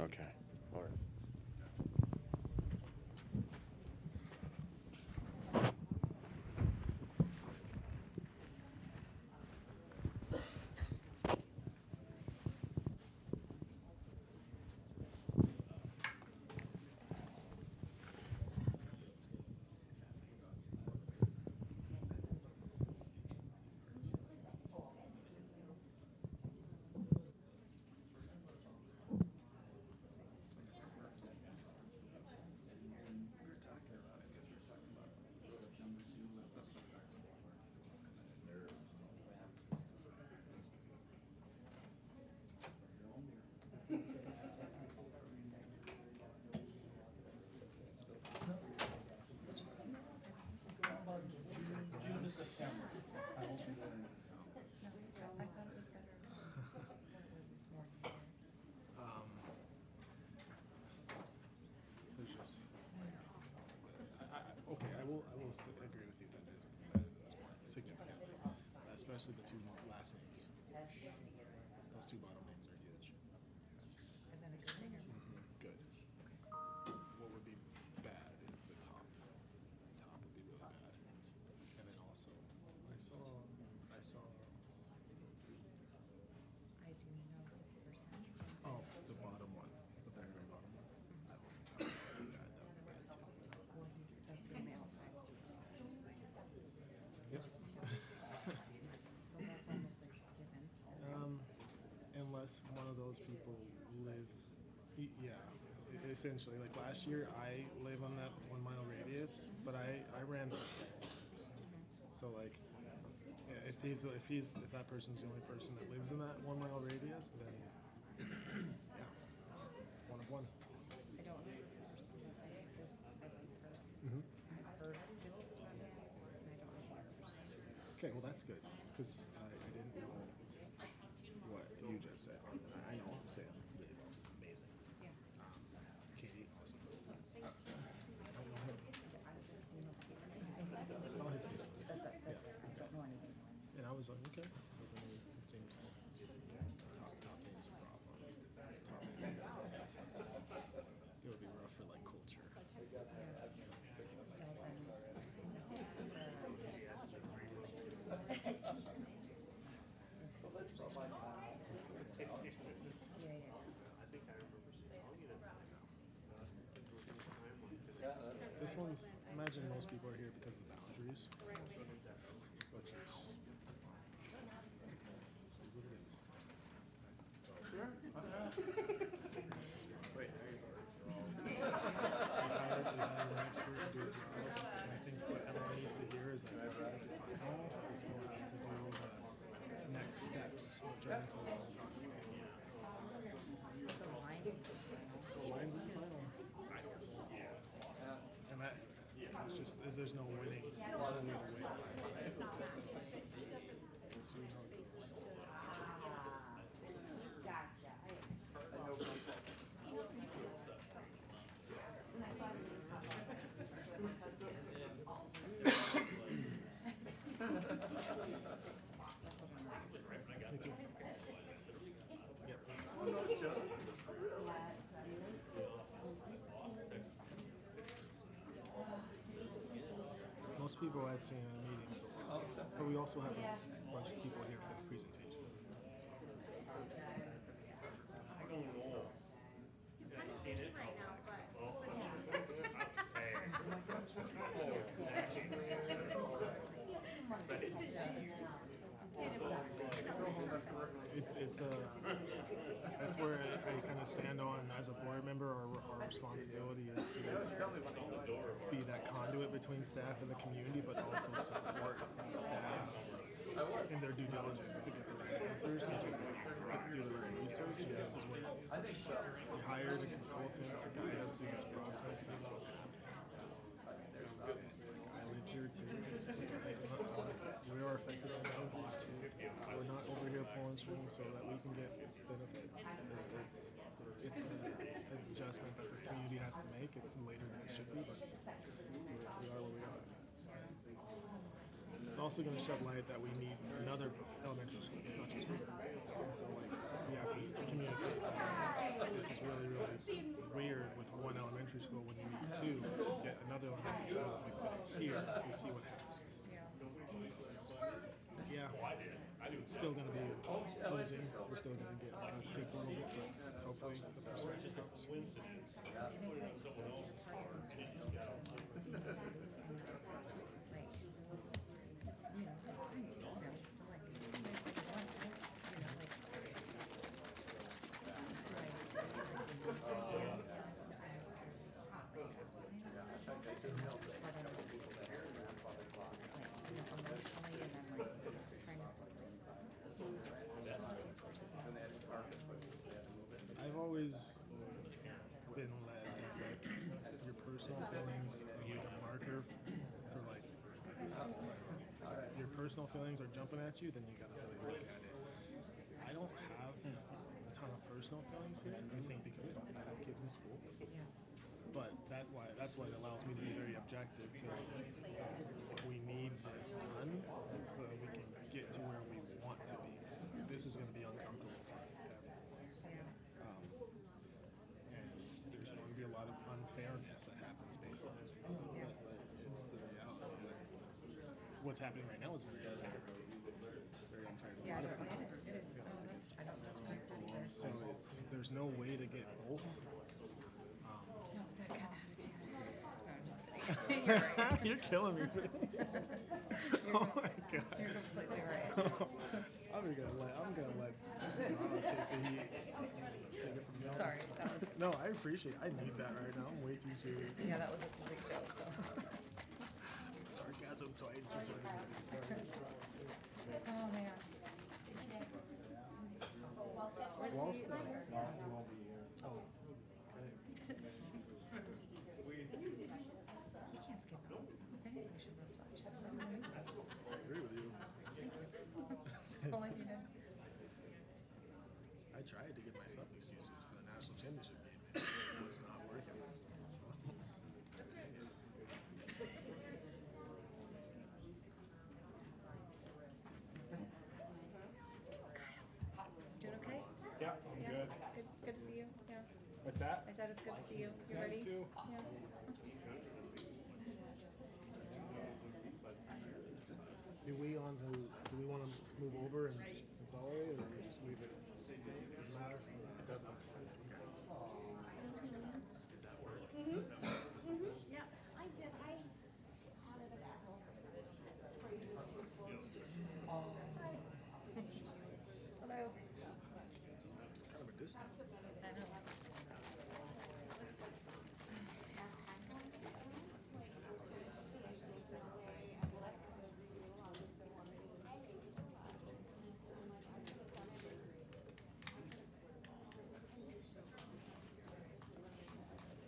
Okay. All right. There's just okay. I will agree with you that it is significant, especially the two last names. Those two bottom names are huge. Is that a good thing? Good. What would be bad is the top. The top would be really bad. And then also, I saw. I do know this person. Oh, the bottom one, the very bottom one. That would be bad. That would be bad too. Well, that's the male side. Yep. So that's almost like given. Unless one of those people live, yeah, essentially. Like last year, I live on that 1 mile radius, but I ran. So like, yeah, if that person's the only person that lives in that 1 mile radius, then yeah, one of one. I don't know this person, but I've heard this from him, and I don't know yours. Okay, well that's good because I didn't know what you just said. I know Sam really well, amazing. Yeah. Katie, awesome. I don't know him. I just seen him. I saw his Facebook. That's it. I don't know anything. And I was like, okay, but then it seemed top name's a problem. Top name. It would be rough for like culture. This one's, imagine most people are here because of the boundaries, which is what it is. Wait, we hired an expert to do a job, and I think what everyone needs to hear is that this isn't the final. We still have to do the next steps that Jonathan's going to talk about. The lines will be final. And that, it's just, there's no winning. There's no way to win. We'll see how it goes. Gotcha. Me too. Yep. Most people I've seen in the meeting so far. But we also have a bunch of people here for the presentation. I don't know. He's kind of busy right now, but that's where I kind of stand on as a board member. Our responsibility is to be that conduit between staff and the community, but also support staff in their due diligence to get the right answers and to do the right research. And this is where we hired a consultant to guide us through this process. That's what's happening. I live here too. We are affected by boundaries too. We're not over here pulling strings so that we can get benefits. It's an adjustment that this community has to make. It's later than it should be, but we are where we are. It's also going to shed light that we need another elementary school, not just one. And so, like, we have to communicate. This is really, really we see what happens. Yeah. Yeah, it's still going to be losing. We're still going to get butts kicked a little bit, but hopefully the perspective helps. I think like part of it was just being aloof and not like, you know, still like people, oh, nice to meet you, you know, like, do I feel like we need something else? Not necessarily like outline, but like, you know, emotionally, and then like trying to separate these responsibilities versus my responsibilities. I've always been led that like your personal feelings are like a marker for like your personal feelings are jumping at you, then you gotta really look at it. I don't have a ton of personal feelings here. I think because I don't have kids in school, Yeah. but that's why it allows me to be very objective. To we need this done so that we can get to where we want to be. This is going to be uncomfortable for everyone. Yeah. And there's going to be a lot of unfairness that happens based on this. Yeah. But it's the reality. What's happening right now is very unfair. It's very unfair to a Yeah, lot of no, people. it is. No, that's, I don't disagree with that either. So there's no way to get both. No, with that kind of attitude. No, I'm just kidding. You're right. You're killing me. Oh my god. You're completely right. I'm gonna let take the heat. Take it from there. Sorry, that was, No, I appreciate it. I need that right now. I'm way too serious. yeah, that was a complete joke, so. Sarcasm twice before I even get started. Oh, man. Where's Williston. he? Where's he at? He won't be here. Oh, okay. He can't skip out. If anybody should reflect, should have been him. I agree with you. Thank you. That's all I needed. I tried to give myself excuses for the national championship game. It was not working. Doing okay? Yeah, I'm good. Good. Good to see you. Yeah. What's that? I said it's good to see you. You ready? Too. Yeah. Do we want to move over and consolidate, or we just leave it? Doesn't matter. It doesn't. Yeah, I did. I had it available for you. Hello. Kind of a distance. I know.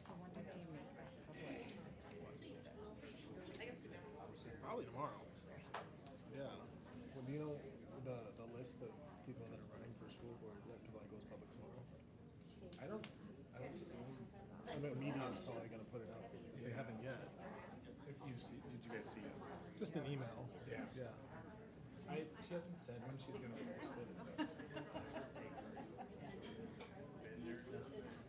So when do they make that public? Probably tomorrow. Yeah. Well, do you know the list of people that are running for school board that probably goes public tomorrow? I don't assume. I mean, media's probably going to put it out. They haven't yet. If you see, did you guys see it? Just an email. Yeah. Yeah. She hasn't said when she's gonna post it. So.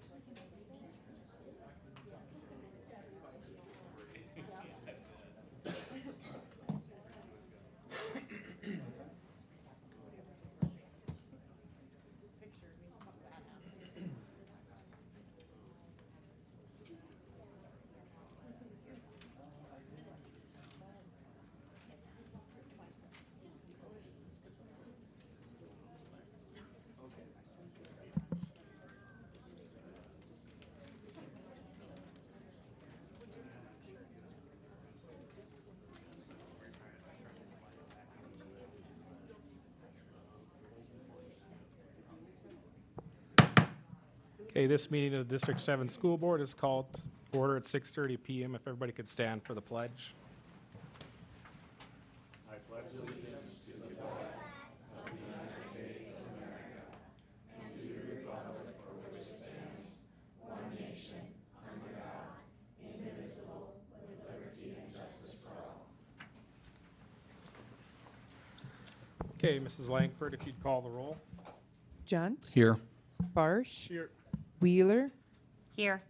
This picture means something bad happened. Okay, this meeting of the District 7 School Board is called to order at 6:30 p.m. If everybody could stand for the pledge. I pledge allegiance to the flag of the United States of America and to the republic for which it stands, one nation, under God, indivisible, with liberty and justice for all. Okay, Mrs. Langford, if you'd call the roll. Junt, Here. Barsh, Here. Wheeler, Here.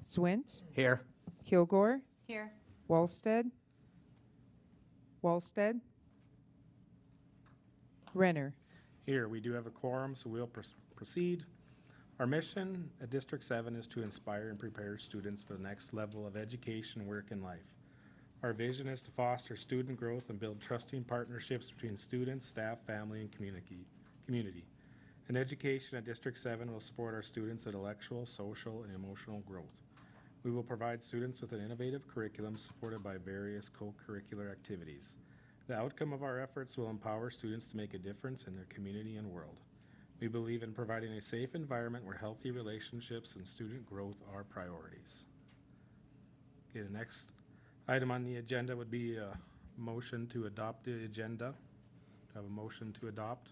Swint, Here. Kilgore, Here. Wolfstead, Wallstead, Renner. Here, we do have a quorum, so we'll proceed. Our mission at District 7 is to inspire and prepare students for the next level of education, work, and life. Our vision is to foster student growth and build trusting partnerships between students, staff, family, and community. And education at District 7 will support our students' intellectual, social, and emotional growth. We will provide students with an innovative curriculum supported by various co-curricular activities. The outcome of our efforts will empower students to make a difference in their community and world. We believe in providing a safe environment where healthy relationships and student growth are priorities. Okay, the next item on the agenda would be a motion to adopt the agenda. Do I have a motion to adopt?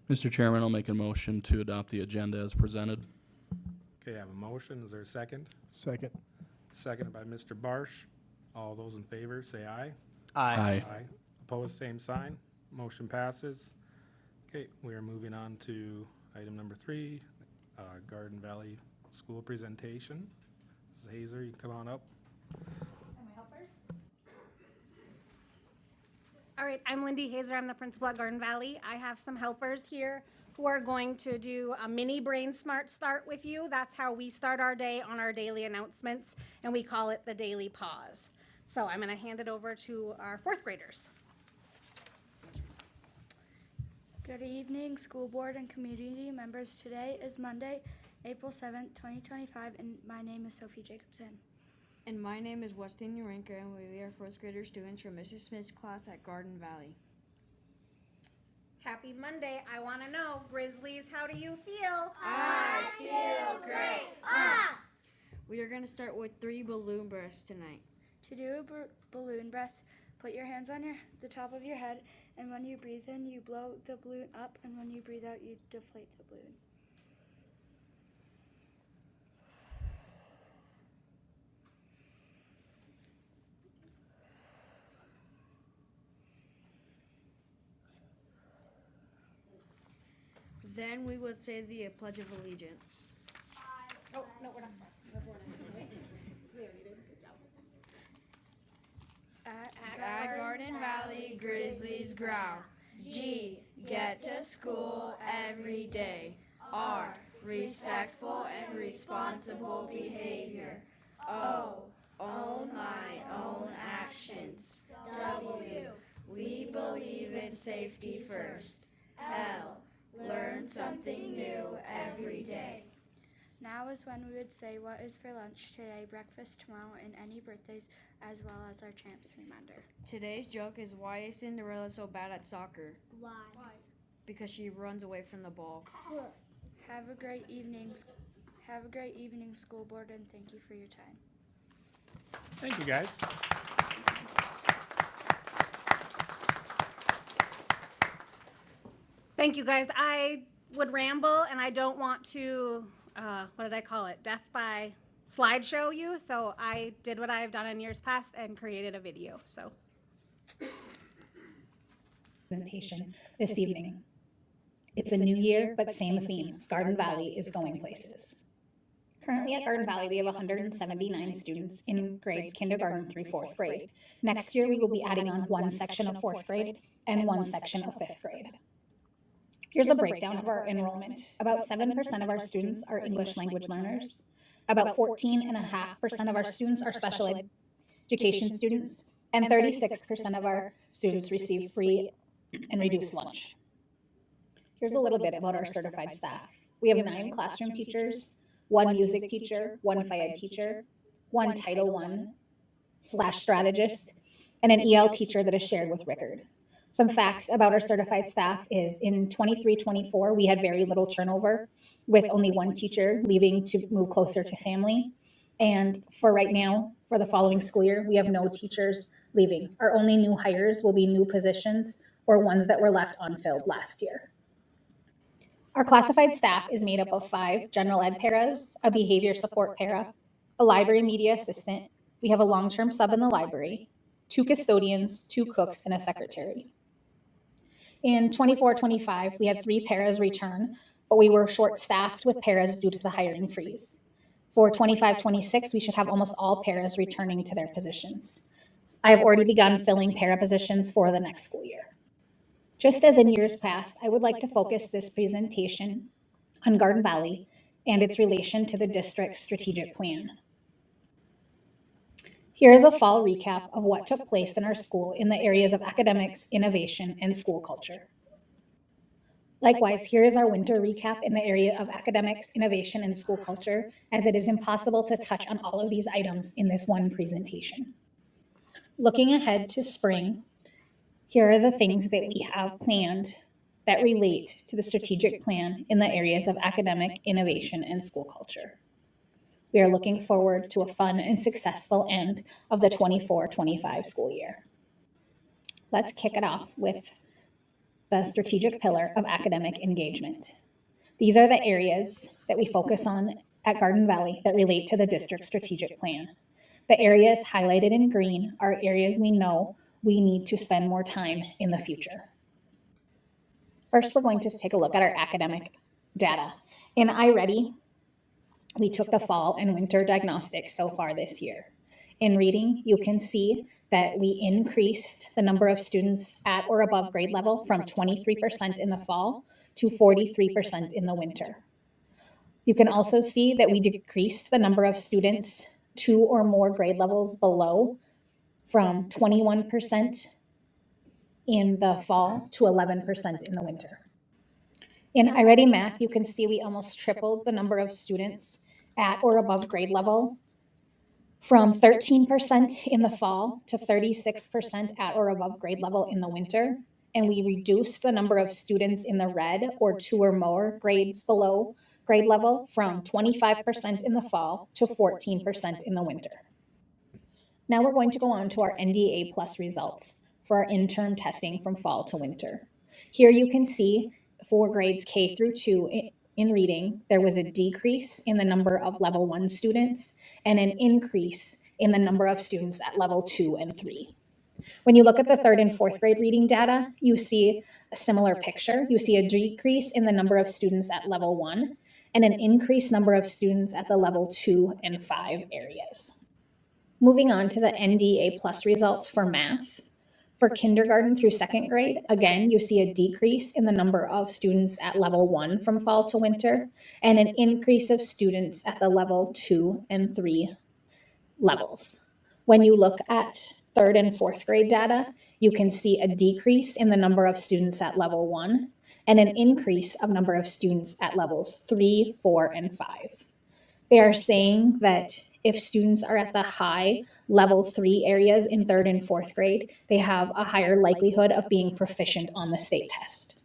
Mr. Chairman, I'll make a motion to adopt the agenda as presented. Okay, I have a motion. Is there a second? Second. Seconded by Mr. Barsh. All those in favor say aye. Aye. Opposed, same sign. Motion passes. Okay, we are moving on to item number 3, Garden Valley School presentation. Mrs. Hazer, you can come on up. All right, I'm Lindy Hazer. I'm the principal at Garden Valley. I have some helpers here who are going to do a mini Brain Smart start with you. That's how we start our day on our daily announcements, and we call it the Daily Pause. So I'm going to hand it over to our 4th graders. Good evening, school board and community members. Today is Monday, April 7th, 2025, and my name is Sophie Jacobson. And my name is Weston Urenka, and we are 4th grader students from Mrs. Smith's class at Garden Valley. Happy Monday. I want to know, Grizzlies, how do you feel? I feel great. We are going to start with 3 balloon breaths tonight. To do a balloon breath, put your hands on the top of your head, and when you breathe in, you blow the balloon up, and when you breathe out, you deflate the balloon. Then we would say the Pledge of Allegiance. Oh, no, we're not. We're born in we already did. Good job. At Garden Valley, Grizzlies growl. G, get to school every day. R, respectful and responsible behavior. O, own my own actions. W, we believe in safety first. L, learn something new every day. Now is when we would say what is for lunch today, breakfast tomorrow, and any birthdays, as well as our champs reminder. Today's joke is, why is Cinderella so bad at soccer? Why? Because she runs away from the ball. Have a great evening, school board, and thank you for your time. Thank you, guys. Thank you, guys. I would ramble, and I don't want to, what did I call it? Death by slideshow you. So I did what I've done in years past and created a video. So presentation this evening. It's a new year, but same theme. Garden Valley is going places. Currently at Garden Valley, we have 179 students in grades kindergarten through 4th grade. Next year, we will be adding on 1 section of 4th grade and 1 section of 5th grade. Here's a breakdown of our enrollment. About 7% of our students are English language learners. About 14.5% of our students are special education students, and 36% of our students receive free and reduced lunch. Here's a little bit about our certified staff. We have 9 classroom teachers, 1 music teacher, 1 Phy Ed teacher, 1 Title I/strategist, and an EL teacher that is shared with Rickard. Some facts about our certified staff is in 23-24, we had very little turnover, with only 1 teacher leaving to move closer to family. And for right now, for the following school year, we have no teachers leaving. Our only new hires will be new positions or ones that were left unfilled last year. Our classified staff is made up of 5 general ed paras, a behavior support para, a library media assistant. We have a long-term sub in the library, 2 custodians, 2 cooks, and a secretary. In 24-25, we had 3 paras return, but we were short-staffed with paras due to the hiring freeze. For 25-26, we should have almost all paras returning to their positions. I have already begun filling para positions for the next school year. Just as in years past, I would like to focus this presentation on Garden Valley and its relation to the district's strategic plan. Here is a fall recap of what took place in our school in the areas of academics, innovation, and school culture. Likewise, here is our winter recap in the area of academics, innovation, and school culture, as it is impossible to touch on all of these items in this one presentation. Looking ahead to spring, here are the things that we have planned that relate to the strategic plan in the areas of academic, innovation, and school culture. We are looking forward to a fun and successful end of the 24-25 school year. Let's kick it off with the strategic pillar of academic engagement. These are the areas that we focus on at Garden Valley that relate to the district's strategic plan. The areas highlighted in green are areas we know we need to spend more time in the future. First, we're going to take a look at our academic data. In iReady, we took the fall and winter diagnostics so far this year. In reading, you can see that we increased the number of students at or above grade level from 23% in the fall to 43% in the winter. You can also see that we decreased the number of students 2 or more grade levels below from 21% in the fall to 11% in the winter. In iReady Math, you can see we almost tripled the number of students at or above grade level from 13% in the fall to 36% at or above grade level in the winter. And we reduced the number of students in the red or 2 or more grades below grade level from 25% in the fall to 14% in the winter. Now we're going to go on to our NDA plus results for our interim testing from fall to winter. Here you can see for grades K through 2 in reading, there was a decrease in the number of level 1 students and an increase in the number of students at level 2 and 3. When you look at the 3rd and 4th grade reading data, you see a similar picture. You see a decrease in the number of students at level 1 and an increased number of students at the level 2 and 5 areas. Moving on to the NDA plus results for math. For kindergarten through 2nd grade, again, you see a decrease in the number of students at level 1 from fall to winter and an increase of students at the level 2 and 3 levels. When you look at 3rd and 4th grade data, you can see a decrease in the number of students at level 1 and an increase of number of students at levels 3, 4, and 5. They are saying that if students are at the high level 3 areas in 3rd and 4th grade, they have a higher likelihood of being proficient on the state test.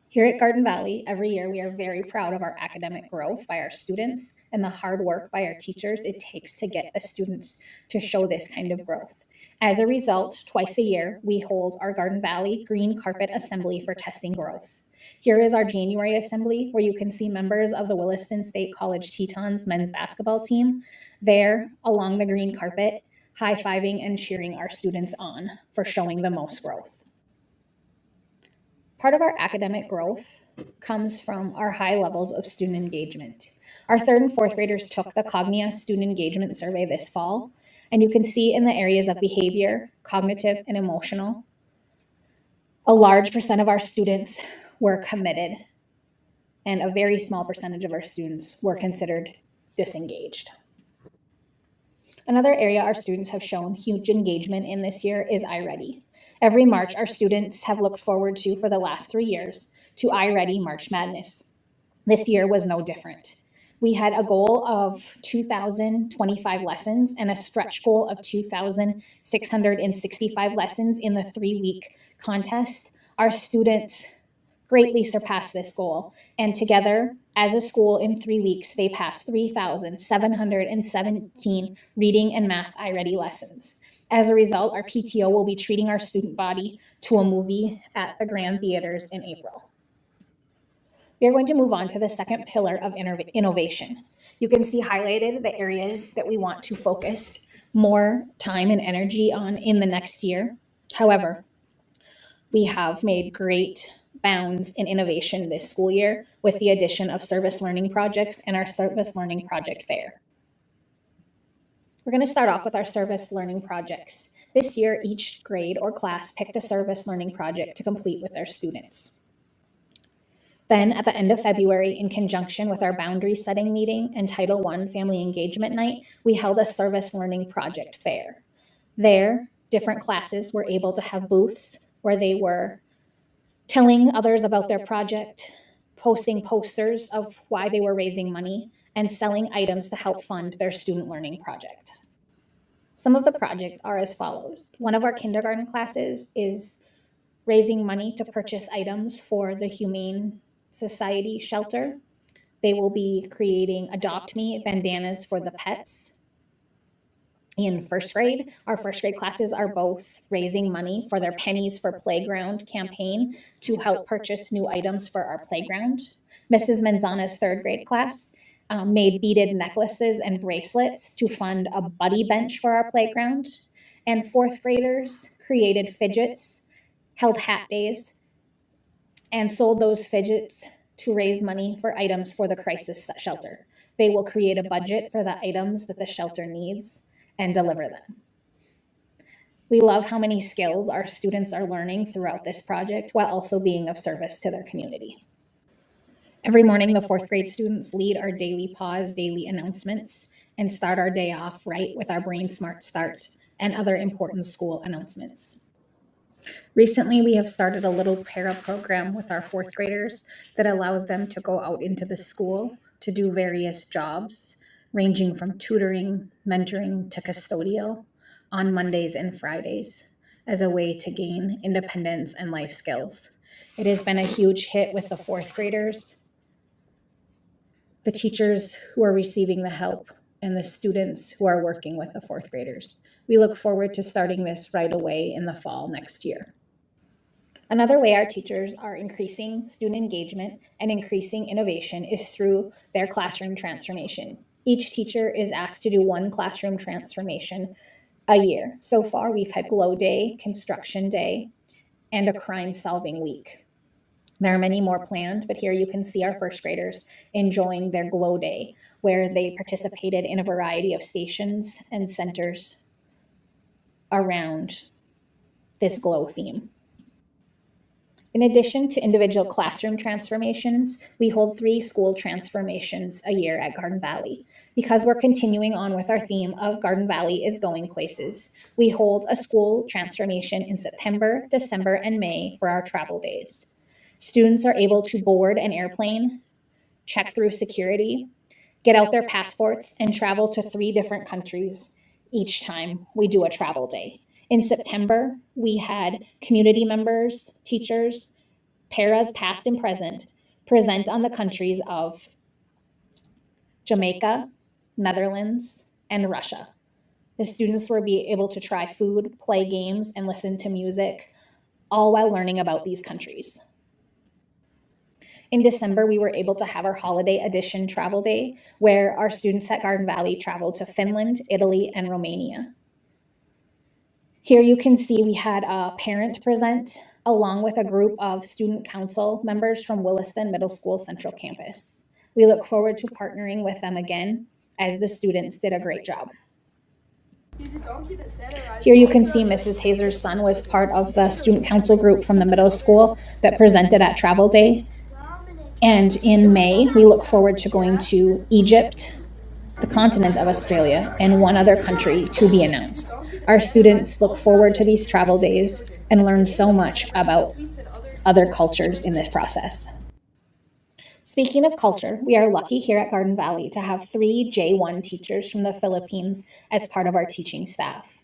Here at Garden Valley, every year we are very proud of our academic growth by our students and the hard work by our teachers it takes to get the students to show this kind of growth. As a result, twice a year, we hold our Garden Valley Green Carpet Assembly for testing growth. Here is our January assembly, where you can see members of the Williston State College Tetons men's basketball team there along the green carpet, high-fiving and cheering our students on for showing the most growth. Part of our academic growth comes from our high levels of student engagement. Our 3rd and 4th graders took the Cognia Student Engagement Survey this fall, and you can see in the areas of behavior, cognitive, and emotional, a large percent of our students were committed, and a very small percentage of our students were considered disengaged. Another area our students have shown huge engagement in this year is iReady. Every March, our students have looked forward to, for the last 3 years, to iReady March Madness. This year was no different. We had a goal of 2,025 lessons and a stretch goal of 2,665 lessons in the 3-week contest. Our students greatly surpassed this goal, and together, as a school in 3 weeks, they passed 3,717 reading and math iReady lessons. As a result, our PTO will be treating our student body to a movie at the Grand Theaters in April. We are going to move on to the second pillar of innovation. You can see highlighted the areas that we want to focus more time and energy on in the next year. However, we have made great bounds in innovation this school year with the addition of service learning projects and our service learning project fair. We're going to start off with our service learning projects. This year, each grade or class picked a service learning project to complete with their students. Then, at the end of February, in conjunction with our boundary setting meeting and Title I Family Engagement Night, we held a service learning project fair. There, different classes were able to have booths where they were telling others about their project, posting posters of why they were raising money, and selling items to help fund their student learning project. Some of the projects are as follows. One of our kindergarten classes is raising money to purchase items for the Humane Society shelter. They will be creating Adopt Me bandanas for the pets. In first grade, our first grade classes are both raising money for their Pennies for Playground campaign to help purchase new items for our playground. Mrs. Manzana's third grade class made beaded necklaces and bracelets to fund a buddy bench for our playground. And fourth graders created fidgets, held hat days, and sold those fidgets to raise money for items for the crisis shelter. They will create a budget for the items that the shelter needs and deliver them. We love how many skills our students are learning throughout this project while also being of service to their community. Every morning, the fourth grade students lead our daily pause, daily announcements, and start our day off right with our Brain Smart Start and other important school announcements. Recently, we have started a little para program with our fourth graders that allows them to go out into the school to do various jobs, ranging from tutoring, mentoring, to custodial on Mondays and Fridays as a way to gain independence and life skills. It has been a huge hit with the fourth graders, the teachers who are receiving the help, and the students who are working with the fourth graders. We look forward to starting this right away in the fall next year. Another way our teachers are increasing student engagement and increasing innovation is through their classroom transformation. Each teacher is asked to do one classroom transformation a year. So far, we've had Glow Day, Construction Day, and a Crime Solving Week. There are many more planned, but here you can see our first graders enjoying their Glow Day, where they participated in a variety of stations and centers around this glow theme. In addition to individual classroom transformations, we hold 3 school transformations a year at Garden Valley. Because we're continuing on with our theme of Garden Valley is going places, we hold a school transformation in September, December, and May for our travel days. Students are able to board an airplane, check through security, get out their passports, and travel to 3 different countries each time we do a travel day. In September, we had community members, teachers, paras past and present, present on the countries of Jamaica, Netherlands, and Russia. The students were able to try food, play games, and listen to music, all while learning about these countries. In December, we were able to have our holiday edition travel day, where our students at Garden Valley traveled to Finland, Italy, and Romania. Here you can see we had a parent present along with a group of student council members from Williston Middle School Central Campus. We look forward to partnering with them again, as the students did a great job. Here you can see Mrs. Hazer's son was part of the student council group from the middle school that presented at Travel Day. And in May, we look forward to going to Egypt, the continent of Australia, and one other country to be announced. Our students look forward to these travel days and learn so much about other cultures in this process. Speaking of culture, we are lucky here at Garden Valley to have 3 J1 teachers from the Philippines as part of our teaching staff.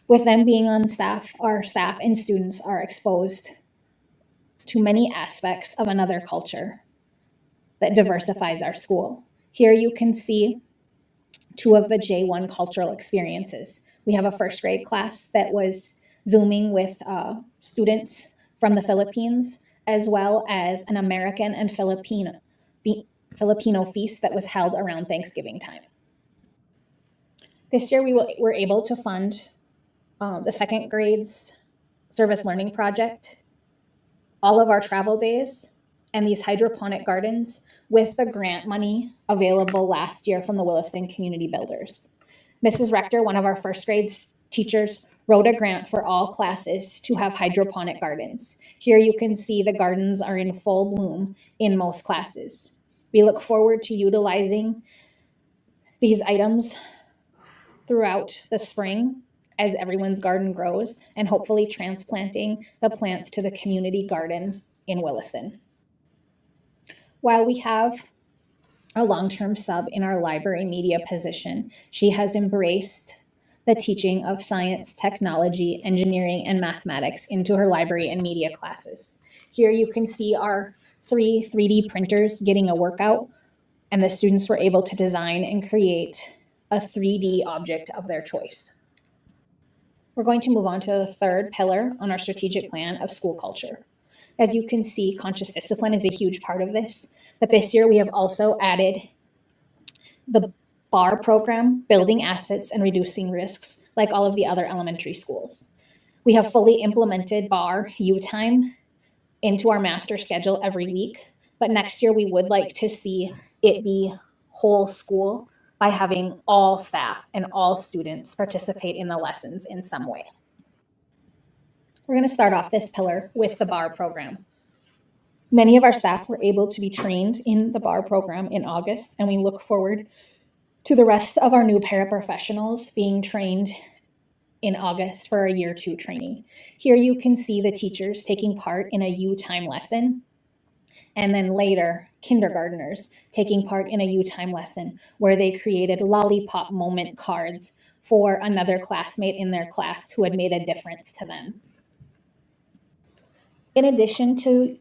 With them being on staff, our staff and students are exposed to many aspects of another culture that diversifies our school. Here you can see 2 of the J1 cultural experiences. We have a first grade class that was Zooming with students from the Philippines, as well as an American and Filipino feast that was held around Thanksgiving time. This year we were able to fund the second grade's service learning project, all of our travel days, and these hydroponic gardens with the grant money available last year from the Williston Community Builders. Mrs. Rector, one of our first grade teachers wrote a grant for all classes to have hydroponic gardens. Here you can see the gardens are in full bloom in most classes. We look forward to utilizing these items throughout the spring as everyone's garden grows, and hopefully transplanting the plants to the community garden in Williston. While we have a long-term sub in our library media position, she has embraced the teaching of science, technology, engineering, and mathematics into her library and media classes. Here you can see our 3D printers getting a workout, and the students were able to design and create a 3D object of their choice. We're going to move on to the third pillar on our strategic plan of school culture. As you can see, conscious discipline is a huge part of this, but this year we have also added the BAR program, building assets and reducing risks, like all of the other elementary schools. We have fully implemented BAR U time into our master schedule every week, but next year we would like to see it be whole school by having all staff and all students participate in the lessons in some way. We're going to start off this pillar with the BAR program. Many of our staff were able to be trained in the BAR program in August, and we look forward to the rest of our new paraprofessionals being trained in August for our year 2 training. Here you can see the teachers taking part in a U time lesson, and then later kindergartners taking part in a U time lesson where they created lollipop moment cards for another classmate in their class who had made a difference to them. In addition to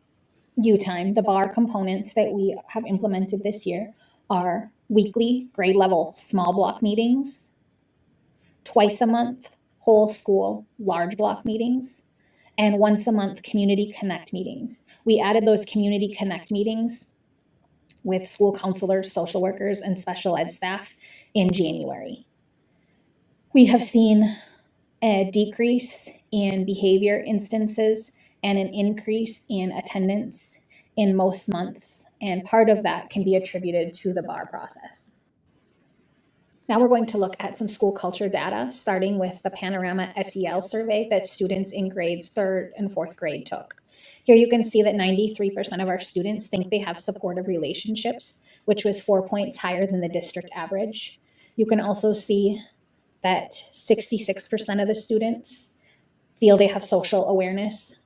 U time, the BAR components that we have implemented this year are weekly grade level small block meetings, twice a month whole school large block meetings, and once a month community connect meetings. We added those community connect meetings with school counselors, social workers, and special ed staff in January. We have seen a decrease in behavior instances and an increase in attendance in most months, and part of that can be attributed to the BAR process. Now we're going to look at some school culture data, starting with the Panorama SEL survey that students in grades 3rd and 4th grade took. Here you can see that 93% of our students think they have supportive relationships, which was 4 points higher than the district average. You can also see that 66% of the students feel they have social awareness,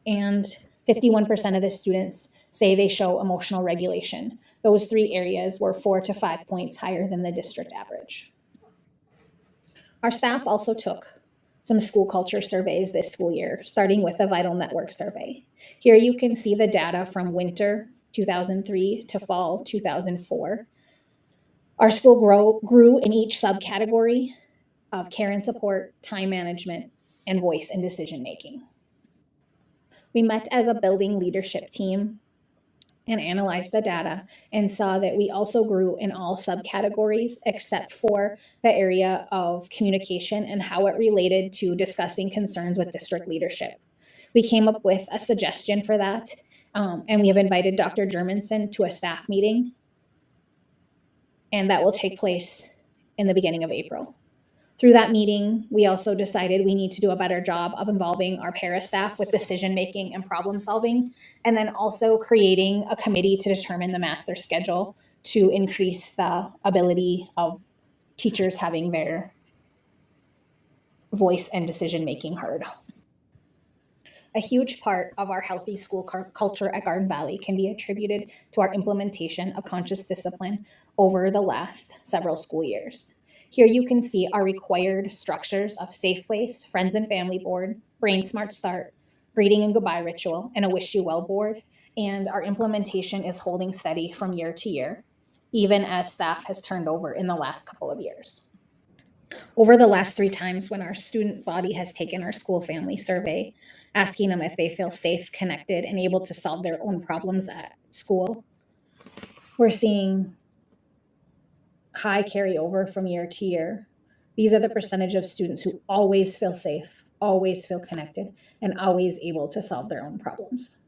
and 51% of the students say they show emotional regulation. Those 3 areas were 4 to 5 points higher than the district average. Our staff also took some school culture surveys this school year, starting with the Vital Network survey. Here you can see the data from winter 2003 to fall 2004. Our school grew in each subcategory of care and support, time management, and voice and decision making. We met as a building leadership team and analyzed the data and saw that we also grew in all subcategories except for the area of communication and how it related to discussing concerns with district leadership. We came up with a suggestion for that, and we have invited Dr. Germanson to a staff meeting, and that will take place in the beginning of April. Through that meeting, we also decided we need to do a better job of involving our para staff with decision-making and problem solving, and then also creating a committee to determine the master schedule to increase the ability of teachers having their voice and decision-making heard. A huge part of our healthy school culture at Garden Valley can be attributed to our implementation of conscious discipline over the last several school years. Here you can see our required structures of safe place, friends and family board, brain smart start, greeting and goodbye ritual, and a wish you well board. And our implementation is holding steady from year to year, even as staff has turned over in the last couple of years. Over the last 3 times when our student body has taken our school family survey, asking them if they feel safe, connected, and able to solve their own problems at school, we're seeing high carryover from year to year. These are the percentage of students who always feel safe, always feel connected, and always able to solve their own problems.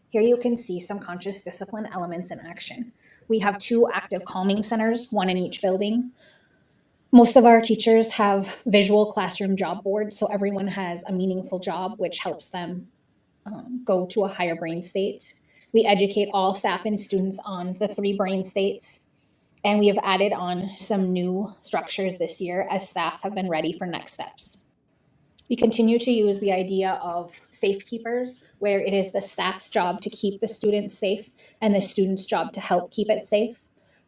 Here you can see some conscious discipline elements in action. We have 2 active calming centers, 1 in each building. Most of our teachers have visual classroom job boards, so everyone has a meaningful job, which helps them go to a higher brain state. We educate all staff and students on the 3 brain states, and we have added on some new structures this year as staff have been ready for next steps. We continue to use the idea of safekeepers, where it is the staff's job to keep the students safe and the student's job to help keep it safe.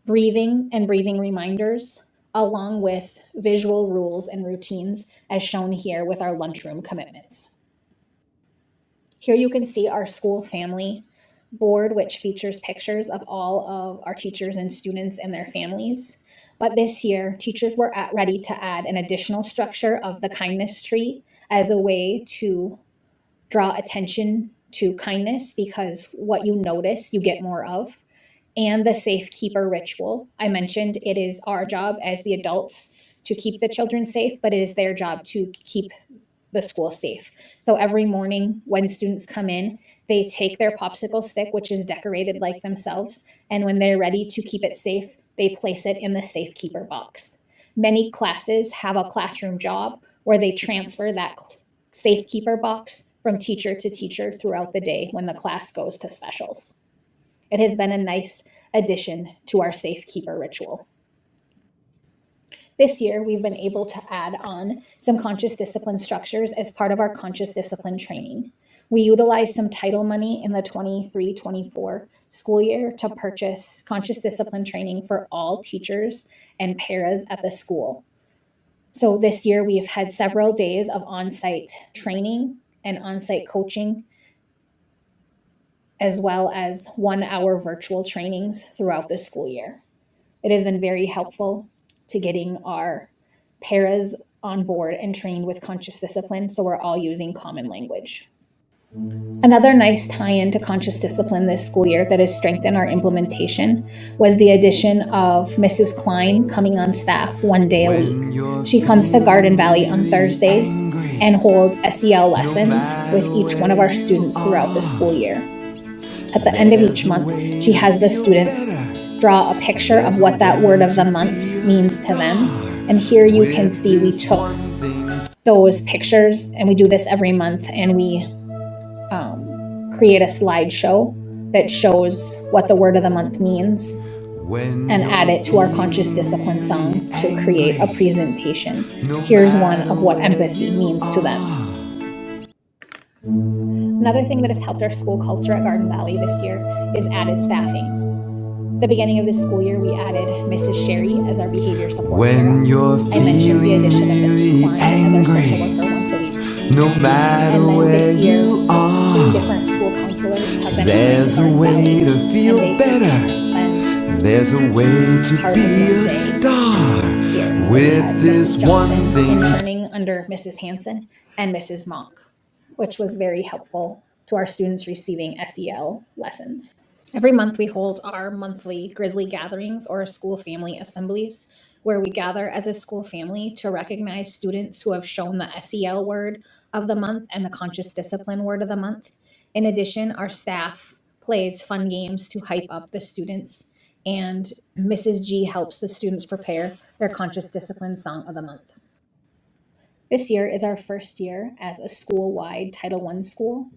Breathing and breathing reminders, along with visual rules and routines, as shown here with our lunchroom commitments. Here you can see our school family board, which features pictures of all of our teachers and students and their families. But this year, teachers were ready to add an additional structure of the kindness tree as a way to draw attention to kindness, because what you notice, you get more of. And the safekeeper ritual. I mentioned it is our job as the adults to keep the children safe, but it is their job to keep the school safe. So every morning when students come in, they take their popsicle stick, which is decorated like themselves, and when they're ready to keep it safe, they place it in the safekeeper box. Many classes have a classroom job where they transfer that safekeeper box from teacher to teacher throughout the day when the class goes to specials. It has been a nice addition to our safekeeper ritual. This year, we've been able to add on some conscious discipline structures as part of our conscious discipline training. We utilized some title money in the 23-24 school year to purchase conscious discipline training for all teachers and paras at the school. So this year, we've had several days of on-site training and on-site coaching, as well as 1-hour virtual trainings throughout the school year. It has been very helpful to getting our paras on board and trained with conscious discipline, so we're all using common language. Another nice tie-in to conscious discipline this school year that has strengthened our implementation was the addition of Mrs. Klein coming on staff 1 day a week. She comes to Garden Valley on Thursdays and holds SEL lessons with each one of our students throughout the school year. At the end of each month, she has the students draw a picture of what that word of the month means to them. And here you can see we took those pictures, and we do this every month, and we create a slideshow that shows what the word of the month means and add it to our conscious discipline song to create a presentation. Here's one of what empathy means to them. Another thing that has helped our school culture at Garden Valley this year is added staffing. The beginning of the school year, we added Mrs. Sherry as our behavior support worker. I mentioned the addition of Mrs. Klein as our social worker once a week. No matter where you are, 3 different school counselors have been there's a way to feel better. There's a way to be a star with this one thing. Interning under Mrs. Hansen and Mrs. Monk, which was very helpful to our students receiving SEL lessons. Every month we hold our monthly Grizzly gatherings or school family assemblies, where we gather as a school family to recognize students who have shown the SEL word of the month and the conscious discipline word of the month. In addition, our staff plays fun games to hype up the students, and Mrs. G helps the students prepare their conscious discipline song of the month. This year is our first year as a school-wide Title I school.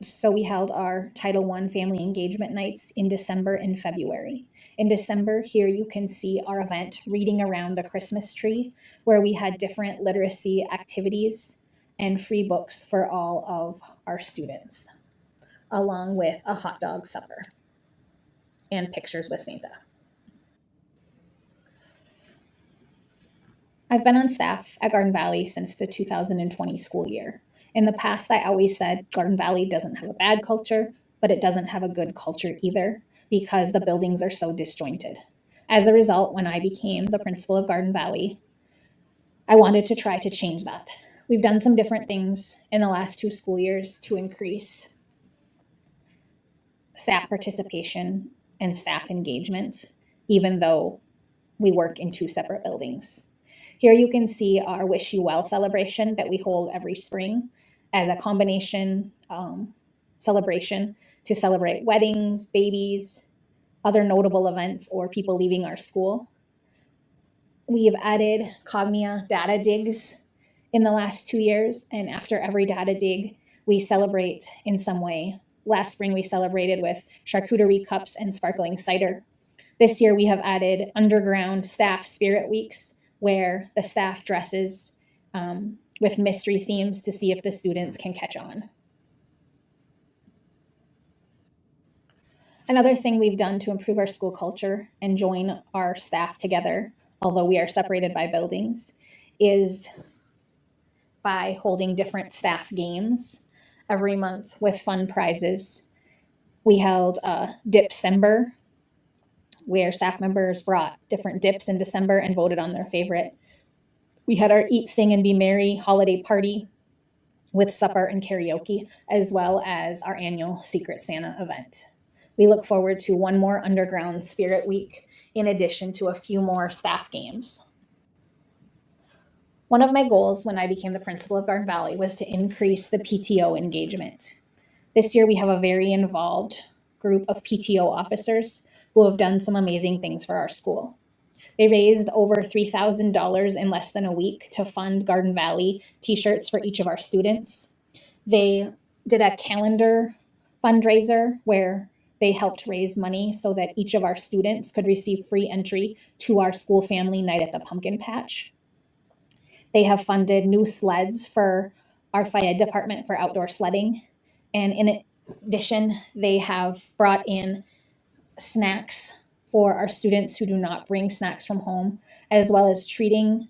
So we held our Title I family engagement nights in December and February. In December, here you can see our event, Reading Around the Christmas Tree, where we had different literacy activities and free books for all of our students, along with a hot dog supper and pictures with Santa. I've been on staff at Garden Valley since the 2020 school year. In the past, I always said Garden Valley doesn't have a bad culture, but it doesn't have a good culture either, because the buildings are so disjointed. As a result, when I became the principal of Garden Valley, I wanted to try to change that. We've done some different things in the last 2 school years to increase staff participation and staff engagement, even though we work in 2 separate buildings. Here you can see our Wish You Well celebration that we hold every spring as a combination celebration to celebrate weddings, babies, other notable events, or people leaving our school. We've added Cognia data digs in the last 2 years, and after every data dig, we celebrate in some way. Last spring, we celebrated with charcuterie cups and sparkling cider. This year, we have added underground staff spirit weeks, where the staff dresses with mystery themes to see if the students can catch on. Another thing we've done to improve our school culture and join our staff together, although we are separated by buildings, is by holding different staff games every month with fun prizes. We held Dipcember, where staff members brought different dips in December and voted on their favorite. We had our Eat, Sing, and Be Merry holiday party with supper and karaoke, as well as our annual Secret Santa event. We look forward to one more Underground Spirit Week, in addition to a few more staff games. One of my goals when I became the principal of Garden Valley was to increase the PTO engagement. This year, we have a very involved group of PTO officers who have done some amazing things for our school. They raised over $3,000 in less than a week to fund Garden Valley t-shirts for each of our students. They did a calendar fundraiser where they helped raise money so that each of our students could receive free entry to our school family night at the pumpkin patch. They have funded new sleds for our fire department for outdoor sledding. And in addition, they have brought in snacks for our students who do not bring snacks from home, as well as treating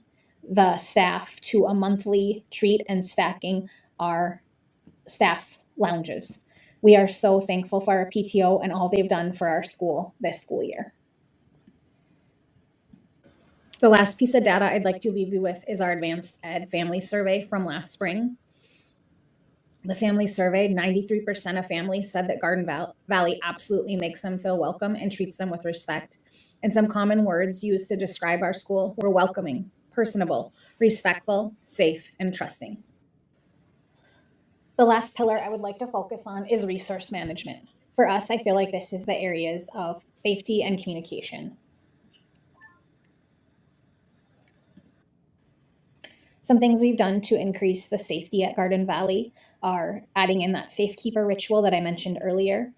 the staff to a monthly treat and stacking our staff lounges. We are so thankful for our PTO and all they've done for our school this school year. The last piece of data I'd like to leave you with is our Advanced Ed Family Survey from last spring. The family surveyed, 93% of families said that Garden Valley absolutely makes them feel welcome and treats them with respect. And some common words used to describe our school were welcoming, personable, respectful, safe, and trusting. The last pillar I would like to focus on is resource management. For us, I feel like this is the areas of safety and communication. Some things we've done to increase the safety at Garden Valley are adding in that safekeeper ritual that I mentioned earlier.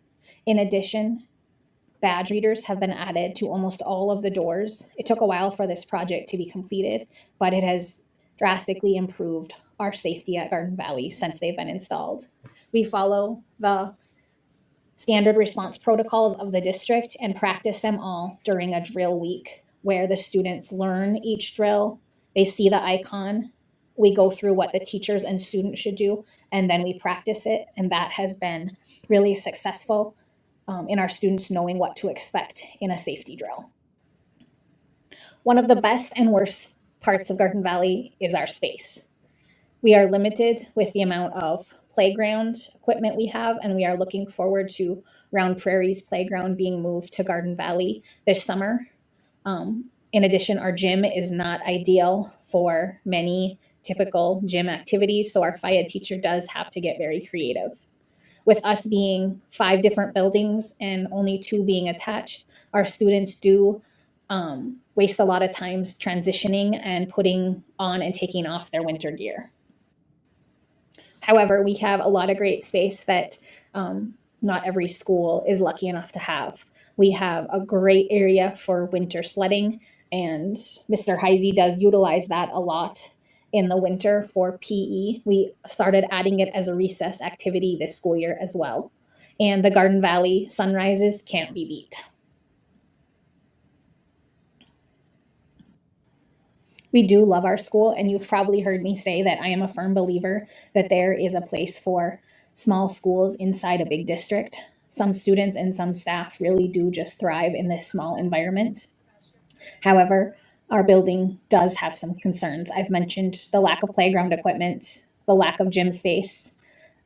In addition, badge readers have been added to almost all of the doors. It took a while for this project to be completed, but it has drastically improved our safety at Garden Valley since they've been installed. We follow the standard response protocols of the district and practice them all during a drill week where the students learn each drill. They see the icon. We go through what the teachers and students should do, and then we practice it. And that has been really successful in our students knowing what to expect in a safety drill. One of the best and worst parts of Garden Valley is our space. We are limited with the amount of playground equipment we have, and we are looking forward to Round Prairie's playground being moved to Garden Valley this summer. In addition, our gym is not ideal for many typical gym activities, so our FIA teacher does have to get very creative. With us being 5 different buildings and only 2 being attached, our students do waste a lot of time transitioning and putting on and taking off their winter gear. However, we have a lot of great space that not every school is lucky enough to have. We have a great area for winter sledding, and Mr. Heisey does utilize that a lot in the winter for PE. We started adding it as a recess activity this school year as well. And the Garden Valley sunrises can't be beat. We do love our school, and you've probably heard me say that I am a firm believer that there is a place for small schools inside a big district. Some students and some staff really do just thrive in this small environment. However, our building does have some concerns. I've mentioned the lack of playground equipment, the lack of gym space,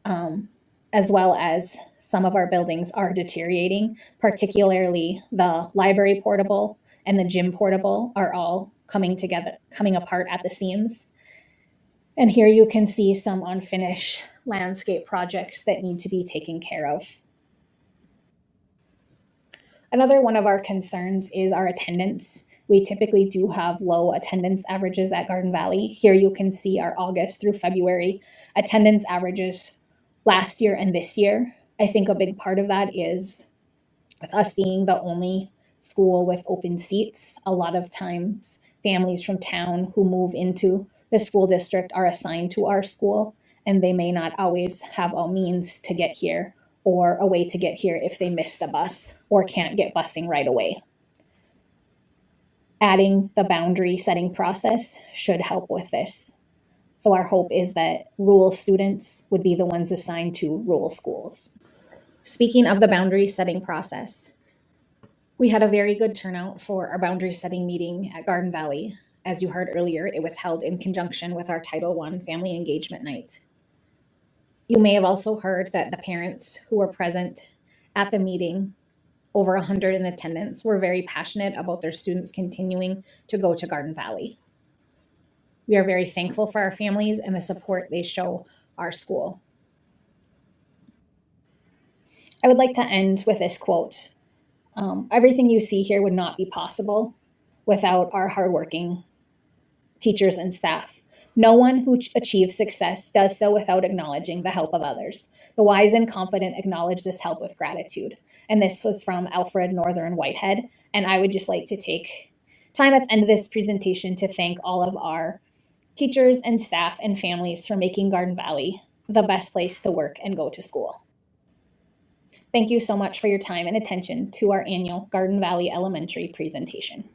as well as some of our buildings are deteriorating, particularly the library portable and the gym portable are all coming apart at the seams. And here you can see some unfinished landscape projects that need to be taken care of. Another one of our concerns is our attendance We typically do have low attendance averages at Garden Valley. Here you can see our August through February attendance averages last year and this year. I think a big part of that is with us being the only school with open seats, a lot of times families from town who move into the school district are assigned to our school, and they may not always have a means to get here or a way to get here if they miss the bus or can't get busing right away. Adding the boundary setting process should help with this. So our hope is that rural students would be the ones assigned to rural schools. Speaking of the boundary setting process, we had a very good turnout for our boundary setting meeting at Garden Valley. As you heard earlier, it was held in conjunction with our Title I Family Engagement Night. You may have also heard that the parents who were present at the meeting, over 100 in attendance, were very passionate about their students continuing to go to Garden Valley. We are very thankful for our families and the support they show our school. I would like to end with this quote. Everything you see here would not be possible without our hardworking teachers and staff. No one who achieves success does so without acknowledging the help of others. The wise and confident acknowledge this help with gratitude. And this was from Alfred Northern Whitehead. And I would just like to take time at the end of this presentation to thank all of our teachers and staff and families for making Garden Valley the best place to work and go to school. Thank you so much for your time and attention to our annual Garden Valley Elementary presentation.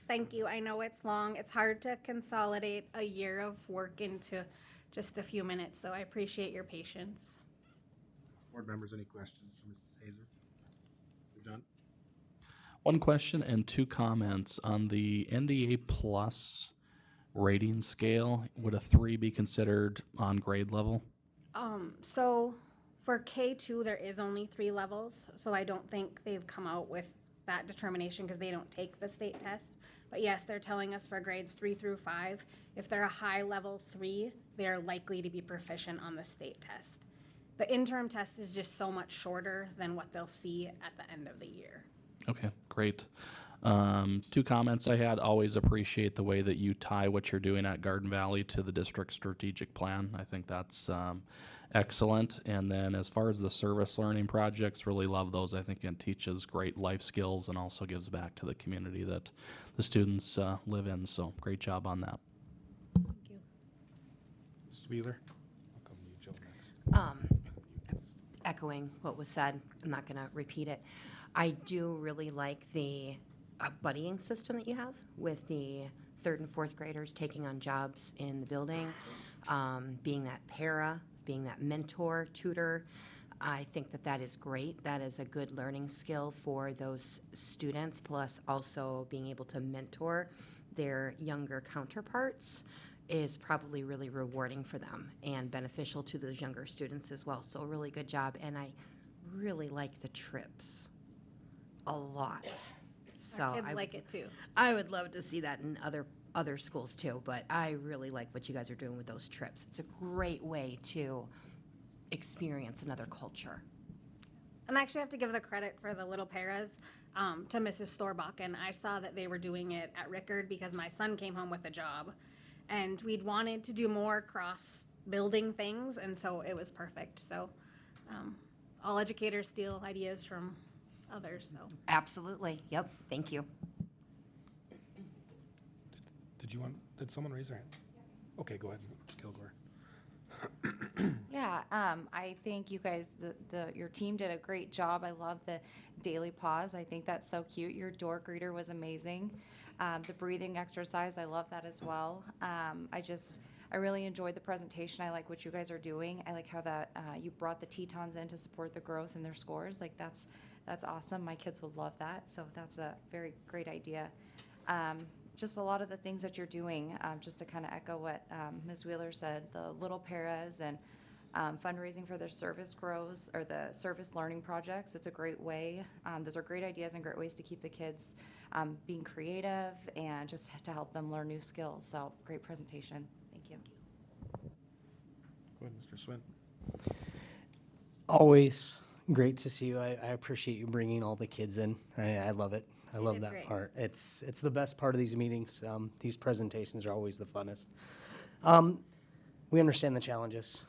Thank you. I know it's long. It's hard to consolidate a year of work into just a few minutes, so I appreciate your patience. Board members, any questions for Mrs. Hazer? John? One question and 2 comments on the NDA plus rating scale. Would a 3 be considered on grade level? So for K2, there is only 3 levels, so I don't think they've come out with that determination because they don't take the state test. But yes, they're telling us for grades 3 through 5, if they're a high level 3, they're likely to be proficient on the state test. The interim test is just so much shorter than what they'll see at the end of the year. Okay, great. 2 comments I had. Always appreciate the way that you tie what you're doing at Garden Valley to the district strategic plan. I think that's excellent. And then as far as the service learning projects, really love those. I think it teaches great life skills and also gives back to the community that the students live in. So great job on that. Thank you. Mrs. Wheeler? I'll come to you, Joe, next. Echoing what was said, I'm not going to repeat it. I do really like the buddying system that you have with the 3rd and 4th graders taking on jobs in the building, being that para, being that mentor, tutor. I think that that is great. That is a good learning skill for those students, plus also being able to mentor their younger counterparts is probably really rewarding for them and beneficial to those younger students as well. So really good job. And I really like the trips a lot. So Our kids like it too. I would love to see that in other schools too, but I really like what you guys are doing with those trips. It's a great way to experience another culture. And I actually have to give the credit for the little paras to Mrs. Storbach. And I saw that they were doing it at Rickard because my son came home with a job. And we'd wanted to do more cross-building things, and so it was perfect. So all educators steal ideas from others. So Absolutely. Yep. Thank you. Did someone raise their hand? Okay, go ahead, Ms. Kilgore. Yeah, I think you guys, your team did a great job. I love the daily pause. I think that's so cute. Your door greeter was amazing. The breathing exercise, I love that as well. I really enjoyed the presentation. I like what you guys are doing. I like how that you brought the Tetons in to support the growth in their scores. Like that's awesome. My kids would love that. So that's a very great idea. Just a lot of the things that you're doing, just to kind of echo what Ms. Wheeler said, the little paras and fundraising for their service grows or the service learning projects. It's a great way. Those are great ideas and great ways to keep the kids being creative and just to help them learn new skills. So great presentation. Thank you. Go ahead, Mr. Swin. Always great to see you. I appreciate you bringing all the kids in. I love it. I love that great. part. It's the best part of these meetings. These presentations are always the funnest. We understand the challenges.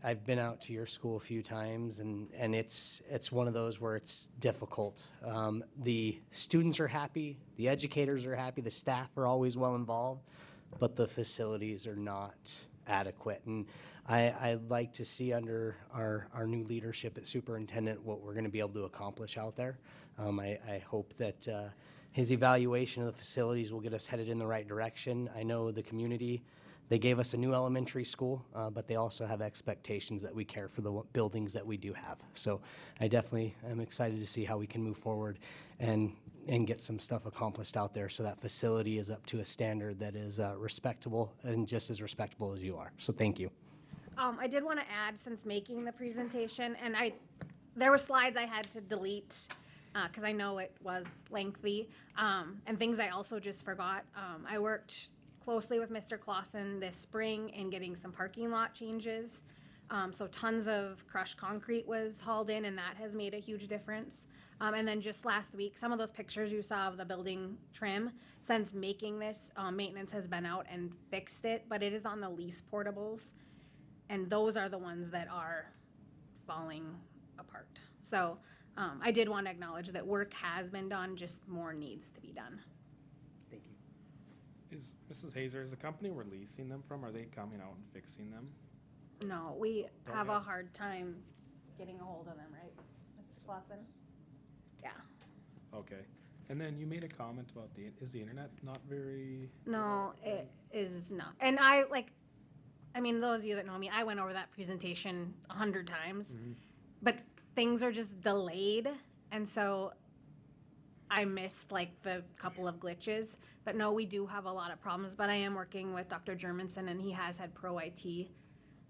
I've been out to your school a few times, and it's one of those where it's difficult. The students are happy, the educators are happy, the staff are always well involved, but the facilities are not adequate. And I'd like to see under our new leadership at Superintendent what we're going to be able to accomplish out there. I hope that his evaluation of the facilities will get us headed in the right direction. I know the community, they gave us a new elementary school, but they also have expectations that we care for the buildings that we do have. So I definitely am excited to see how we can move forward and get some stuff accomplished out there so that facility is up to a standard that is respectable and just as respectable as you are. So thank you. I did want to add, since making the presentation, and there were slides I had to delete because I know it was lengthy, and things I also just forgot. I worked closely with Mr. Clausen this spring in getting some parking lot changes. So tons of crushed concrete was hauled in, and that has made a huge difference. And then just last week, some of those pictures you saw of the building trim, since making this, maintenance has been out and fixed it, but it is on the lease portables. And those are the ones that are falling apart. So I did want to acknowledge that work has been done, just more needs to be done. Thank you. Is Mrs. Hazer, is the company we're leasing them from, are they coming out and fixing them? No, we Don't have we a have- hard time getting a hold of them, right, Mrs. Clausen? Yeah. Okay. And then you made a comment about is the internet not very? No, it is not. And those of you that know me, I went over that presentation 100 times, but things are just delayed. And so I missed the couple of glitches. But no, we do have a lot of problems. But I am working with Dr. Germanson, and he has had Pro IT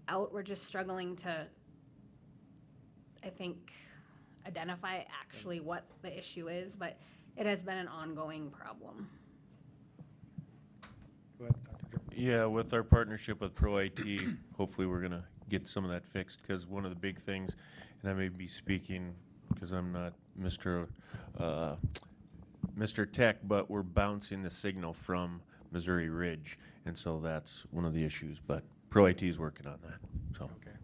out. We're just struggling to, I think, identify actually what the issue is. But it has been an ongoing problem. Go ahead, Dr. German. Yeah, with our partnership with Pro IT, hopefully we're going to get some of that fixed, because one of the big things, and I may be speaking because I'm not Mr. Tech, but we're bouncing the signal from Missouri Ridge, and so that's one of the issues. But Pro IT is working on that. So. Okay.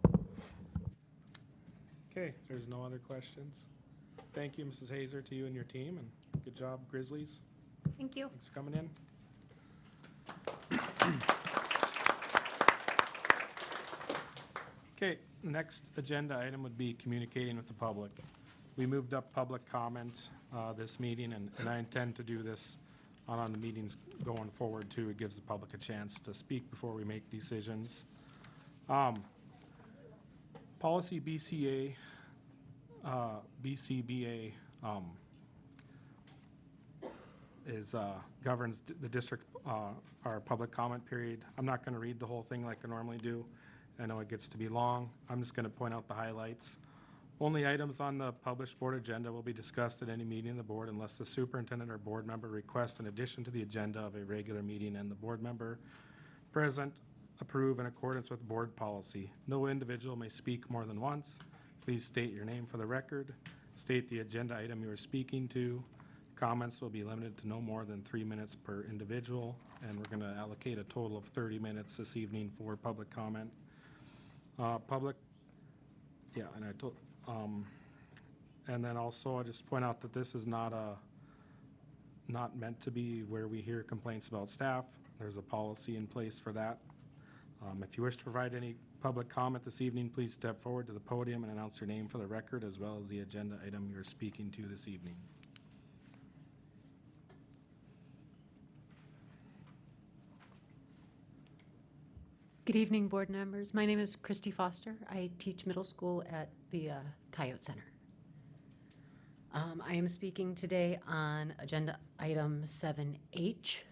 Okay, if there's no other questions. Thank you, Mrs. Hazer, to you and your team, and good job, Grizzlies. Thank you. Thanks for coming in. Okay, next agenda item would be communicating with the public. We moved up public comment this meeting, and I intend to do this on the meetings going forward too. It gives the public a chance to speak before we make decisions. Policy BCBA governs the district, our public comment period. I'm not going to read the whole thing like I normally do. I know it gets to be long. I'm just going to point out the highlights. Only items on the published board agenda will be discussed at any meeting of the board unless the superintendent or board member requests an addition to the agenda of a regular meeting and the board member present approve in accordance with board policy. No individual may speak more than once. Please state your name for the record. State the agenda item you are speaking to. Comments will be limited to no more than 3 minutes per individual, and we're going to allocate a total of 30 minutes this evening for public comment. And then also I just point out that this is not meant to be where we hear complaints about staff. There's a policy in place for that. If you wish to provide any public comment this evening, please step forward to the podium and announce your name for the record as well as the agenda item you're speaking to this evening. Good evening, board members. My name is Christy Foster. I teach middle school at the Coyote Center. I am speaking today on agenda item 7H,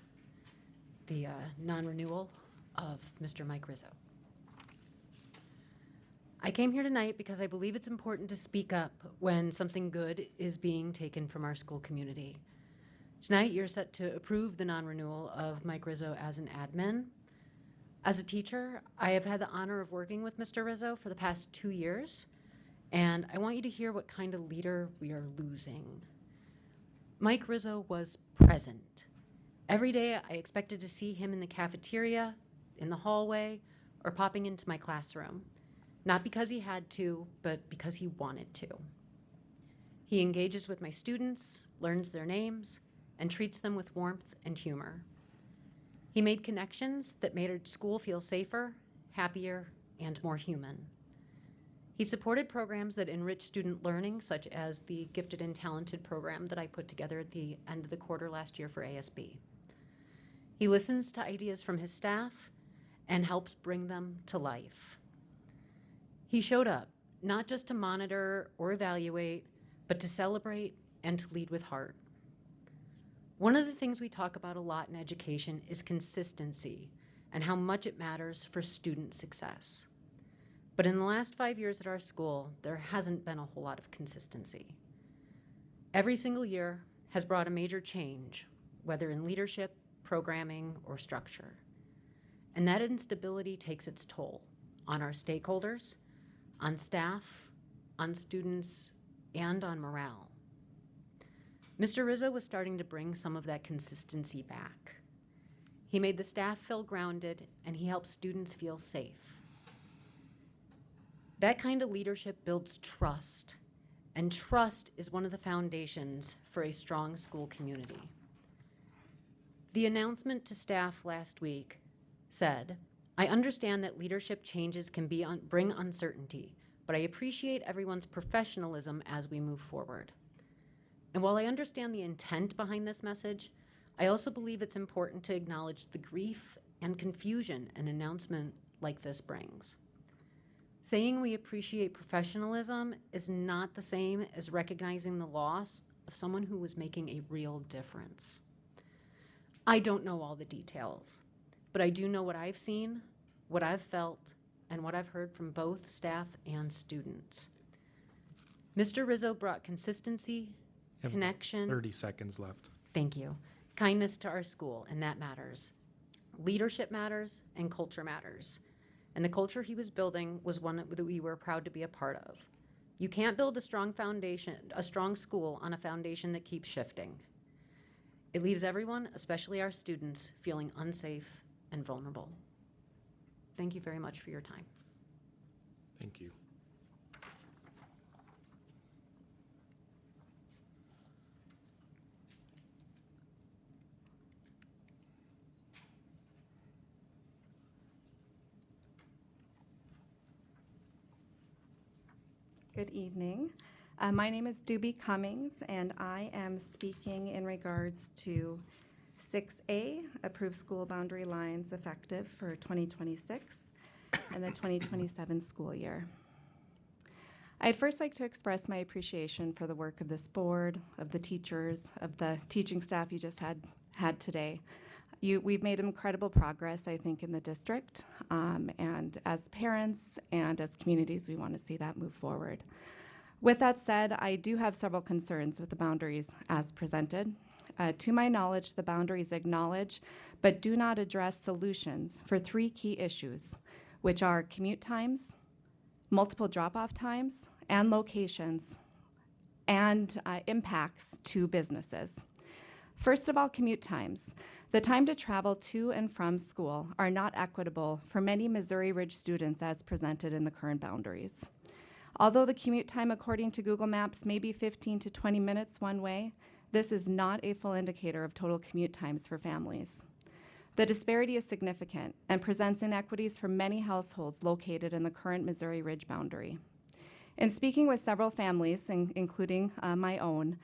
the non-renewal of Mr. Mike Rizzo. I came here tonight because I believe it's important to speak up when something good is being taken from our school community. Tonight, you're set to approve the non-renewal of Mike Rizzo as an admin. As a teacher, I have had the honor of working with Mr. Rizzo for the past 2 years, and I want you to hear what kind of leader we are losing. Mike Rizzo was present. Every day I expected to see him in the cafeteria, in the hallway, or popping into my classroom. Not because he had to, but because he wanted to. He engages with my students, learns their names, and treats them with warmth and humor. He made connections that made our school feel safer, happier, and more human. He supported programs that enrich student learning, such as the Gifted and Talented program that I put together at the end of the quarter last year for ASB. He listens to ideas from his staff and helps bring them to life. He showed up, not just to monitor or evaluate, but to celebrate and to lead with heart. One of the things we talk about a lot in education is consistency and how much it matters for student success. But in the last 5 years at our school, there hasn't been a whole lot of consistency. Every single year has brought a major change, whether in leadership, programming, or structure. And that instability takes its toll on our stakeholders, on staff, on students, and on morale. Mr. Rizzo was starting to bring some of that consistency back. He made the staff feel grounded, and he helped students feel safe. That kind of leadership builds trust, and trust is one of the foundations for a strong school community. The announcement to staff last week said, "I understand that leadership changes can bring uncertainty, but I appreciate everyone's professionalism as we move forward." And while I understand the intent behind this message, I also believe it's important to acknowledge the grief and confusion an announcement like this brings. Saying we appreciate professionalism is not the same as recognizing the loss of someone who was making a real difference. I don't know all the details, but I do know what I've seen, what I've felt, and what I've heard from both staff and students. Mr. Rizzo brought consistency, connection. 30 seconds left. Thank you. Kindness to our school, and that matters. Leadership matters, and culture matters. And the culture he was building was one that we were proud to be a part of. You can't build a strong foundation, a strong school on a foundation that keeps shifting. It leaves everyone, especially our students, feeling unsafe and vulnerable. Thank you very much for your time. Thank you. Good evening. My name is Doobie Cummings, and I am speaking in regards to 6A, approved school boundary lines effective for 2026 and the 2027 school year. I'd first like to express my appreciation for the work of this board, of the teachers, of the teaching staff you just had today. We've made incredible progress, I think, in the district, and as parents and as communities, we want to see that move forward. With that said, I do have several concerns with the boundaries as presented. To my knowledge, the boundaries acknowledge but do not address solutions for 3 key issues, which are commute times, multiple drop-off times, and locations, and impacts to businesses. First of all, commute times. The time to travel to and from school are not equitable for many Missouri Ridge students as presented in the current boundaries. Although the commute time according to Google Maps may be 15 to 20 minutes one way, this is not a full indicator of total commute times for families. The disparity is significant and presents inequities for many households located in the current Missouri Ridge boundary. In speaking with several families, including my own,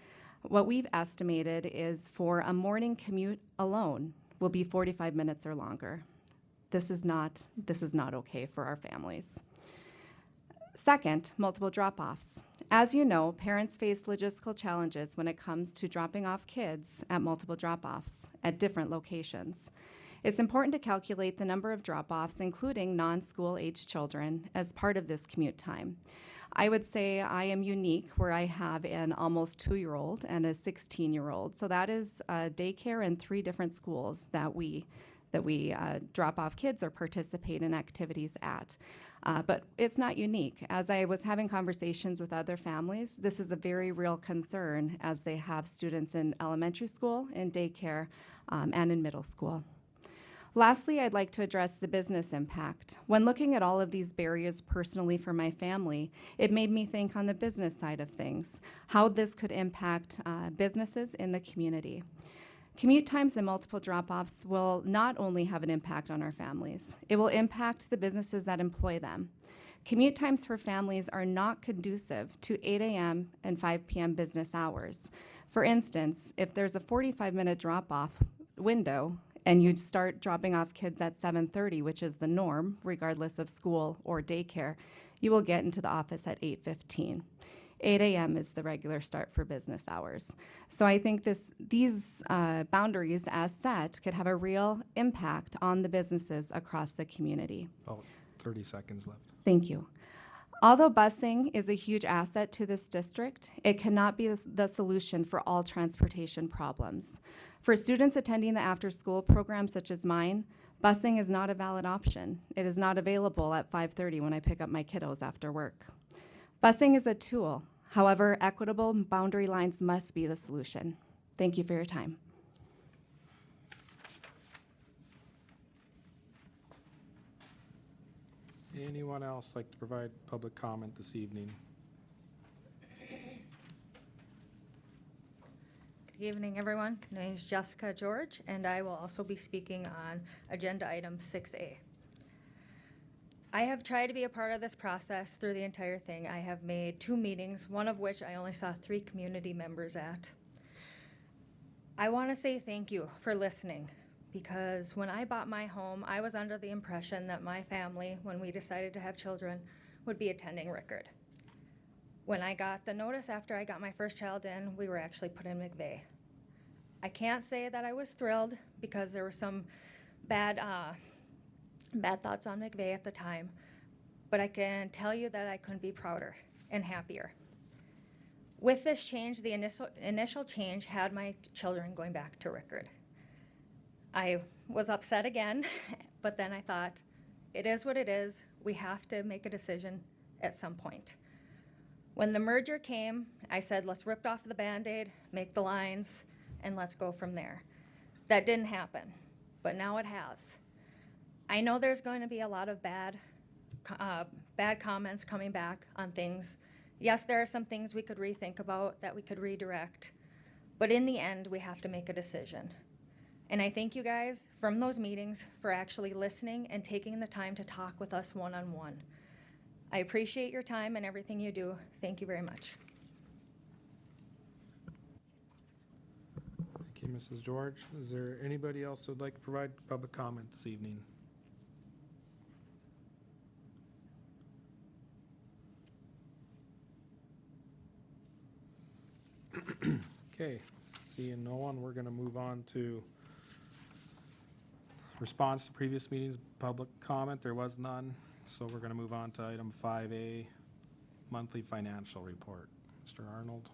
what we've estimated is for a morning commute alone will be 45 minutes or longer. This is not okay for our families. Second, multiple drop-offs. As you know, parents face logistical challenges when it comes to dropping off kids at multiple drop-offs at different locations. It's important to calculate the number of drop-offs, including non-school age children, as part of this commute time. I would say I am unique where I have an almost 2-year-old and a 16-year-old. So that is daycare in 3 different schools that we that we drop off kids or participate in activities at. But it's not unique. As I was having conversations with other families, this is a very real concern as they have students in elementary school, in daycare, and in middle school. Lastly, I'd like to address the business impact. When looking at all of these barriers personally for my family, it made me think on the business side of things, how this could impact businesses in the community. Commute times and multiple drop-offs will not only have an impact on our families, it will impact the businesses that employ them. Commute times for families are not conducive to 8 a.m. and 5 p.m. business hours. For instance, if there's a 45-minute drop-off window, and you'd start dropping off kids at 7:30, which is the norm, regardless of school or daycare, you will get into the office at 8:15. 8 a.m. is the regular start for business hours. So I think these boundaries as set could have a real impact on the businesses across the community. About 30 seconds left. Thank you. Although busing is a huge asset to this district, it cannot be the solution for all transportation problems. For students attending the after-school program such as mine, busing is not a valid option. It is not available at 5:30 when I pick up my kiddos after work. Busing is a tool. However, equitable boundary lines must be the solution. Thank you for your time. Anyone else like to provide public comment this evening? Good evening, everyone. My name is Jessica George, and I will also be speaking on agenda item 6A. I have tried to be a part of this process through the entire thing. I have made 2 meetings, one of which I only saw 3 community members at. I want to say thank you for listening, because when I bought my home, I was under the impression that my family, when we decided to have children, would be attending Rickard. When I got the notice after I got my first child in, we were actually put in McVeigh. I can't say that I was thrilled because there were some bad thoughts on McVeigh at the time, but I can tell you that I couldn't be prouder and happier. With this change, the initial change had my children going back to Rickard. I was upset again, but then I thought, it is what it is. We have to make a decision at some point. When the merger came, I said, let's rip off the Band-Aid, make the lines, and let's go from there. That didn't happen, but now it has. I know there's going to be a lot of bad comments coming back on things. Yes, there are some things we could rethink about, that we could redirect, but in the end, we have to make a decision. And I thank you guys from those meetings for actually listening and taking the time to talk with us one-on-one. I appreciate your time and everything you do. Thank you very much. Thank you, Mrs. George. Is there anybody else who would like to provide public comment this evening? Okay, seeing no one, we're going to move on to response to previous meetings, public comment. There was none, so we're going to move on to item 5A, monthly financial report. Mr. Arnold.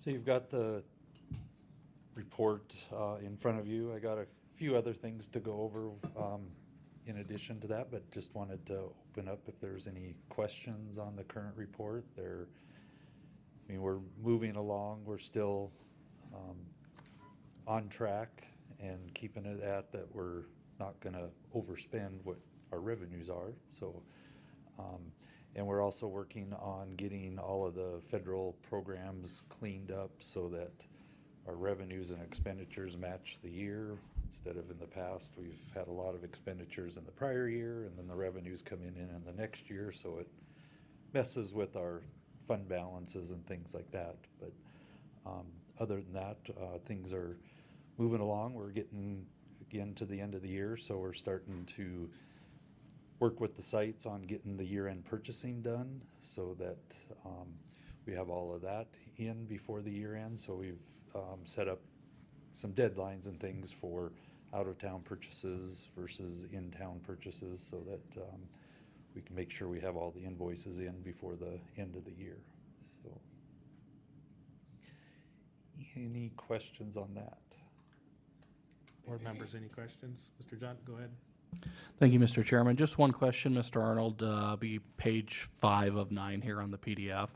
So you've got the report in front of you. I got a few other things to go over in addition to that, but just wanted to open up if there's any questions on the current report. I mean, we're moving along. We're still on track and keeping it at that we're not going to overspend what our revenues are. So, and we're also working on getting all of the federal programs cleaned up so that our revenues and expenditures match the year. Instead of in the past, we've had a lot of expenditures in the prior year and then the revenues coming in the next year, so it messes with our fund balances and things like that. But other than that, things are moving along. We're getting again to the end of the year, so we're starting to work with the sites on getting the year-end purchasing done so that we have all of that in before the year end. So we've set up some deadlines and things for out-of-town purchases versus in-town purchases so that we can make sure we have all the invoices in before the end of the year. So, any questions on that? Board members, any questions? Mr. Junt, go ahead. Thank you, Mr. Chairman. Just one question, Mr. Arnold. Be page 5 of 9 here on the PDF.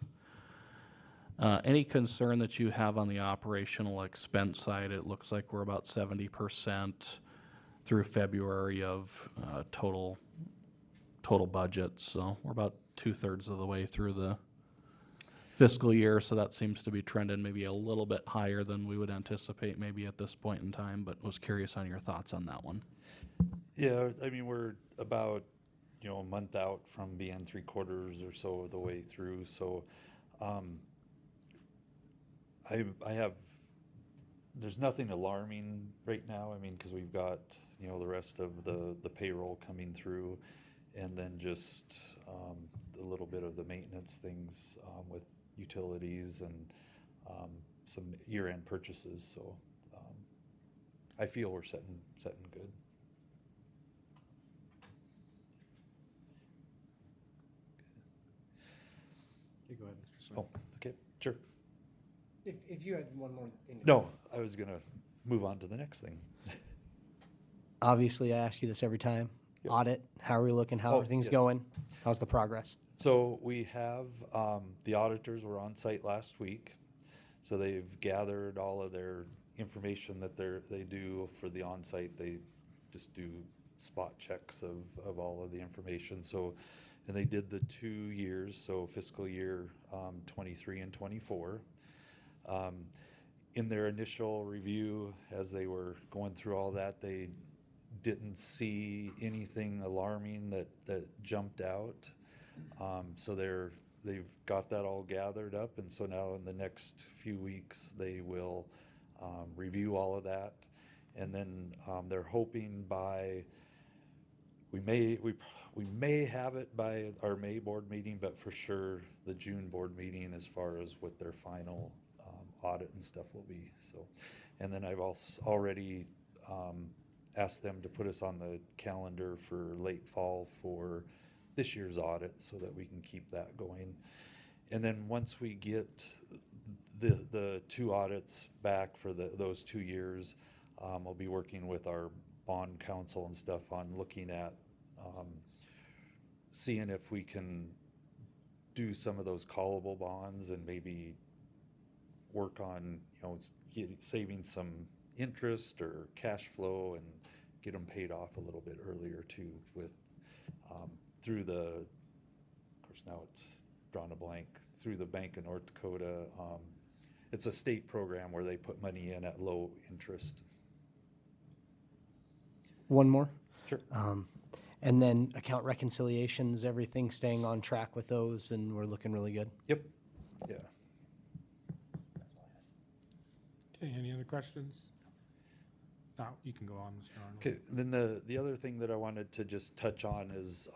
Any concern that you have on the operational expense side? It looks like we're about 70% through February of total budget. So we're about 2/3 of the way through the fiscal year. So that seems to be trending maybe a little bit higher than we would anticipate maybe at this point in time, but was curious on your thoughts on that one. Yeah, I mean, we're about, a month out from being 3/4 or so of the way through. So I have, there's nothing alarming right now. I mean, because we've got, the rest of the payroll coming through, and then just a little bit of the maintenance things with utilities and some year-end purchases. So I feel we're setting good. Okay, go ahead, Mr. Smith. Oh, okay, sure. If you had one more thing. No, I was going to move on to the next thing. Obviously, I ask you this every time. Yep. Audit, how are we looking? How everything's yeah. going? How's the progress? So we have, the auditors were on site last week. So they've gathered all of their information that they do for the on-site. They just do spot checks of all of the information. So, and they did the 2 years, so fiscal year 23 and 24. In their initial review, as they were going through all that, they didn't see anything alarming that jumped out. So they've got that all gathered up, and so now in the next few weeks they will review all of that, and then they're hoping by we may have it by our May board meeting, but for sure the June board meeting as far as what their final audit and stuff will be. So, and then I've also already asked them to put us on the calendar for late fall for this year's audit so that we can keep that going. And then once we get the 2 audits back for those 2 years, I'll be working with our bond counsel and stuff on looking at seeing if we can do some of those callable bonds and maybe work on saving some interest or cash flow and get them paid off a little bit earlier too with through the, of course now it's drawn a blank, through the Bank of North Dakota. It's a state program where they put money in at low interest. One more? Sure. And then account reconciliations, everything staying on track with those, and we're looking really good? Yep. Yeah. Okay, any other questions? No, you can go on, Mr. Arnold. Okay, then the other thing that I wanted to just touch on is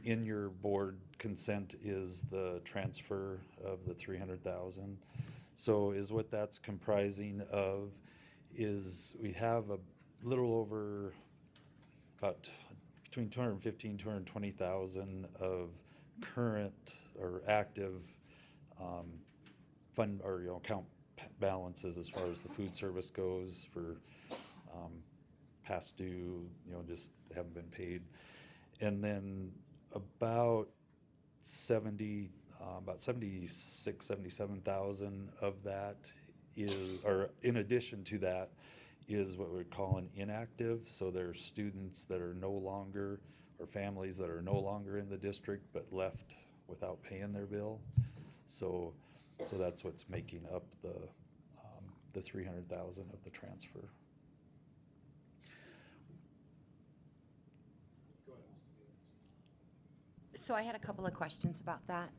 in your board consent is the transfer of the 300,000. So is what that's comprising of is we have a little over about between 215 and 220,000 of current or active fund or account balances as far as the food service goes for past due, just haven't been paid. And then about 76, 77,000 of that is, or in addition to that, is what we call an inactive. So there's students that are no longer, or families that are no longer in the district but left without paying their bill. So that's what's making up the 300,000 of the transfer. So I had a couple of questions about that.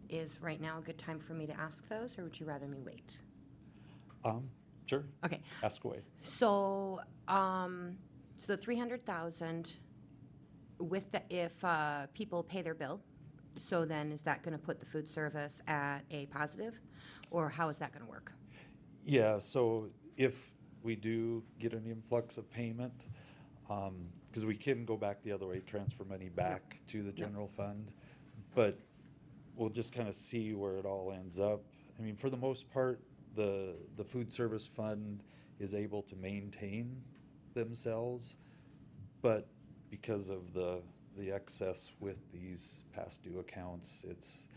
Is right now a good time for me to ask those, or would you rather me wait? Sure. Okay. Ask away. So, so the 300,000 with the, if people pay their bill, so then is that going to put the food service at a positive, or how is that going to work? Yeah. So if we do get an influx of payment, because we can go back the other way, transfer money back to the general fund, but we'll just kind of see where it all ends up. I mean, for the most part, the food service fund is able to maintain themselves, but because of the excess with these past due accounts, it's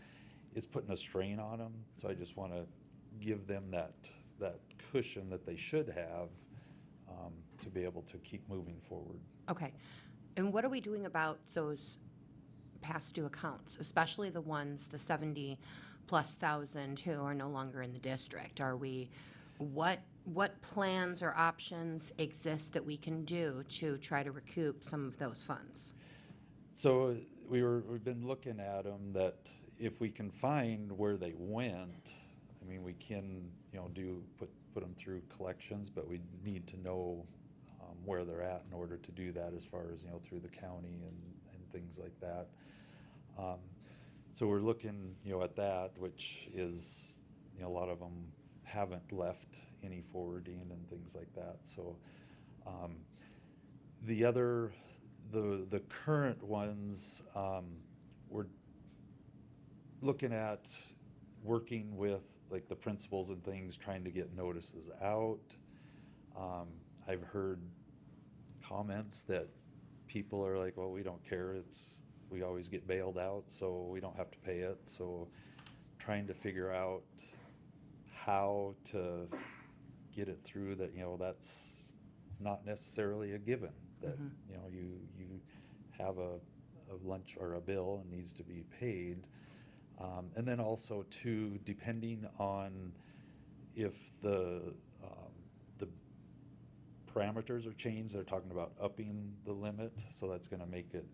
putting a strain on them. So I just want to give them that cushion that they should have, to be able to keep moving forward. Okay. And what are we doing about those past due accounts, especially the ones, the 70+ thousand who are no longer in the district? Are we, what plans or options exist that we can do to try to recoup some of those funds? So we've been looking at them, that if we can find where they went, I mean, we can, put them through collections, but we need to know where they're at in order to do that, as far as, through the county and things like that. So we're looking, at that, which is, a lot of them haven't left any forwarding and things like that. So the current ones, we're looking at working with like the principals and things, trying to get notices out. I've heard comments that people are like, well, we don't care, we always get bailed out, so we don't have to pay it. So trying to figure out how to get it through that, that's not necessarily a given, that you have a lunch or a bill and needs to be paid. And then also too, depending on if the parameters are changed, they're talking about upping the limit, so that's going to make it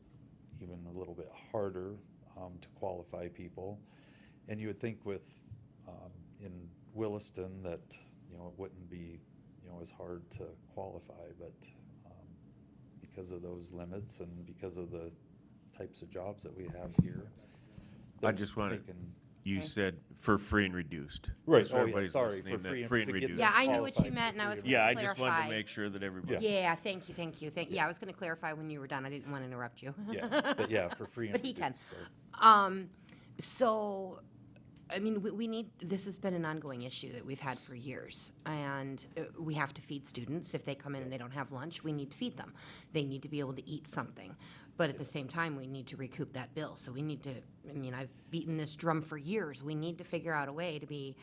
even a little bit harder to qualify people. And you would think with in Williston that it wouldn't be as hard to qualify, but because of those limits and because of the types of jobs that we have here, I just want to. You said for free and reduced. Right. So everybody's sorry, listening, for free that free and to get reduced. Yeah, I knew what you meant, and I was going to clarify. I just wanted to make sure that everybody. Yeah, thank you. Yeah, I was going to clarify when you were done. I didn't want to interrupt you. But for free and but he reduced, can. So, I mean, we need, this has been an ongoing issue that we've had for years, and we have to feed students. If they come in and they don't have lunch, we need to feed them. They need to be able to eat something. But at the same time, we need to recoup that bill. So we need to, I've beaten this drum for years. We need to figure out a way to be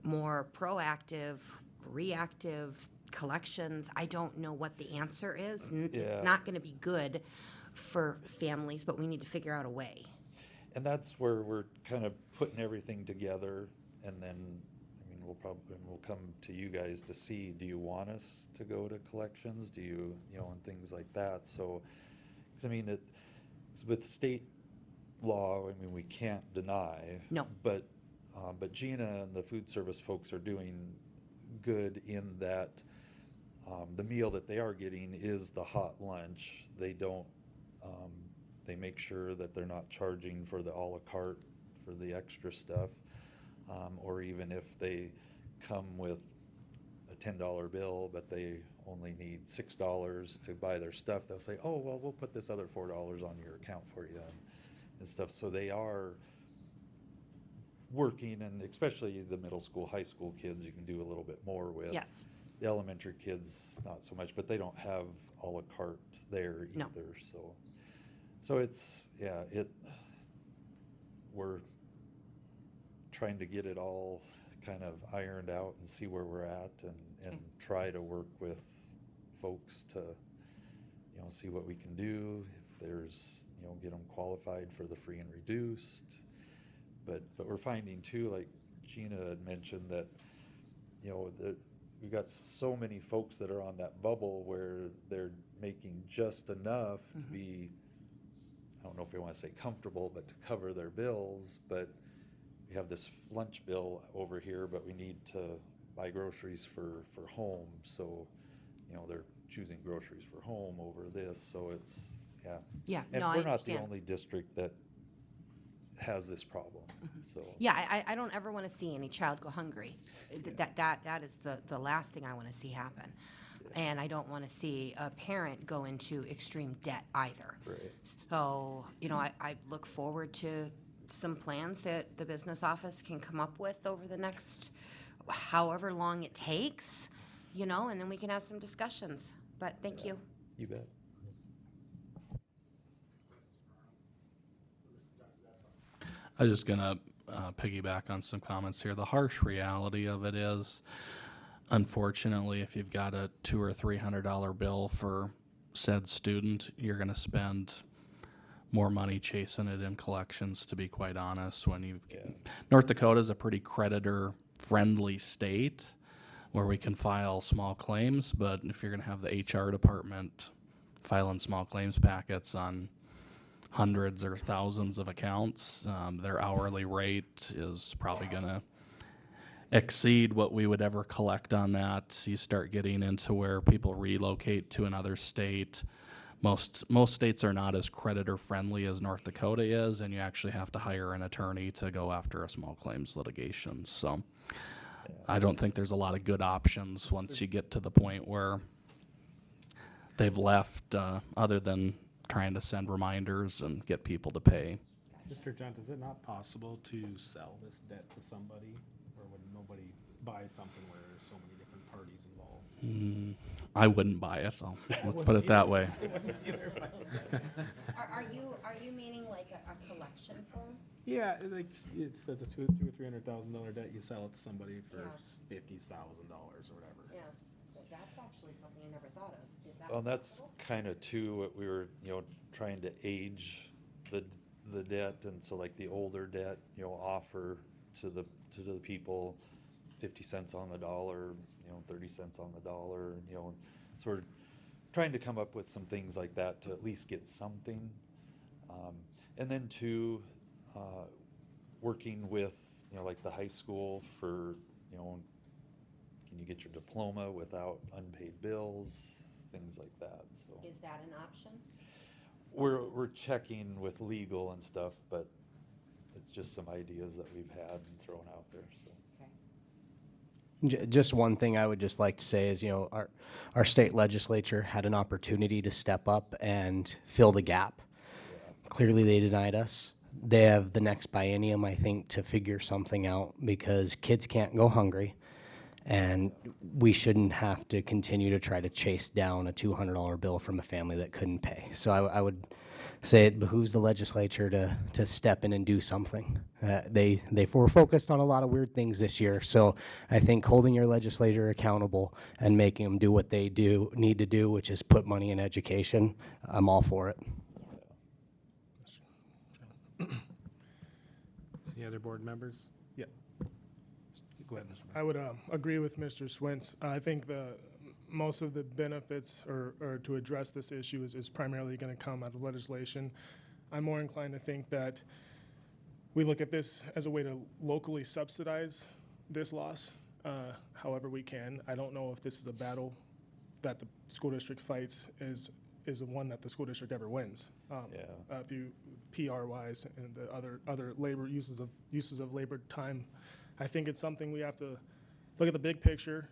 more proactive, reactive, collections. I don't know what the answer is. It's not going to be good for families, but we need to figure out a way. And that's where we're kind of putting everything together, and then we'll come to you guys to see, do you want us to go to collections? Do you, and things like that. So, with state law, we can't deny. No. But Gina and the food service folks are doing good in that the meal that they are getting is the hot lunch. They don't. They make sure that they're not charging for the a la carte, for the extra stuff, or even if they come with a $10 bill, but they only need $6 to buy their stuff, they'll say, oh, well, we'll put this other $4 on your account for you and stuff. So they are working, and especially the middle school, high school kids, you can do a little bit more with. Yes. The elementary kids, not so much, but they don't have a la carte there either. No. So it's, we're trying to get it all kind of ironed out and see where we're at, and try to work with folks to, see what we can do. If there's, get them qualified for the free and reduced. But we're finding too, like Gina had mentioned, that, we've got so many folks that are on that bubble where they're making just enough to be, I don't know if we want to say comfortable, but to cover their bills. But we have this lunch bill over here, but we need to buy groceries for home. So, they're choosing groceries for home over this. So it's, Yeah, and no, we're I not understand. the only district that has this problem. So I don't ever want to see any child go hungry. That is the last thing I want to see happen. And I don't want to see a parent go into extreme debt either. Right. So, I look forward to some plans that the business office can come up with over the next however long it takes, and then we can have some discussions. But thank you. You bet. I was just gonna piggyback on some comments here. The harsh reality of it is, unfortunately, if you've got a $200 or $300 bill for said student, you're gonna spend more money chasing it in collections. To be quite honest, North Dakota is a pretty creditor-friendly state where we can file small claims, but if you're gonna have the HR department filing small claims packets on hundreds or thousands of accounts, their hourly rate is probably going to exceed what we would ever collect on that. You start getting into where people relocate to another state. Most states are not as creditor friendly as North Dakota is, and you actually have to hire an attorney to go after a small claims litigation. So I don't think there's a lot of good options once you get to the point where they've left, other than trying to send reminders and get people to pay. Mr. Junt, is it not possible to sell this debt to somebody, or would nobody buy something where there's so many different parties involved? I wouldn't buy it, so let's put it that way. Are you meaning like a collection firm? Yeah, it's a $200,000 or $300,000 debt. You sell it to somebody for $50,000 or whatever. Yeah, that's actually something I never thought of. Is that Well, that's possible? kind of too what we were, trying to age the debt, and so like the older debt, offer to the people 50 cents on the dollar, 30 cents on the dollar, sort of trying to come up with some things like that to at least get something. And then too, working with, like the high school for, can you get your diploma without unpaid bills, things like that. So Is that an option? we're checking with legal and stuff, but it's just some ideas that we've had and thrown out there. So. Just one thing I would just like to say is, our state legislature had an opportunity to step up and fill the gap. Clearly, they denied us. They have the next biennium, I think, to figure something out, because kids can't go hungry, and we shouldn't have to continue to try to chase down a $200 bill from a family that couldn't pay. So I would say it behooves the legislature to step in and do something. They were focused on a lot of weird things this year, so I think holding your legislator accountable and making them do what they need to do, which is put money in education, I'm all for it. Any other board members? Yeah. Go ahead, Mr. I would agree with Mr. Swintz. I think most of the benefits or to address this issue is primarily going to come out of legislation. I'm more inclined to think that we look at this as a way to locally subsidize this loss however we can. I don't know if this is a battle that the school district fights is the one that the school district ever wins. If you PR-wise and the other labor uses of labor time, I think it's something we have to look at the big picture,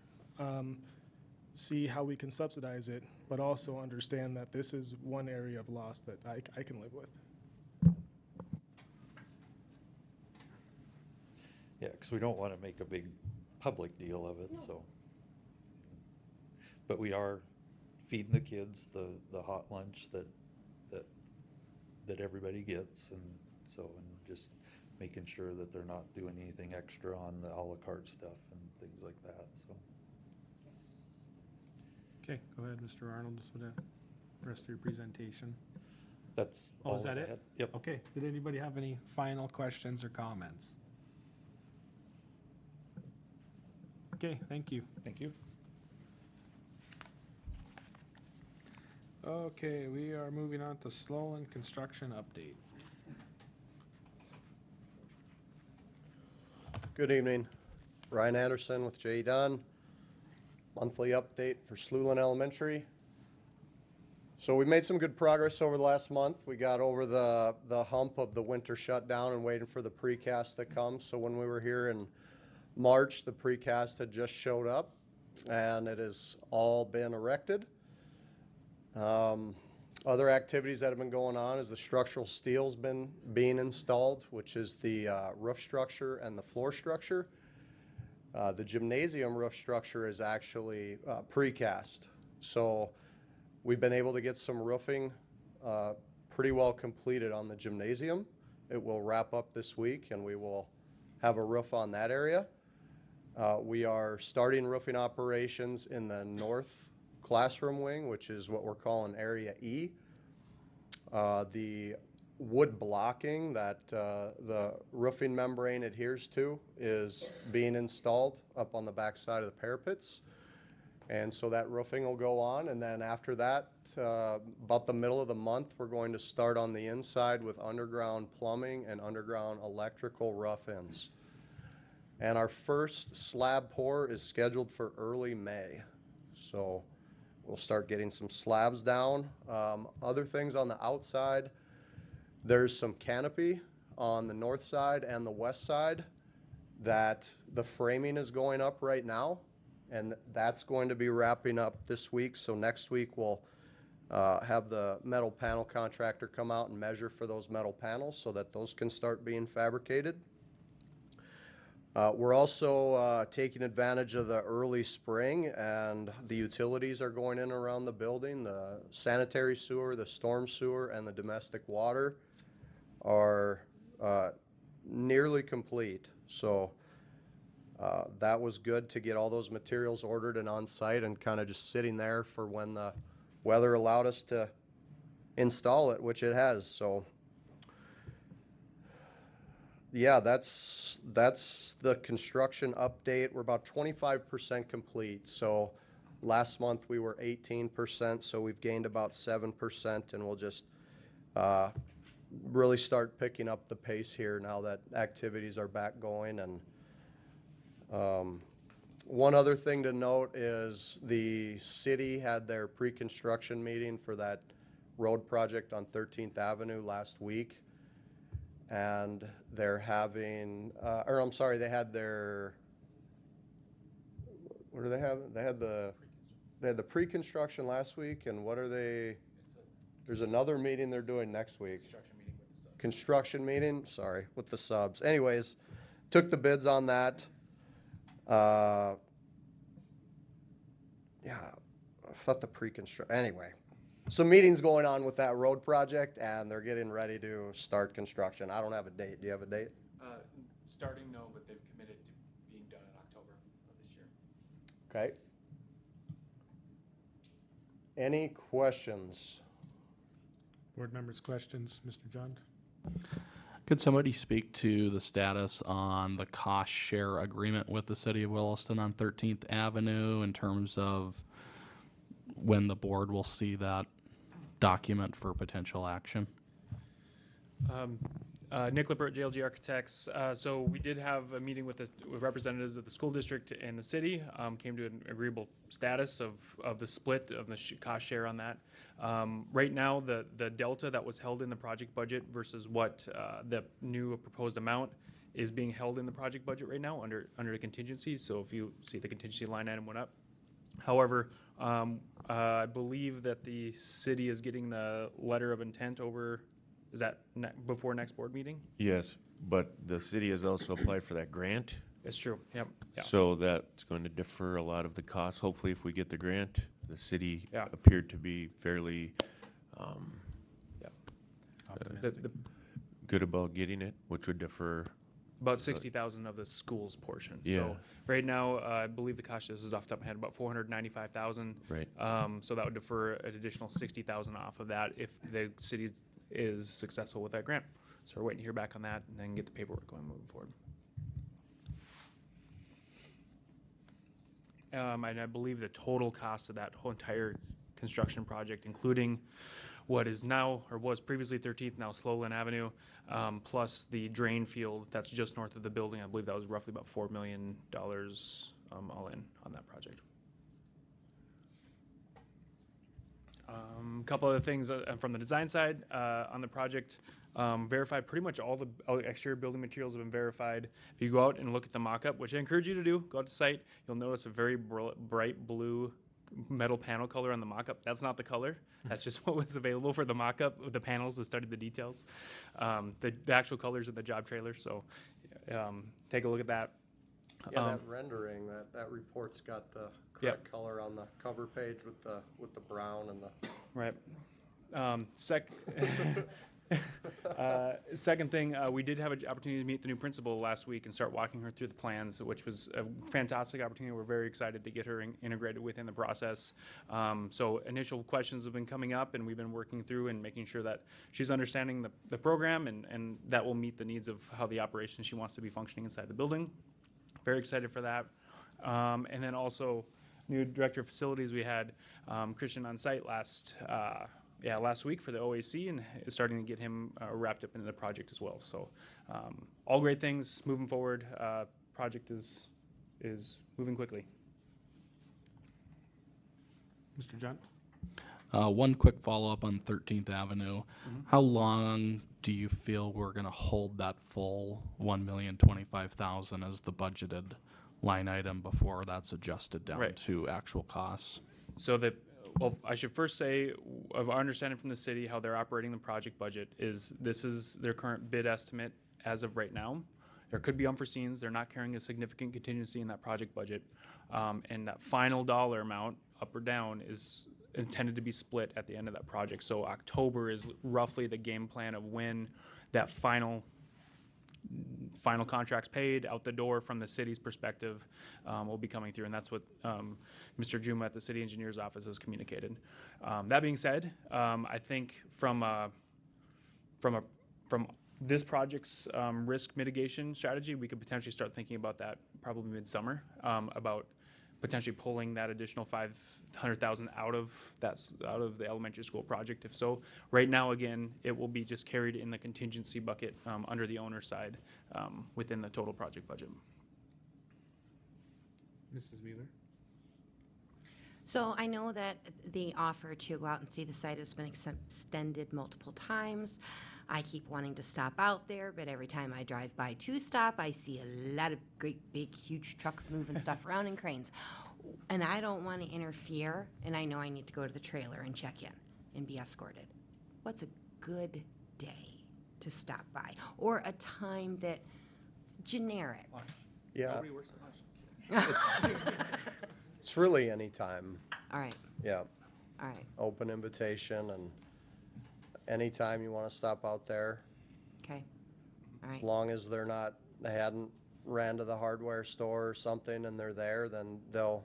see how we can subsidize it, but also understand that this is one area of loss that I can live with. Yeah, because we don't want to make a big public deal of it. So, but we are feeding the kids the hot lunch that everybody gets, and just making sure that they're not doing anything extra on the a la carte stuff and things like that. So. Okay, go ahead, Mr. Arnold, just for the rest of your presentation. That's all all is that I it? had. Yep. Okay, did anybody have any final questions or comments? Okay, thank you. Thank you. Okay, we are moving on to Sloan construction update. Good evening. Ryan Anderson with J. Dunn. Monthly update for Sloan Elementary. So we made some good progress over the last month. We got over the hump of the winter shutdown and waiting for the precast to come. So when we were here in March, the precast had just showed up. and it has all been erected. Other activities that have been going on is the structural steel's been being installed, which is the roof structure and the floor structure. The gymnasium roof structure is actually precast. So we've been able to get some roofing pretty well completed on the gymnasium. It will wrap up this week and we will have a roof on that area. We are starting roofing operations in the north classroom wing, which is what we're calling Area E. The wood blocking that the roofing membrane adheres to is being installed up on the back side of the parapets. And so that roofing will go on, and then after that, about the middle of the month, we're going to start on the inside with underground plumbing and underground electrical rough-ins. And our first slab pour is scheduled for early May. So we'll start getting some slabs down. Other things on the outside, there's some canopy on the north side and the west side that the framing is going up right now, and that's going to be wrapping up this week. So next week we'll have the metal panel contractor come out and measure for those metal panels so that those can start being fabricated. We're also taking advantage of the early spring, and the utilities are going in around the building. The sanitary sewer, the storm sewer, and the domestic water are nearly complete. So that was good to get all those materials ordered and on site and kind of just sitting there for when the weather allowed us to install it, which it has. So yeah, that's the construction update. We're about 25% complete. So last month we were 18%, so we've gained about 7%, and we'll just really start picking up the pace here now that activities are back going. And one other thing to note is the city had their pre-construction meeting for that road project on 13th Avenue last week. And they're having, they had their, what do they have? They had the pre-construction last week, and what are they? There's another meeting they're doing next week. Construction meeting, sorry, with the subs. Anyways, took the bids on that. Yeah, I thought the pre-construction, anyway. Some meetings going on with that road project, and they're getting ready to start construction. I don't have a date. Do you have a date? Starting, no, but they've committed to being done in October of this year. Okay. Any questions? Board members' questions, Mr. John? Could somebody speak to the status on the cost share agreement with the city of Williston on 13th Avenue in terms of when the board will see that document for potential action? Nick Lippert, JLG Architects. So we did have a meeting with representatives of the school district and the city, came to an agreeable status of the split of the cost share on that. Right now, the delta that was held in the project budget versus what the new proposed amount is being held in the project budget right now under the contingency. So if you see the contingency line item went up. However, I believe that the city is getting the letter of intent over, is that before next board meeting? Yes, but the city has also applied for that grant. It's true, yep. Yeah. So that's going to defer a lot of the costs. Hopefully, if we get the grant, the city Yeah. appeared to be fairly good about getting it, which would defer About 60,000 of the school's portion. Yeah. So right now, I believe the cost, this is off the top of my head, about 495,000. Right. So that would defer an additional 60,000 off of that if the city is successful with that grant. So we're waiting to hear back on that and then get the paperwork going moving forward. And I believe the total cost of that whole entire construction project, including what is now or was previously 13th, now Slowland Avenue, plus the drain field that's just north of the building. I believe that was roughly about $4 million all in on that project. Couple other things from the design side on the project. Verified pretty much all the exterior building materials have been verified. If you go out and look at the mock-up, which I encourage you to do, go out to site, you'll notice a very bright blue metal panel color on the mock-up. That's not the color. That's just what was available for the mock-up with the panels to study the details. The actual colors of the job trailer. So take a look at that. Yeah, that rendering, that report's got the correct color on the cover page with the brown and the right. Second thing, we did have an opportunity to meet the new principal last week and start walking her through the plans, which was a fantastic opportunity. We're very excited to get her integrated within the process. So initial questions have been coming up, and we've been working through and making sure that she's understanding the program and that will meet the needs of how the operation she wants to be functioning inside the building. Very excited for that. And then also, new director of facilities, we had Christian on site last week for the OAC, and is starting to get him wrapped up into the project as well. So all great things moving forward. Project is moving quickly. Mr. John? One quick follow-up on 13th Avenue. How long do you feel we're going to hold that full $1,025,000 as the budgeted line item before that's adjusted down to actual costs? So I should first say, of our understanding from the city, how they're operating the project budget is this is their current bid estimate as of right now. There could be unforeseens. They're not carrying a significant contingency in that project budget. And that final dollar amount, up or down, is intended to be split at the end of that project. So October is roughly the game plan of when that final contracts paid out the door from the city's perspective will be coming through, and that's what Mr. Juma at the city engineer's office has communicated. That being said, I think from this project's risk mitigation strategy, we could potentially start thinking about that probably midsummer, about potentially pulling that additional $500,000 out of the elementary school project. If so, right now, again, it will be just carried in the contingency bucket under the owner's side within the total project budget. Mrs. Wheeler? So I know that the offer to go out and see the site has been extended multiple times. I keep wanting to stop out there, but every time I drive by to stop, I see a lot of great, big, huge trucks moving stuff around and cranes. And I don't want to interfere, and I know I need to go to the trailer and check in and be escorted. What's a good day to stop by? Or a time that generic? Yeah. Nobody works at lunch. It's really any time. All right. Yeah. All right. Open invitation, and anytime you want to stop out there. Okay. All right. As long as they hadn't ran to the hardware store or something and they're there, then they'll,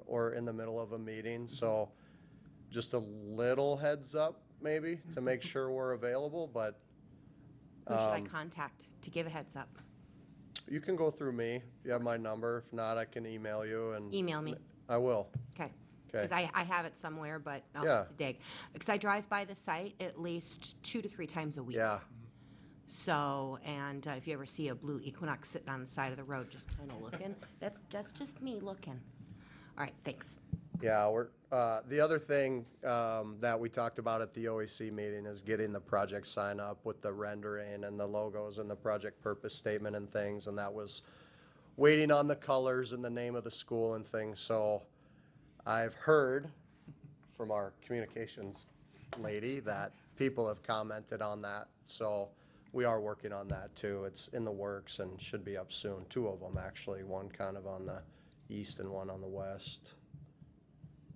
or in the middle of a meeting. So just a little heads up maybe to make sure we're available, but. Who should I contact to give a heads up? You can go through me if you have my number. If not, I can email you and. Email me. I will. Okay. Okay. Because I have it somewhere, but I'll have to dig. Because I drive by the site at least 2 to 3 times a week. Yeah. So, and if you ever see a blue Equinox sitting on the side of the road just kind of looking, that's just me looking. All right, thanks. Yeah, the other thing that we talked about at the OAC meeting is getting the project sign up with the rendering and the logos and the project purpose statement and things, and that was waiting on the colors and the name of the school and things. So I've heard from our communications lady that people have commented on that. So we are working on that too. It's in the works and should be up soon. 2 of them actually, one kind of on the east and one on the west.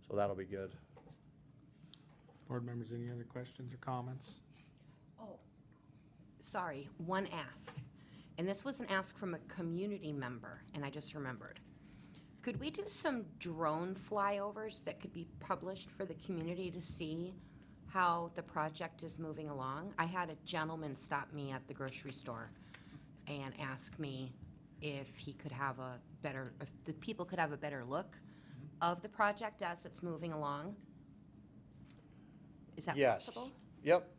So that'll be good. Board members, any other questions or comments? Oh, sorry, one ask. And this was an ask from a community member, and I just remembered. Could we do some drone flyovers that could be published for the community to see how the project is moving along? I had a gentleman stop me at the grocery store and ask me if he could have if the people could have a better look of the project as it's moving along. Is that possible? Yep.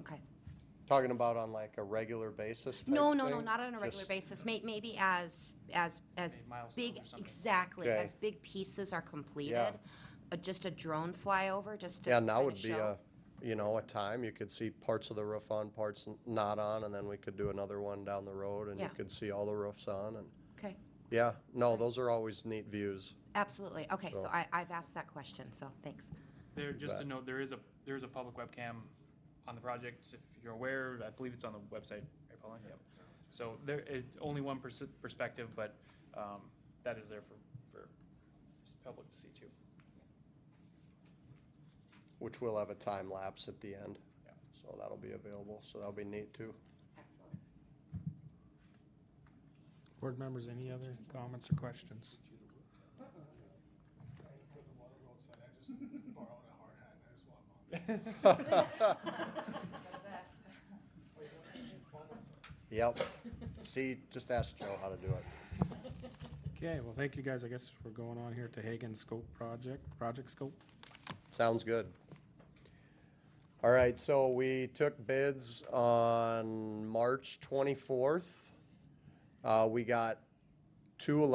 Okay. Talking about on like a regular basis type No, thing? not on a regular basis. Maybe as big, milestones or something. exactly, Okay. as big pieces are completed. Yeah. just a drone flyover, just to Yeah, now kinda would be show? a time you could see parts of the roof on, parts not on, and then we could do another one down the road and you Yeah. could see all the roofs on and, Okay, yeah, no, those are always neat views. absolutely. Okay, so So- I've asked that question, so thanks. There, You just to bet. note, there is a public webcam on the project. If you're aware, I believe it's on the website. Right, Paula? Yep. So there is only one perspective, but that is there for public to see too. Which will have a time lapse at the end. Yeah. So that'll be available, so that'll be neat too. Excellent. Board members, any other comments or questions? Yep. See, just ask Joe how to do it. Okay, well, thank you guys. I guess we're going on here to Hagen scope project scope. Sounds good. All right, so we took bids on March 24th. We got two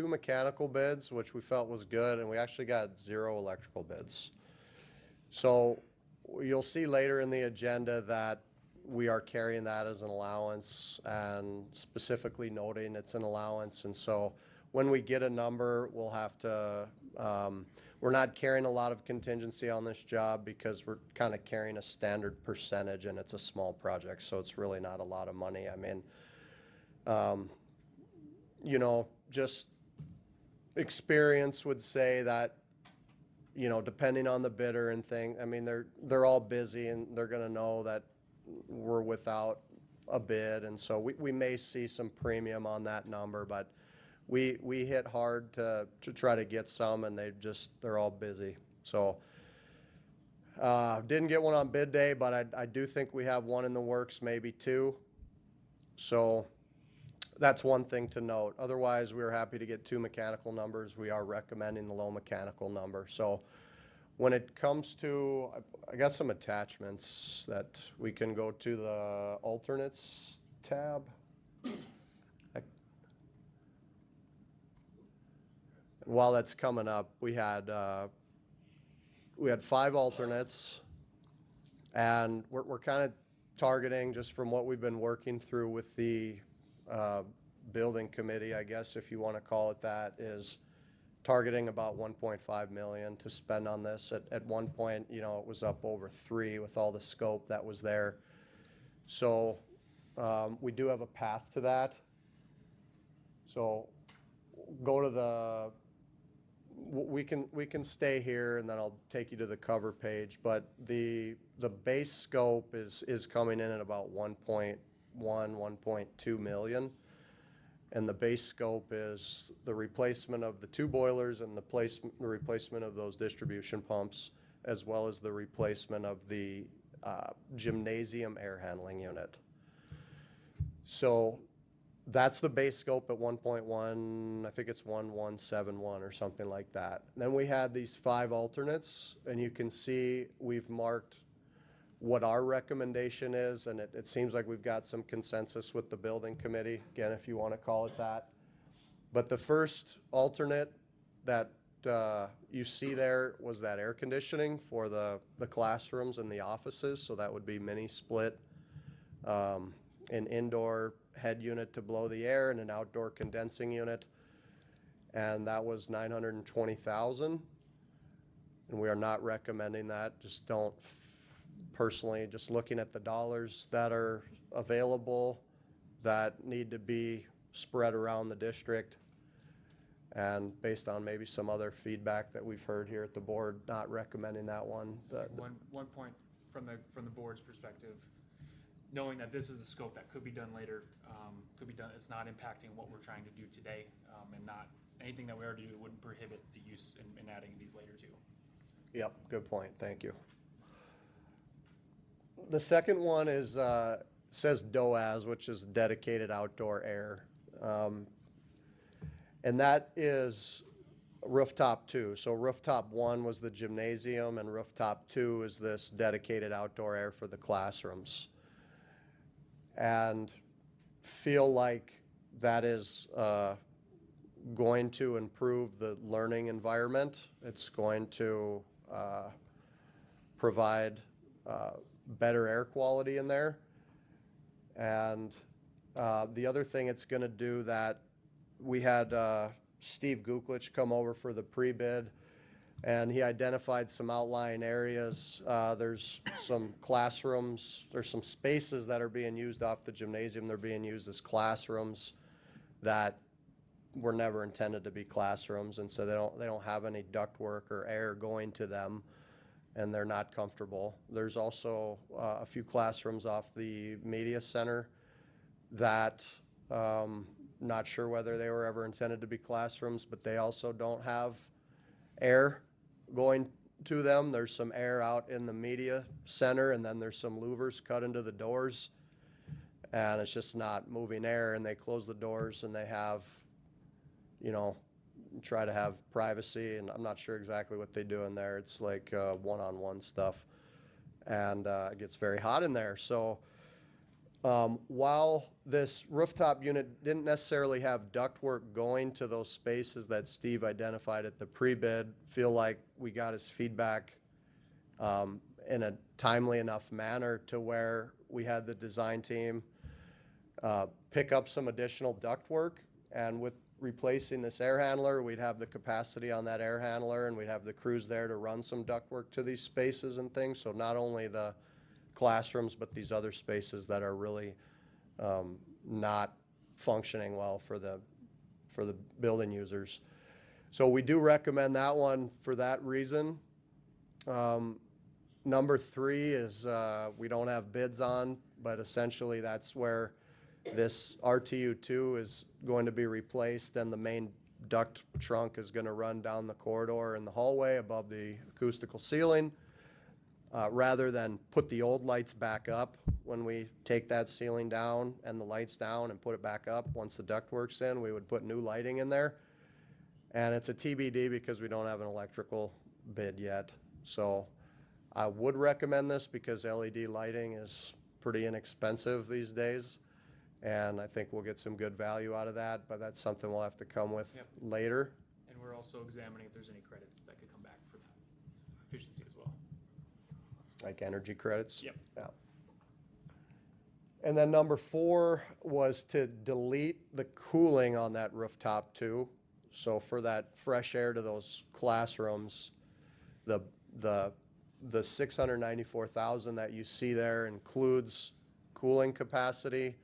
mechanical bids, which we felt was good, and we actually got 0 electrical bids. So you'll see later in the agenda that we are carrying that as an allowance and specifically noting it's an allowance. And so when we get a number, we'll have to, we're not carrying a lot of contingency on this job because we're kind of carrying a standard percentage and it's a small project. So it's really not a lot of money. I mean, just experience would say that, depending on the bidder and thing, I mean, they're all busy and they're going to know that we're without a bid. And so we may see some premium on that number, but we hit hard to try to get some and they're all busy. So didn't get one on bid day, but I do think we have one in the works, maybe 2. So that's one thing to note. Otherwise, we were happy to get 2 mechanical numbers. We are recommending the low mechanical number. So when it comes to, I got some attachments that we can go to the alternates tab. While that's coming up, we had 5 alternates, and we're kind of targeting, just from what we've been working through with the building committee, I guess if you want to call it that, is targeting about 1.5 million to spend on this. At one point, it was up over 3 with all the scope that was there. So we do have a path to that. So go to we can stay here and then I'll take you to the cover page. But the base scope is coming in at about 1.1, 1.2 million. And the base scope is the replacement of the 2 boilers and the replacement of those distribution pumps, as well as the replacement of the gymnasium air handling unit. So that's the base scope at 1.1, I think it's 1171 or something like that. Then we had these 5 alternates, and you can see we've marked what our recommendation is, and it seems like we've got some consensus with the building committee, again, if you want to call it that. But the first alternate that you see there was that air conditioning for the classrooms and the offices, so that would be mini split, an indoor head unit to blow the air and an outdoor condensing unit, and that was 920,000. And we are not recommending that. Just don't. Personally, just looking at the dollars that are available that need to be spread around the district, and based on maybe some other feedback that we've heard here at the board, not recommending that one. One point from the board's perspective, knowing that this is a scope that could be done later, could be done. It's not impacting what we're trying to do today, and not anything that we already do wouldn't prohibit the use in adding these later too. Yep, good point. Thank you. The second one is says DOAS, which is dedicated outdoor air, and that is rooftop 2. So rooftop 1 was the gymnasium, and rooftop 2 is this dedicated outdoor air for the classrooms. And feel like that is going to improve the learning environment. It's going to provide better air quality in there. And the other thing it's going to do that we had Steve Guklich come over for the pre-bid, and he identified some outlying areas. There's some classrooms, there's some spaces that are being used off the gymnasium. They're being used as classrooms that were never intended to be classrooms, and so they don't have any ductwork or air going to them, and they're not comfortable. There's also a few classrooms off the media center that not sure whether they were ever intended to be classrooms, but they also don't have air going to them. There's some air out in the media center, and then there's some louvers cut into the doors, and it's just not moving air, and they close the doors, and they have, you know, try to have privacy, and I'm not sure exactly what they do in there. It's like one-on-one stuff, and it gets very hot in there. So while this rooftop unit didn't necessarily have ductwork going to those spaces that Steve identified at the pre-bid, feel like we got his feedback in a timely enough manner to where we had the design team pick up some additional ductwork, and with replacing this air handler, we'd have the capacity on that air handler, and we'd have the crews there to run some ductwork to these spaces and things. So not only the classrooms, but these other spaces that are really not functioning well for the building users. So we do recommend that one for that reason. Number 3 is we don't have bids on, but essentially that's where this RTU2 is going to be replaced, and the main duct trunk is going to run down the corridor in the hallway above the acoustical ceiling. Rather than put the old lights back up when we take that ceiling down and the lights down and put it back up once the ductwork's in, we would put new lighting in there. And it's a TBD because we don't have an electrical bid yet. So I would recommend this because LED lighting is pretty inexpensive these days, and I think we'll get some good value out of that, but that's something we'll have to come with later. And we're also examining if there's any credits that could come back for that efficiency as well. Like energy credits? Yep. Yeah. And then number 4 was to delete the cooling on that rooftop too. So for that fresh air to those classrooms, the $694,000 that you see there includes cooling capacity,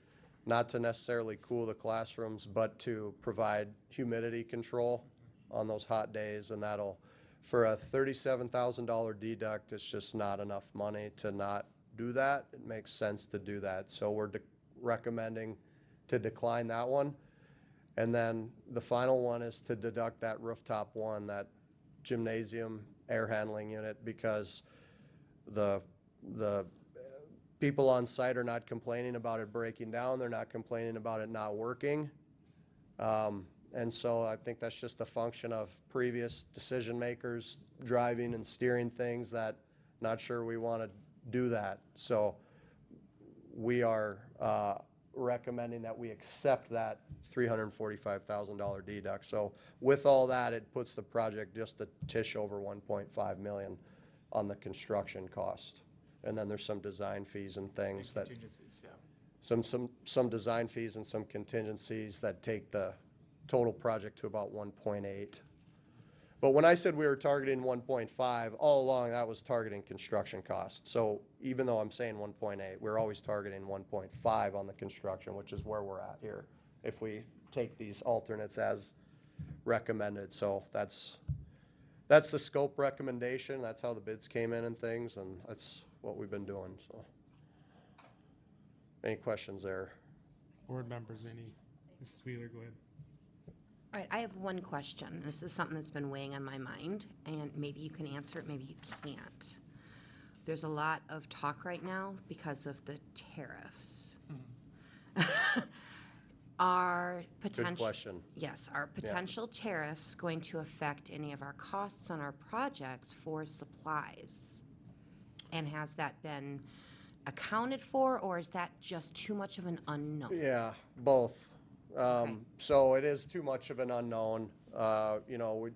not to necessarily cool the classrooms, but to provide humidity control on those hot days, and that'll, for a $37,000 deduct, it's just not enough money to not do that. It makes sense to do that. So we're recommending to decline that one. And then the final one is to deduct that rooftop one, that gymnasium air handling unit, because the people on site are not complaining about it breaking down. They're not complaining about it not working. And so I think that's just a function of previous decision makers driving and steering things that not sure we want to do that. So we are recommending that we accept that $345,000 deduct. So with all that, it puts the project just a tish over $1.5 million on the construction cost. And then there's some design fees and things that contingencies, yeah. Some design fees and some contingencies that take the total project to about 1.8. But when I said we were targeting 1.5, all along that was targeting construction costs. So even though I'm saying 1.8, we're always targeting 1.5 on the construction, which is where we're at here, if we take these alternates as recommended. So that's the scope recommendation. That's how the bids came in and things, and that's what we've been doing. So any questions there? Board members, any? Mrs. Wheeler, go ahead. All right, I have one question. This is something that's been weighing on my mind, and maybe you can answer it, maybe you can't. There's a lot of talk right now because of the tariffs. Are potential, Good question. Yes, are potential tariffs going to affect any of our costs on our projects for supplies? And has that been accounted for, or is that just too much of an unknown? Yeah, both. So it is too much of an unknown. You know,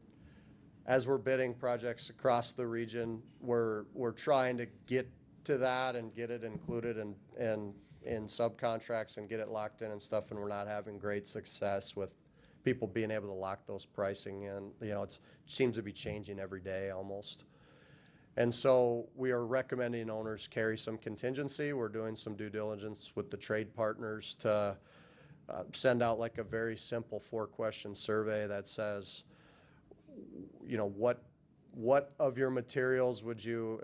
as we're bidding projects across the region, we're trying to get to that and get it included in subcontracts and get it locked in and stuff, and we're not having great success with people being able to lock those pricing in. You know, it seems to be changing every day almost. And so we are recommending owners carry some contingency. We're doing some due diligence with the trade partners to send out like a very simple 4-question survey that says, you know, what of your materials would you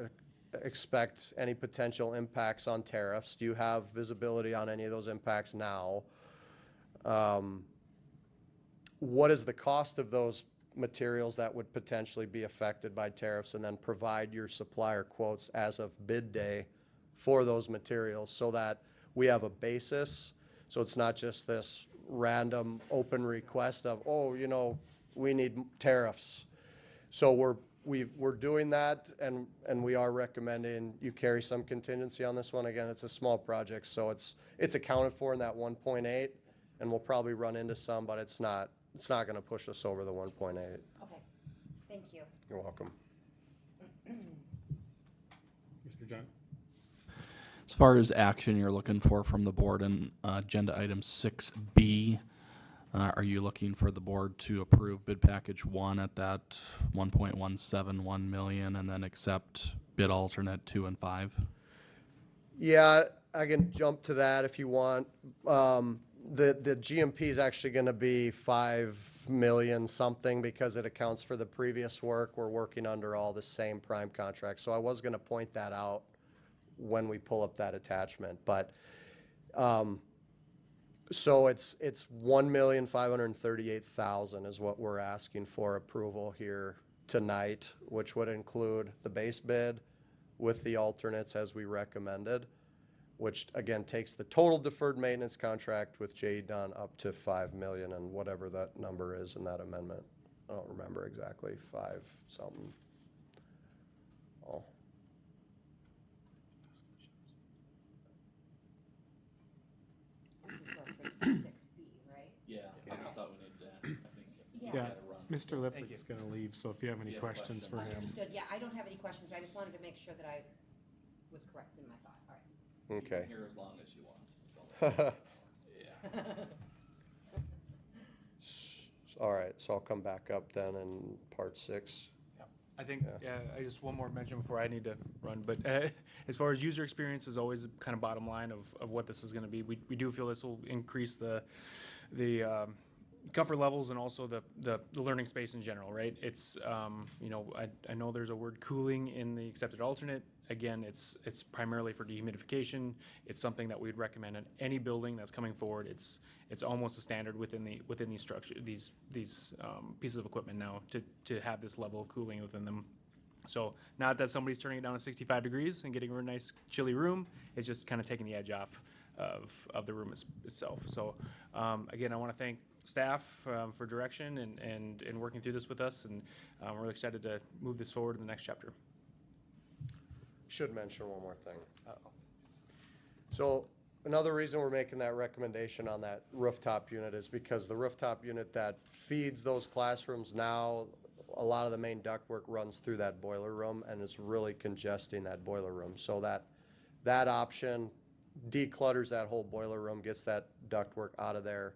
expect any potential impacts on tariffs? Do you have visibility on any of those impacts now? What is the cost of those materials that would potentially be affected by tariffs, and then provide your supplier quotes as of bid day for those materials so that we have a basis. So it's not just this random open request of, oh, you know, we need tariffs. So we're doing that, and we are recommending you carry some contingency on this one. Again, it's a small project, so it's accounted for in that 1.8, and we'll probably run into some, but it's not going to push us over the 1.8. Okay, thank you. You're welcome. Mr. John? As far as action you're looking for from the board in agenda item 6B, are you looking for the board to approve bid package 1 at that 1.171 million and then accept bid alternate 2 and 5? Yeah, I can jump to that if you want. The GMP is actually going to be 5 million something because it accounts for the previous work. We're working under all the same prime contracts. So I was going to point that out when we pull up that attachment. But so it's 1,538,000 is what we're asking for approval here tonight, which would include the base bid with the alternates as we recommended, which again takes the total deferred maintenance contract with J.E. Dunn up to 5 million and whatever that number is in that amendment. I don't remember exactly, 5 something. Oh. This is reference to 6B, right? Yeah, I just thought we needed to, I think. Yeah, Mr. Lippitt's going to leave, so if you have any questions for him. Understood. Yeah, I don't have any questions. I just wanted to make sure that I was correct in my thought. All right. Okay. Here as long as you want. All right, so I'll come back up then in part 6. I think, I just one more mention before I need to run, but as far as user experience is always kind of bottom line of what this is going to be. We do feel this will increase the comfort levels and also the learning space in general, right? It's, you know, I know there's a word cooling in the accepted alternate. Again, it's primarily for dehumidification. It's something that we'd recommend in any building that's coming forward. It's almost a standard within these structure, these pieces of equipment now to have this level of cooling within them. So not that somebody's turning it down to 65 degrees and getting a nice chilly room. It's just kind of taking the edge off of the room itself. So again, I want to thank staff for direction and working through this with us, and we're really excited to move this forward in the next chapter. Should mention one more thing. So another reason we're making that recommendation on that rooftop unit is because the rooftop unit that feeds those classrooms now, a lot of the main ductwork runs through that boiler room, and it's really congesting that boiler room. So that option declutters that whole boiler room, gets that ductwork out of there.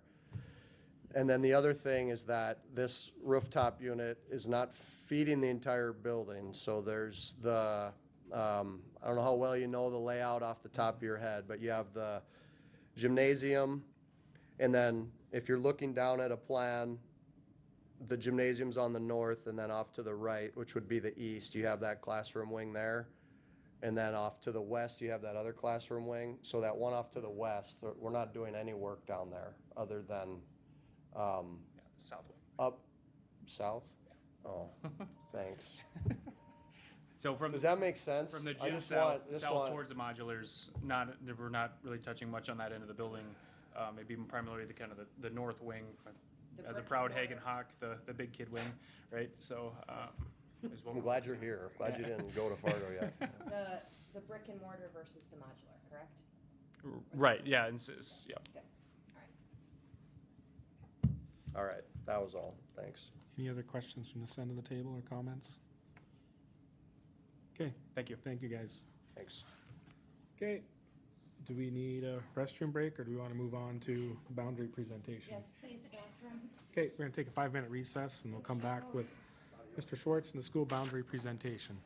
And then the other thing is that this rooftop unit is not feeding the entire building. So there's the, I don't know how well you know the layout off the top of your head, but you have the gymnasium, and then if you're looking down at a plan, the gymnasium's on the north, and then off to the right, which would be the east, you have that classroom wing there. And then off to the west, you have that other classroom wing. So that one off to the west, we're not doing any work down there other than south. Up south? Oh, thanks. So does that make sense? From the gym south towards the modulars, we're not really touching much on that end of the building. Maybe primarily the kind of the north wing, as a proud Hagen Hawk, the big kid wing, right? So I'm glad you're here. Glad you didn't go to Fargo yet. The brick and mortar versus the modular, correct? Right. Yeah. Yeah. Okay. All right. All right, that was all. Thanks. Any other questions from this end of the table or comments? Okay, Thank you. thank you, guys. Thanks. Okay, do we need a restroom break or do we want to move on to the boundary presentation? Yes, please, bathroom. Okay, we're going to take a 5-minute recess and we'll come back with Mr. Schwartz and the school boundary presentation.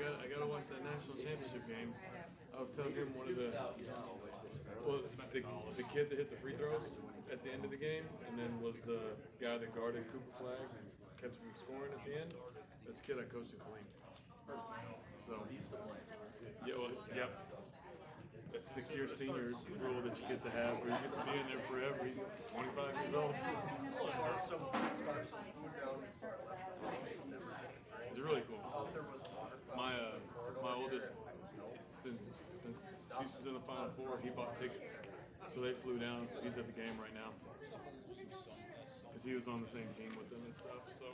I gotta watch that national championship game. I was telling him one of the kid that hit the free throws at the end of the game, and then was the guy that guarded Cooper Flag and kept him from scoring at the end. That's the kid I coached at Killeen. So he used to play. Yeah, well, yep. That 6-year senior rule that you get to have, where you get to be in there forever. He's 25 years old. It's really cool. My oldest, since Houston's in the Final Four, he bought tickets, so they flew down. So he's at the game right now because he was on the same team with them and stuff. So,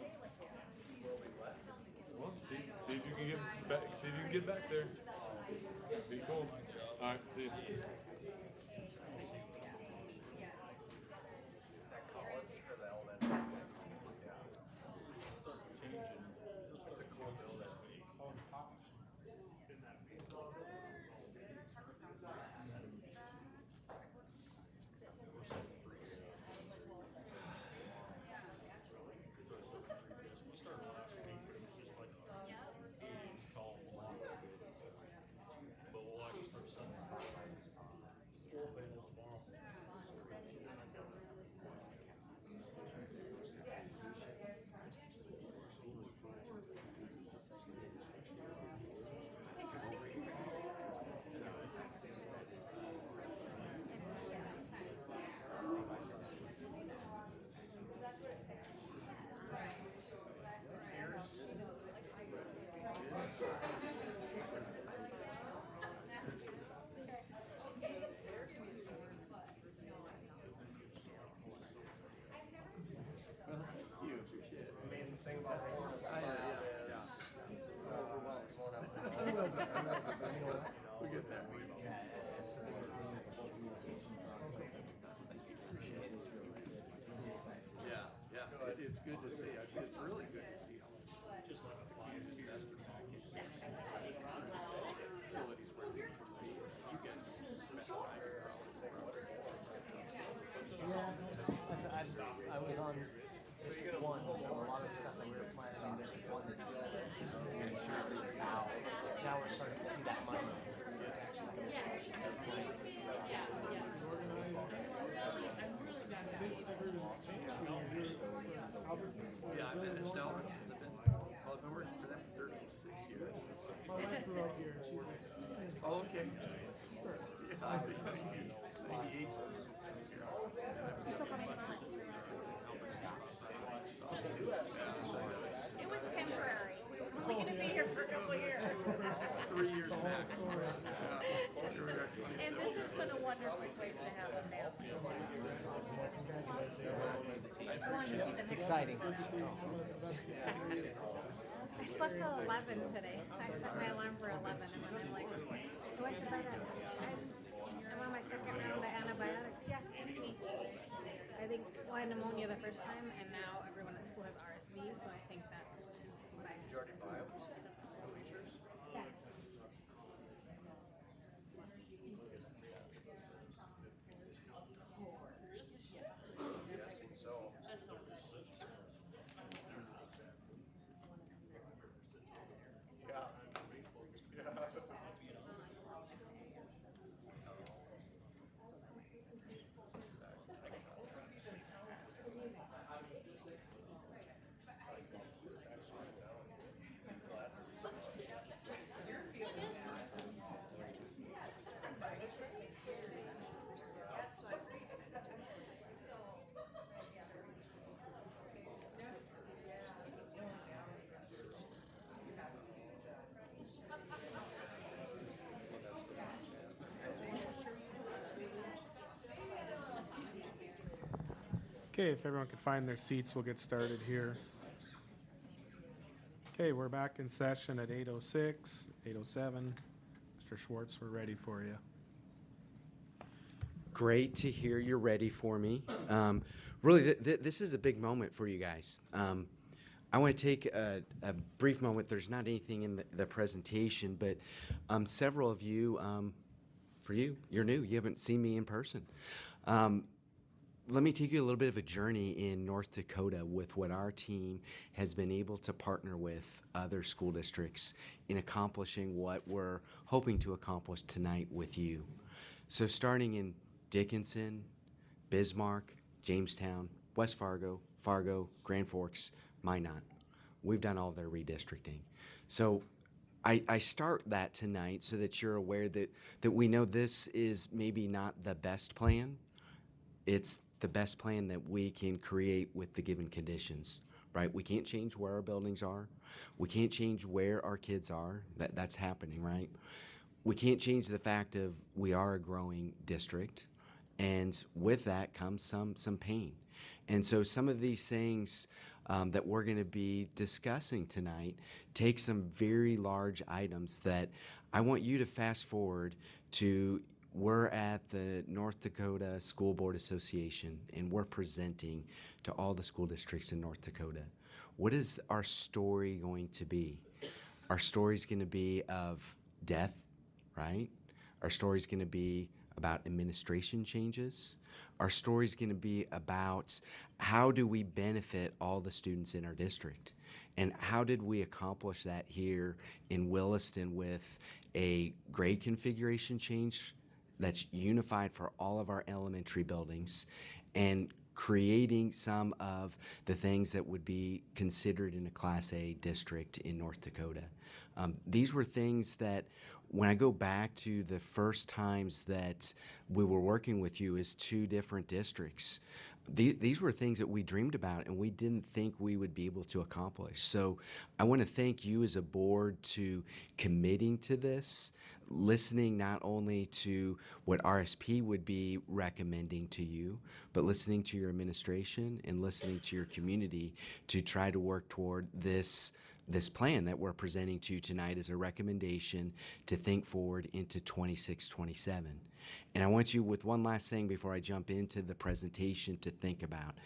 well, see if you can get back. See if you can get back there. Be cool. All right, see you. It's good to see. It's really good to see how much just like the community invested back in facilities where they can be. You guys can spend time. I was on one, so a lot of the stuff that we were planning on this one now we're starting to see that money. It's nice to see that. Yeah, I managed Albertsons. I've been working for them for 36 years. My wife grew up here. She's like, oh, okay. Yeah, he eats it. wonderful place to have them down. It's exciting. I slept till 11 today. I set my alarm for 11, and then I went to bed at 10. I'm on my second round of antibiotics. Yeah, it's me. I think I had pneumonia the first time, and now everyone at school has RSV, so I think that's what I have. Did you already buy them? The leashers? Yeah. Guessing so. Yeah. Okay, if everyone could find their seats, we'll get started here. Okay, we're back in session at 8:06, 8:07. Mr. Schwartz, we're ready for you. Great to hear you're ready for me. Really, this is a big moment for you guys. I want to take a brief moment. There's not anything in the presentation, but several of you, for you, you're new. You haven't seen me in person. Let me take you a little bit of a journey in North Dakota with what our team has been able to partner with other school districts in accomplishing what we're hoping to accomplish tonight with you. So starting in Dickinson, Bismarck, Jamestown, West Fargo, Grand Forks, Minot. We've done all their redistricting. So I start that tonight so that you're aware that we know this is maybe not the best plan. It's the best plan that we can create with the given conditions, right? We can't change where our buildings are. We can't change where our kids are. That's happening, right? We can't change the fact of we are a growing district, and with that comes some pain. And so some of these things that we're going to be discussing tonight take some very large items that I want you to fast forward to. We're at the North Dakota School Board Association, and we're presenting to all the school districts in North Dakota. What is our story going to be? Our story is going to be of death, right? Our story is going to be about administration changes. Our story is going to be about how do we benefit all the students in our district, and how did we accomplish that here in Williston with a grade configuration change that's unified for all of our elementary buildings, and creating some of the things that would be considered in a Class A district in North Dakota. These were things that when I go back to the first times that we were working with you as two different districts, these were things that we dreamed about and we didn't think we would be able to accomplish. So I want to thank you as a board to committing to this, listening not only to what RSP would be recommending to you, but listening to your administration and listening to your community to try to work toward this plan that we're presenting to you tonight as a recommendation to think forward into 26-27. And I want you, with one last thing before I jump into the presentation, to think about.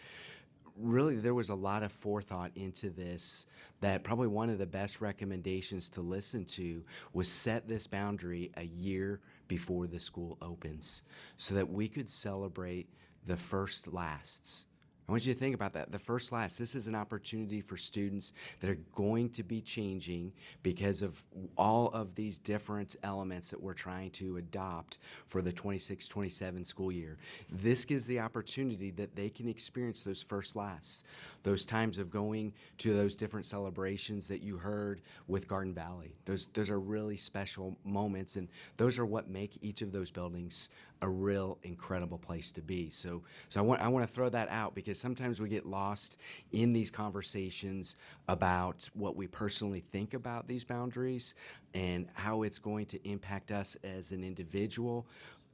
Really, there was a lot of forethought into this, that probably one of the best recommendations to listen to was set this boundary a year before the school opens so that we could celebrate the first lasts. I want you to think about that. The first last. This is an opportunity for students that are going to be changing because of all of these different elements that we're trying to adopt for the 26-27 school year. This gives the opportunity that they can experience those first lasts, those times of going to those different celebrations that you heard with Garden Valley. Those are really special moments, and those are what make each of those buildings a real incredible place to be. So I want to throw that out, because sometimes we get lost in these conversations about what we personally think about these boundaries and how it's going to impact us as an individual.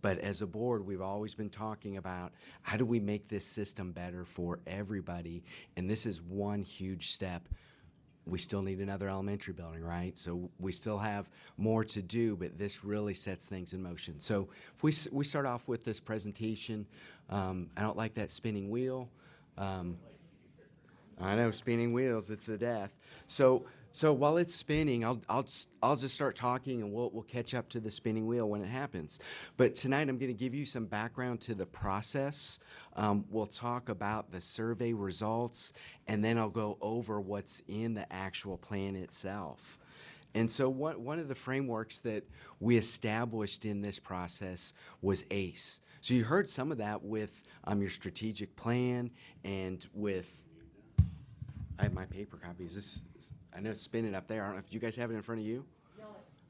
But as a board, we've always been talking about how do we make this system better for everybody, and this is one huge step. We still need another elementary building, right? So we still have more to do, but this really sets things in motion. So if we start off with this presentation, I don't like that spinning wheel. I know, spinning wheels, it's the death. So while it's spinning, I'll just start talking, and we'll catch up to the spinning wheel when it happens. But tonight I'm going to give you some background to the process. We'll talk about the survey results, and then I'll go over what's in the actual plan itself. And so one of the frameworks that we established in this process was ACE. So you heard some of that with your strategic plan and with, I have my paper copy. I know it's spinning up there. I don't know if you guys have it in front of you. No, it's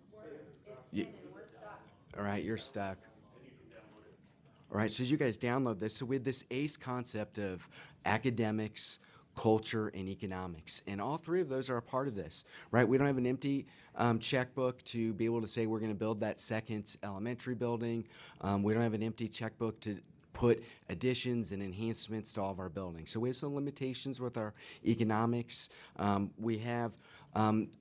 spinning. We're stuck. All right, you're stuck. All right, so as you guys download this, so we have this ACE concept of academics, culture, and economics. And all three of those are a part of this, right? We don't have an empty checkbook to be able to say we're going to build that second elementary building. We don't have an empty checkbook to put additions and enhancements to all of our buildings. So we have some limitations with our economics. We have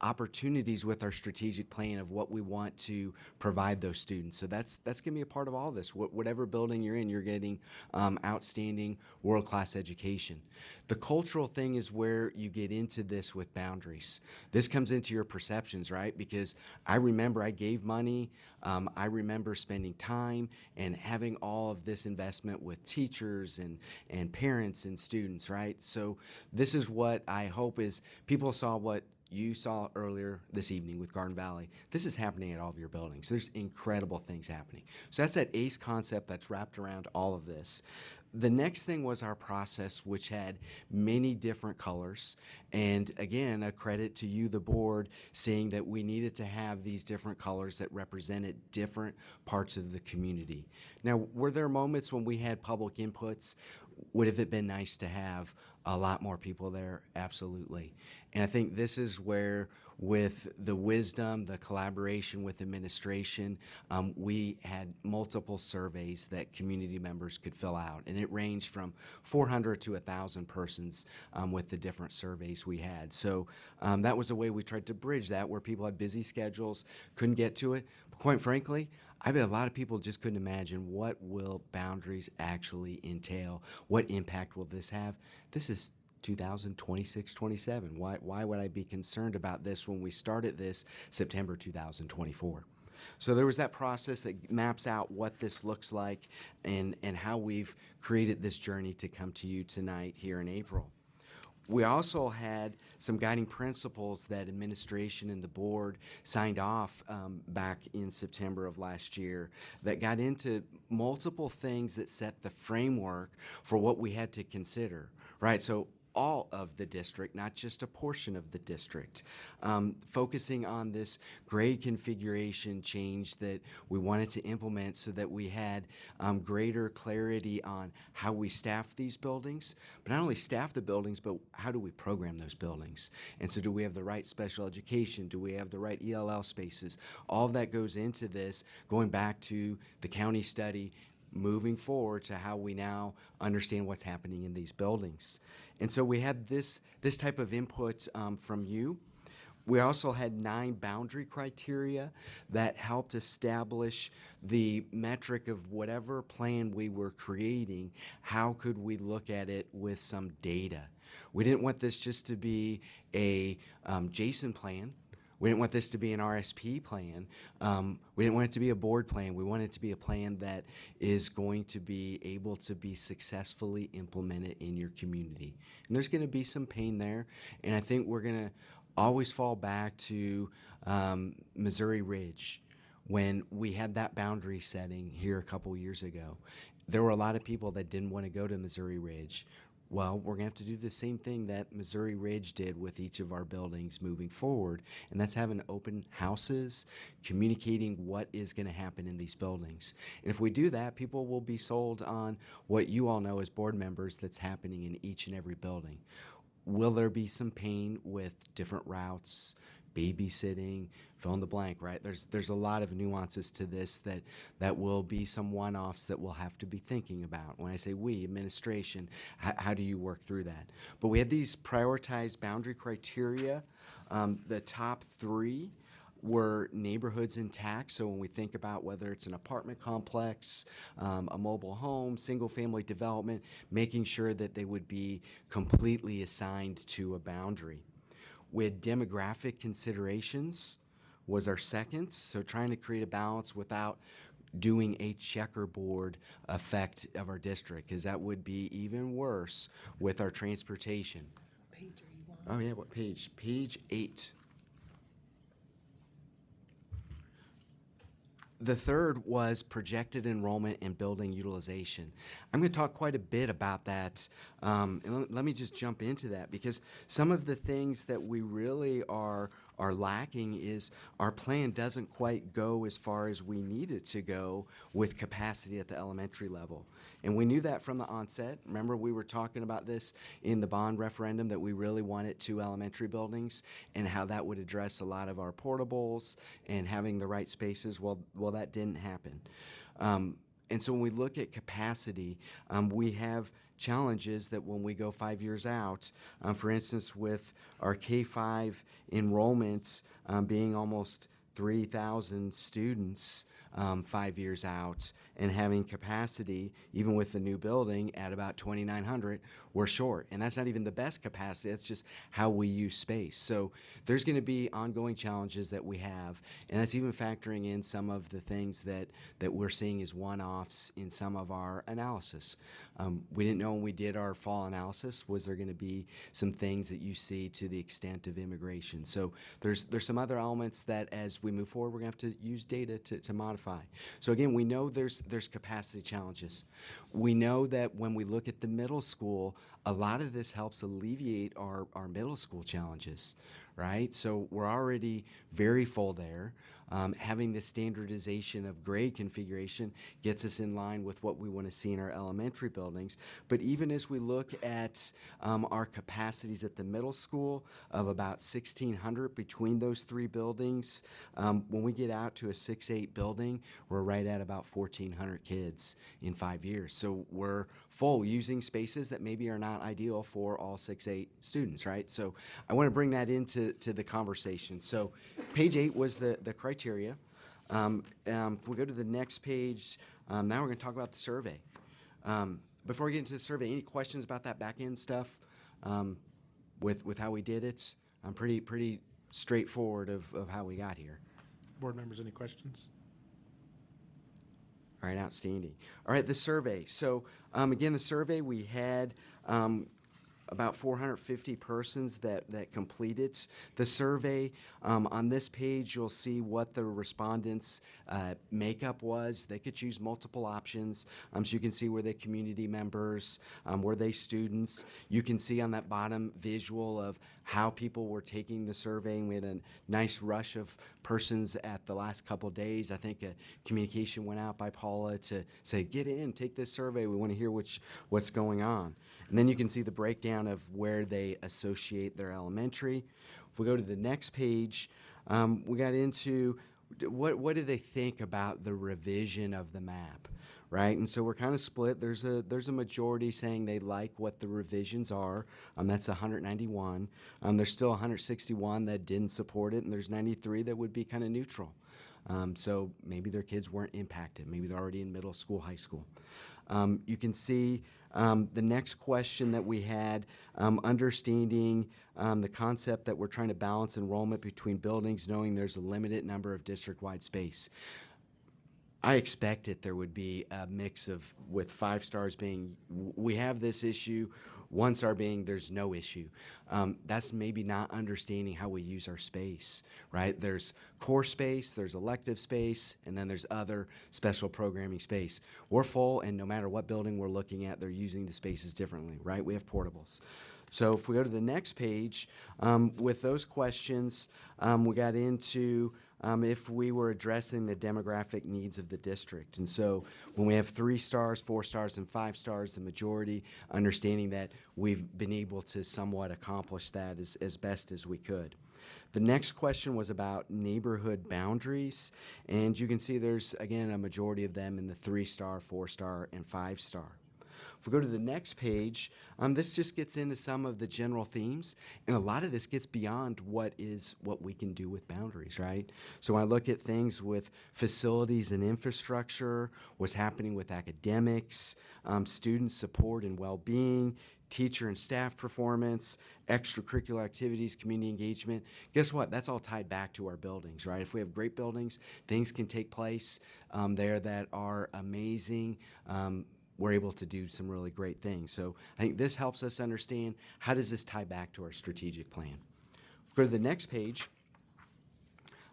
opportunities with our strategic plan of what we want to provide those students. So that's going to be a part of all this. Whatever building you're in, you're getting outstanding world-class education. The cultural thing is where you get into this with boundaries. This comes into your perceptions, right? Because I remember I gave money. I remember spending time and having all of this investment with teachers and parents and students, right? So this is what I hope is people saw what you saw earlier this evening with Garden Valley. This is happening at all of your buildings. There's incredible things happening. So that's that ACE concept that's wrapped around all of this. The next thing was our process, which had many different colors. And again, a credit to you, the board, saying that we needed to have these different colors that represented different parts of the community. Now, were there moments when we had public inputs? Would have it been nice to have a lot more people there? Absolutely. And I think this is where, with the wisdom, the collaboration with administration, we had multiple surveys that community members could fill out. And it ranged from 400 to 1,000 persons with the different surveys we had. So that was a way we tried to bridge that, where people had busy schedules, couldn't get to it. But quite frankly, I bet a lot of people just couldn't imagine what will boundaries actually entail. What impact will this have? This is 2026-27. Why would I be concerned about this when we started this September 2024? So there was that process that maps out what this looks like and how we've created this journey to come to you tonight here in April. We also had some guiding principles that administration and the board signed off back in September of last year that got into multiple things that set the framework for what we had to consider, right? So all of the district, not just a portion of the district. Focusing on this grade configuration change that we wanted to implement so that we had greater clarity on how we staff these buildings, but not only staff the buildings, but how do we program those buildings? And so do we have the right special education? Do we have the right ELL spaces? All of that goes into this, going back to the county study, moving forward to how we now understand what's happening in these buildings. And so we had this type of input from you. We also had 9 boundary criteria that helped establish the metric of whatever plan we were creating, how could we look at it with some data. We didn't want this just to be a Jason plan. We didn't want this to be an RSP plan. We didn't want it to be a board plan. We wanted it to be a plan that is going to be able to be successfully implemented in your community. And there's going to be some pain there. And I think we're going to always fall back to Missouri Ridge. When we had that boundary setting here a couple years ago, there were a lot of people that didn't want to go to Missouri Ridge. Well, we're going to have to do the same thing that Missouri Ridge did with each of our buildings moving forward, and that's having open houses, communicating what is going to happen in these buildings. And if we do that, people will be sold on what you all know as board members that's happening in each and every building. Will there be some pain with different routes, babysitting, fill in the blank, right? There's a lot of nuances to this that will be some one-offs that we'll have to be thinking about. When I say we, administration, how do you work through that? But we have these prioritized boundary criteria. The top 3 were neighborhoods intact. So when we think about whether it's an apartment complex, a mobile home, single-family development, making sure that they would be completely assigned to a boundary. With demographic considerations was our second, so trying to create a balance without doing a checkerboard effect of our district, because that would be even worse with our transportation. What page are you on? Oh yeah, what page? Page 8. The third was projected enrollment and building utilization. I'm going to talk quite a bit about that. And let me just jump into that, because some of the things that we really are lacking is our plan doesn't quite go as far as we need it to go with capacity at the elementary level. And we knew that from the onset. Remember, we were talking about this in the bond referendum, that we really wanted 2 elementary buildings and how that would address a lot of our portables and having the right spaces. Well, that didn't happen. And so when we look at capacity, we have challenges that when we go 5 years out, for instance, with our K-5 enrollments being almost 3,000 students 5 years out, and having capacity, even with the new building, at about 2,900, we're short. And that's not even the best capacity, that's just how we use space. So there's going to be ongoing challenges that we have, and that's even factoring in some of the things that we're seeing as one-offs in some of our analysis. We didn't know when we did our fall analysis, was there going to be some things that you see to the extent of immigration. So there's some other elements that as we move forward, we're going to have to use data to modify. So again, we know there's capacity challenges. We know that when we look at the middle school, a lot of this helps alleviate our middle school challenges, right? So we're already very full there. Having the standardization of grade configuration gets us in line with what we want to see in our elementary buildings. But even as we look at our capacities at the middle school of about 1,600 between those 3 buildings, when we get out to a 6-8 building, we're right at about 1,400 kids in 5 years. So we're full, using spaces that maybe are not ideal for all 6-8 students, right? So I want to bring that into the conversation. So page 8 was the criteria. If we go to the next page, now we're going to talk about the survey. Before we get into the survey, any questions about that back end stuff with how we did it? I'm pretty straightforward of how we got here. Board members, any questions? All right, outstanding. All right, the survey. So again, the survey, we had about 450 persons that completed the survey. On this page, you'll see what the respondents' makeup was. They could choose multiple options. So you can see, were they community members? Were they students? You can see on that bottom visual of how people were taking the survey. We had a nice rush of persons at the last couple days. I think a communication went out by Paula to say, get in, take this survey. We want to hear what's going on. And then you can see the breakdown of where they associate their elementary. If we go to the next page, we got into what do they think about the revision of the map, right? And so we're kind of split. There's a majority saying they like what the revisions are. That's 191. There's still 161 that didn't support it, and there's 93 that would be kind of neutral. So maybe their kids weren't impacted. Maybe they're already in middle school, high school. You can see the next question that we had, understanding the concept that we're trying to balance enrollment between buildings, knowing there's a limited number of district-wide space. I expected there would be a mix of, with 5 stars being, we have this issue, 1 star being there's no issue. That's maybe not understanding how we use our space, right? There's core space, there's elective space, and then there's other special programming space. We're full, and no matter what building we're looking at, they're using the spaces differently, right? We have portables. So if we go to the next page, with those questions, we got into if we were addressing the demographic needs of the district. And so when we have 3 stars, 4 stars, and 5 stars, the majority understanding that we've been able to somewhat accomplish that as best as we could. The next question was about neighborhood boundaries, and you can see there's, again, a majority of them in the 3-star, 4-star, and 5-star. If we go to the next page, this just gets into some of the general themes, and a lot of this gets beyond what we can do with boundaries, right? So when I look at things with facilities and infrastructure, what's happening with academics, student support and well-being, teacher and staff performance, extracurricular activities, community engagement. Guess what? That's all tied back to our buildings, right? If we have great buildings, things can take place there that are amazing. We're able to do some really great things. So I think this helps us understand, how does this tie back to our strategic plan? Go to the next page.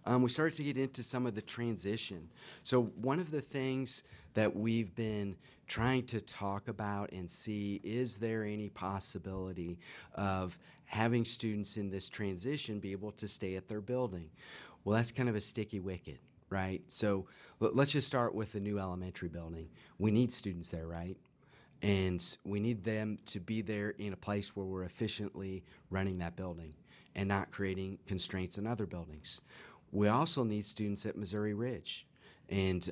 We started to get into some of the transition. So one of the things that we've been trying to talk about and see, is there any possibility of having students in this transition be able to stay at their building? Well, that's kind of a sticky wicket, right? So let's just start with the new elementary building. We need students there, right? And we need them to be there in a place where we're efficiently running that building and not creating constraints in other buildings. We also need students at Missouri Ridge. And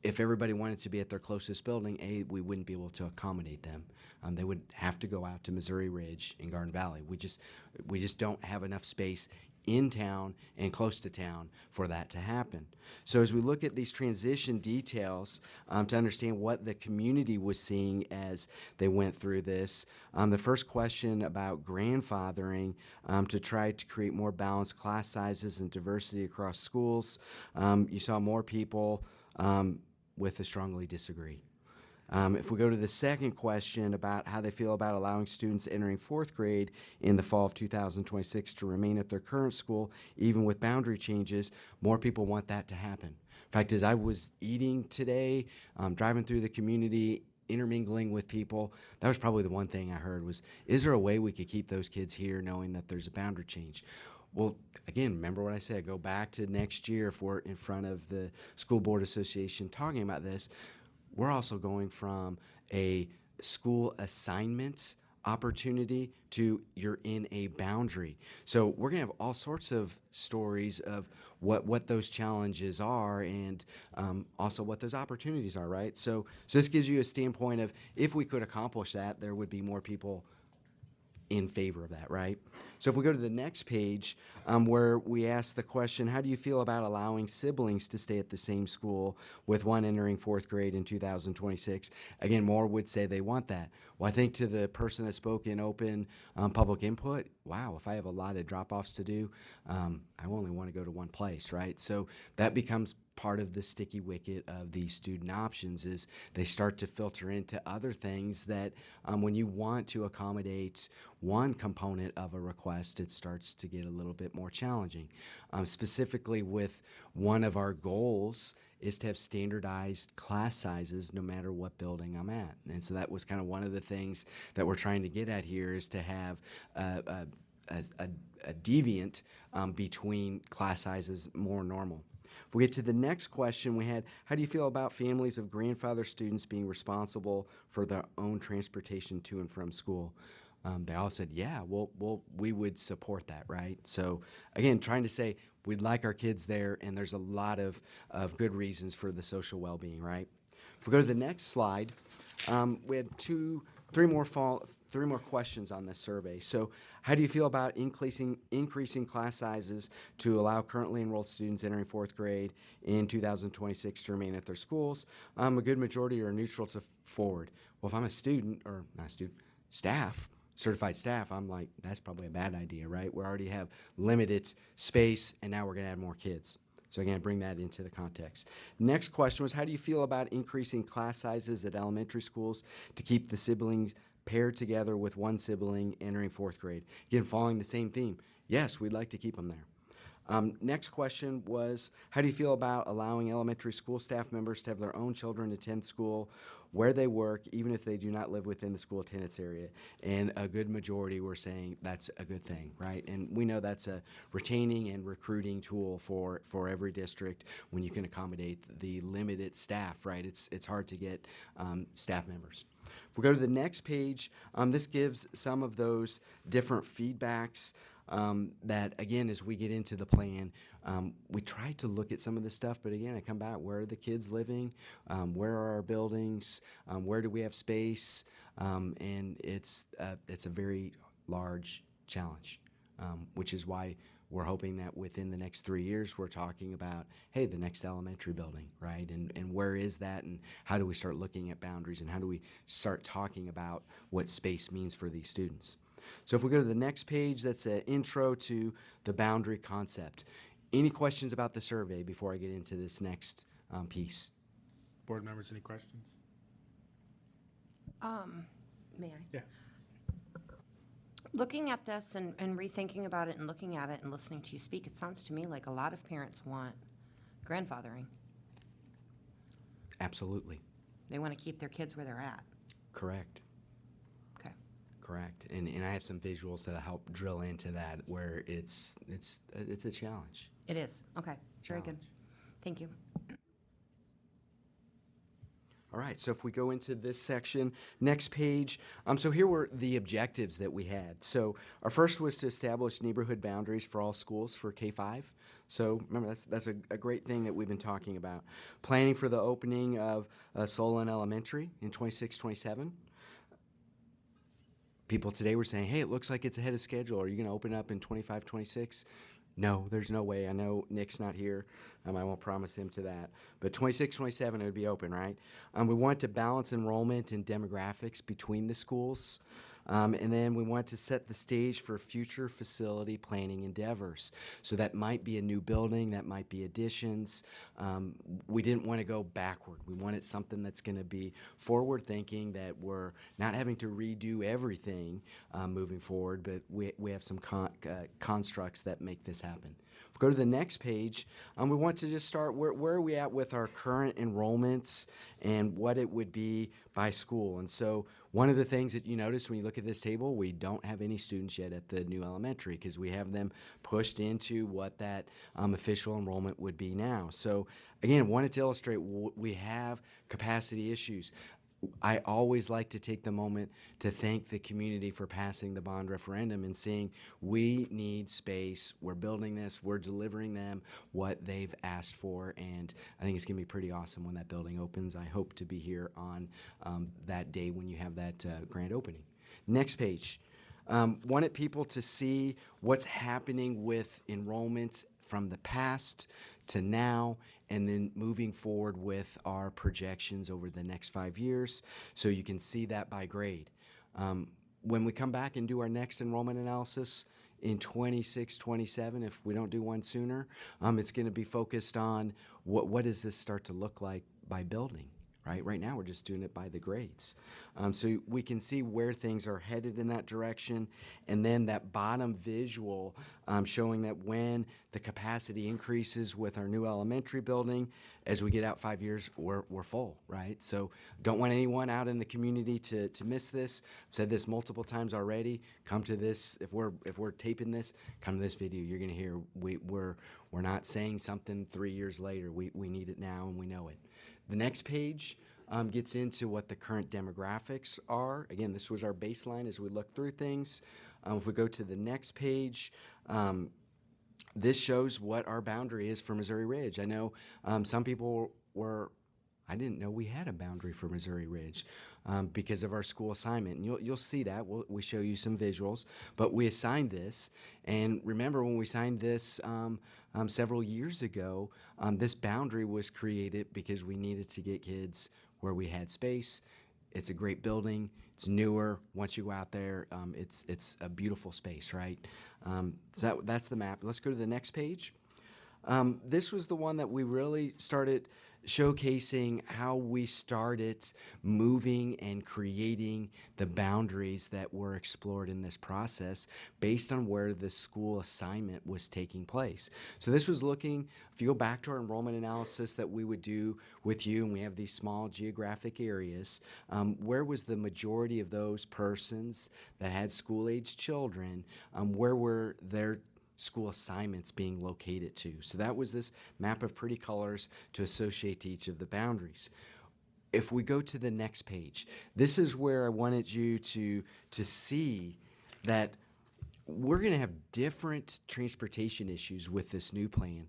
if everybody wanted to be at their closest building, we wouldn't be able to accommodate them. They would have to go out to Missouri Ridge and Garden Valley. We just don't have enough space in town and close to town for that to happen. So as we look at these transition details to understand what the community was seeing as they went through this, the first question about grandfathering to try to create more balanced class sizes and diversity across schools, you saw more people with a strongly disagree. If we go to the second question about how they feel about allowing students entering 4th grade in the fall of 2026 to remain at their current school, even with boundary changes, more people want that to happen. In fact, as I was eating today, driving through the community, intermingling with people, that was probably the one thing I heard was, is there a way we could keep those kids here knowing that there's a boundary change? Well, again, remember what I said, go back to next year if we're in front of the School Board Association talking about this. We're also going from a school assignments opportunity to you're in a boundary. So we're gonna have all sorts of stories of what those challenges are and also what those opportunities are, right? So this gives you a standpoint of, if we could accomplish that, there would be more people in favor of that, right? So if we go to the next page, where we ask the question, how do you feel about allowing siblings to stay at the same school with one entering 4th grade in 2026? Again, more would say they want that. Well, I think to the person that spoke in open public input, wow, if I have a lot of drop-offs to do, I only want to go to one place, right? So that becomes part of the sticky wicket of these student options, is they start to filter into other things that when you want to accommodate one component of a request, it starts to get a little bit more challenging. Specifically with one of our goals is to have standardized class sizes no matter what building I'm at. And so that was kind of one of the things that we're trying to get at here, is to have a deviant between class sizes more normal. If we get to the next question we had, how do you feel about families of grandfather students being responsible for their own transportation to and from school? They all said, yeah, we would support that, right? So again, trying to say we'd like our kids there, and there's a lot of good reasons for the social well-being, right? If we go to the next slide, we had three more questions on this survey. So how do you feel about increasing class sizes to allow currently enrolled students entering 4th grade in 2026 to remain at their schools? A good majority are neutral to forward. Well, if I'm a student, or not a student, certified staff, I'm like, that's probably a bad idea, right? We already have limited space, and now we're gonna add more kids. So again, bring that into the context. Next question was, how do you feel about increasing class sizes at elementary schools to keep the siblings paired together with one sibling entering 4th grade? Again, following the same theme. Yes, we'd like to keep them there. Next question was, how do you feel about allowing elementary school staff members to have their own children attend school where they work, even if they do not live within the school attendance area? And a good majority were saying that's a good thing, right? And we know that's a retaining and recruiting tool for every district when you can accommodate the limited staff, right? It's hard to get staff members. If we go to the next page, this gives some of those different feedbacks. that, again, as we get into the plan, we try to look at some of this stuff, but again, I come back, where are the kids living? Where are our buildings? Where do we have space? And it's a very large challenge, which is why we're hoping that within the next 3 years, we're talking about, hey, the next elementary building, right? And where is that, and how do we start looking at boundaries, and how do we start talking about what space means for these students? So if we go to the next page, that's an intro to the boundary concept. Any questions about the survey before I get into this next piece? Board members, any questions? May I? Yeah. Looking at this and rethinking about it and looking at it and listening to you speak, it sounds to me like a lot of parents want grandfathering. Absolutely. They want to keep their kids where they're at. Correct. Okay. Correct. And I have some visuals that'll help drill into that, where it's a challenge. It is. Okay. Very good. Thank you. All right, so if we go into this section, next page, so here were the objectives that we had. So our first was to establish neighborhood boundaries for all schools for K-5. So remember, that's a great thing that we've been talking about. Planning for the opening of Solon Elementary in 26-27. People today were saying, hey, it looks like it's ahead of schedule. Are you going to open up in 25-26? No, there's no way. I know Nick's not here. I won't promise him to that. But 26-27, it would be open, right? We want to balance enrollment and demographics between the schools. And then we want to set the stage for future facility planning endeavors. So that might be a new building, that might be additions. We didn't want to go backward. We wanted something that's going to be forward thinking, that we're not having to redo everything moving forward, but we have some constructs that make this happen. If we go to the next page, we want to just start where are we at with our current enrollments and what it would be by school. And so one of the things that you notice when you look at this table, we don't have any students yet at the new elementary because we have them pushed into what that official enrollment would be now. So again, wanted to illustrate we have capacity issues. I always like to take the moment to thank the community for passing the bond referendum and saying we need space, we're building this, we're delivering them what they've asked for, and I think it's going to be pretty awesome when that building opens. I hope to be here on that day when you have that grand opening. Next page. Wanted people to see what's happening with enrollments from the past to now, and then moving forward with our projections over the next 5 years, so you can see that by grade. When we come back and do our next enrollment analysis in 26-27, if we don't do one sooner, it's going to be focused on what does this start to look like by building. Right now, we're just doing it by the grades. So we can see where things are headed in that direction. And then that bottom visual showing that when the capacity increases with our new elementary building, as we get out 5 years, we're full, right? So don't want anyone out in the community to miss this. I've said this multiple times already. Come to this, if we're taping this, come to this video. You're gonna hear we're not saying something 3 years later. We need it now and we know it. The next page gets into what the current demographics are. Again, this was our baseline as we look through things. If we go to the next page, this shows what our boundary is for Missouri Ridge. I know some people I didn't know we had a boundary for Missouri Ridge because of our school assignment. And you'll see that. We show you some visuals. But we assigned this. And remember when we signed this several years ago, this boundary was created because we needed to get kids where we had space. It's a great building. It's newer. Once you go out there, it's a beautiful space, right? So that's the map. Let's go to the next page. This was the one that we really started showcasing how we started moving and creating the boundaries that were explored in this process based on where the school assignment was taking place. So this was looking, if you go back to our enrollment analysis that we would do with you, and we have these small geographic areas, where was the majority of those persons that had school-age children, where were their school assignments being located to. So that was this map of pretty colors to associate to each of the boundaries. If we go to the next page, this is where I wanted you to see that we're going to have different transportation issues with this new plan.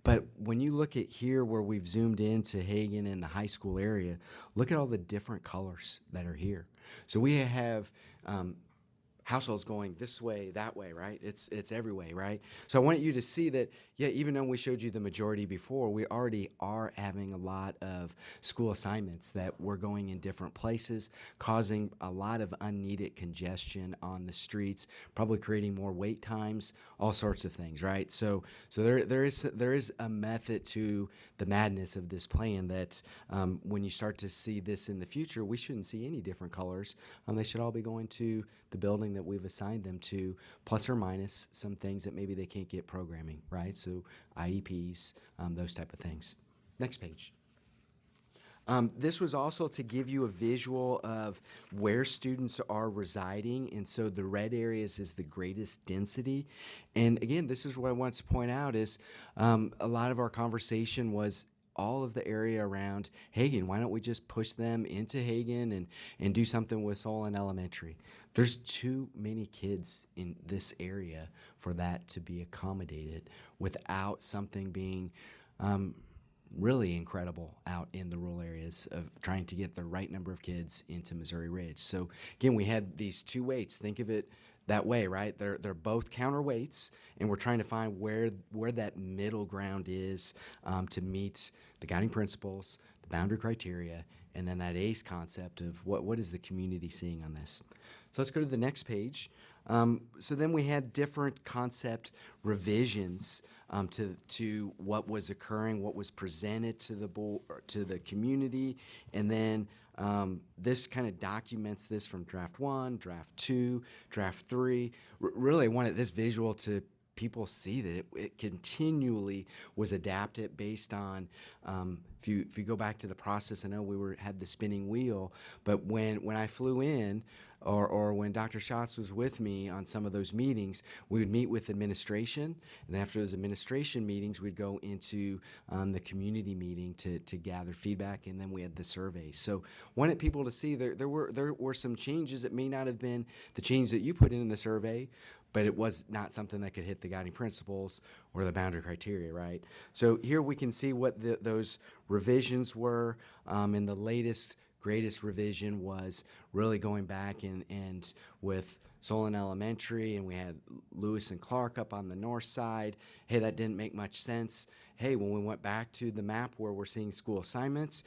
But when you look at here where we've zoomed into Hagen and the high school area, look at all the different colors that are here. So we have households going this way, that way, right? It's every way, right? So I want you to see that, yeah, even though we showed you the majority before, we already are having a lot of school assignments that we're going in different places, causing a lot of unneeded congestion on the streets, probably creating more wait times, all sorts of things, right? So there is a method to the madness of this plan that when you start to see this in the future, we shouldn't see any different colors. They should all be going to the building that we've assigned them to, plus or minus some things that maybe they can't get programming, right? So IEPs, those type of things. Next page. This was also to give you a visual of where students are residing, and so the red areas is the greatest density. And again, this is what I want to point out is a lot of our conversation was all of the area around Hagen. Why don't we just push them into Hagen and do something with Solon Elementary? There's too many kids in this area for that to be accommodated without something being really incredible out in the rural areas of trying to get the right number of kids into Missouri Ridge. So again, we had these two weights. Think of it that way, right? They're both counterweights, and we're trying to find where that middle ground is to meet the guiding principles, the boundary criteria, and then that ACE concept of what is the community seeing on this. So let's go to the next page. So then we had different concept revisions to what was occurring, what was presented to the board, to the community, and then this kind of documents this from draft 1, draft 2, draft 3. Really wanted this visual to people see that it continually was adapted based on if you go back to the process. I know we had the spinning wheel, but when I flew in, or when Dr. Schatz was with me on some of those meetings, we would meet with administration, and after those administration meetings, we'd go into the community meeting to gather feedback, and then we had the surveys. So wanted people to see there were some changes that may not have been the change that you put in the survey, but it was not something that could hit the guiding principles or the boundary criteria, right? So here we can see what those revisions were, and the greatest revision was really going back and with Solon Elementary, and we had Lewis and Clark up on the north side. Hey, that didn't make much sense. Hey, when we went back to the map where we're seeing school assignments,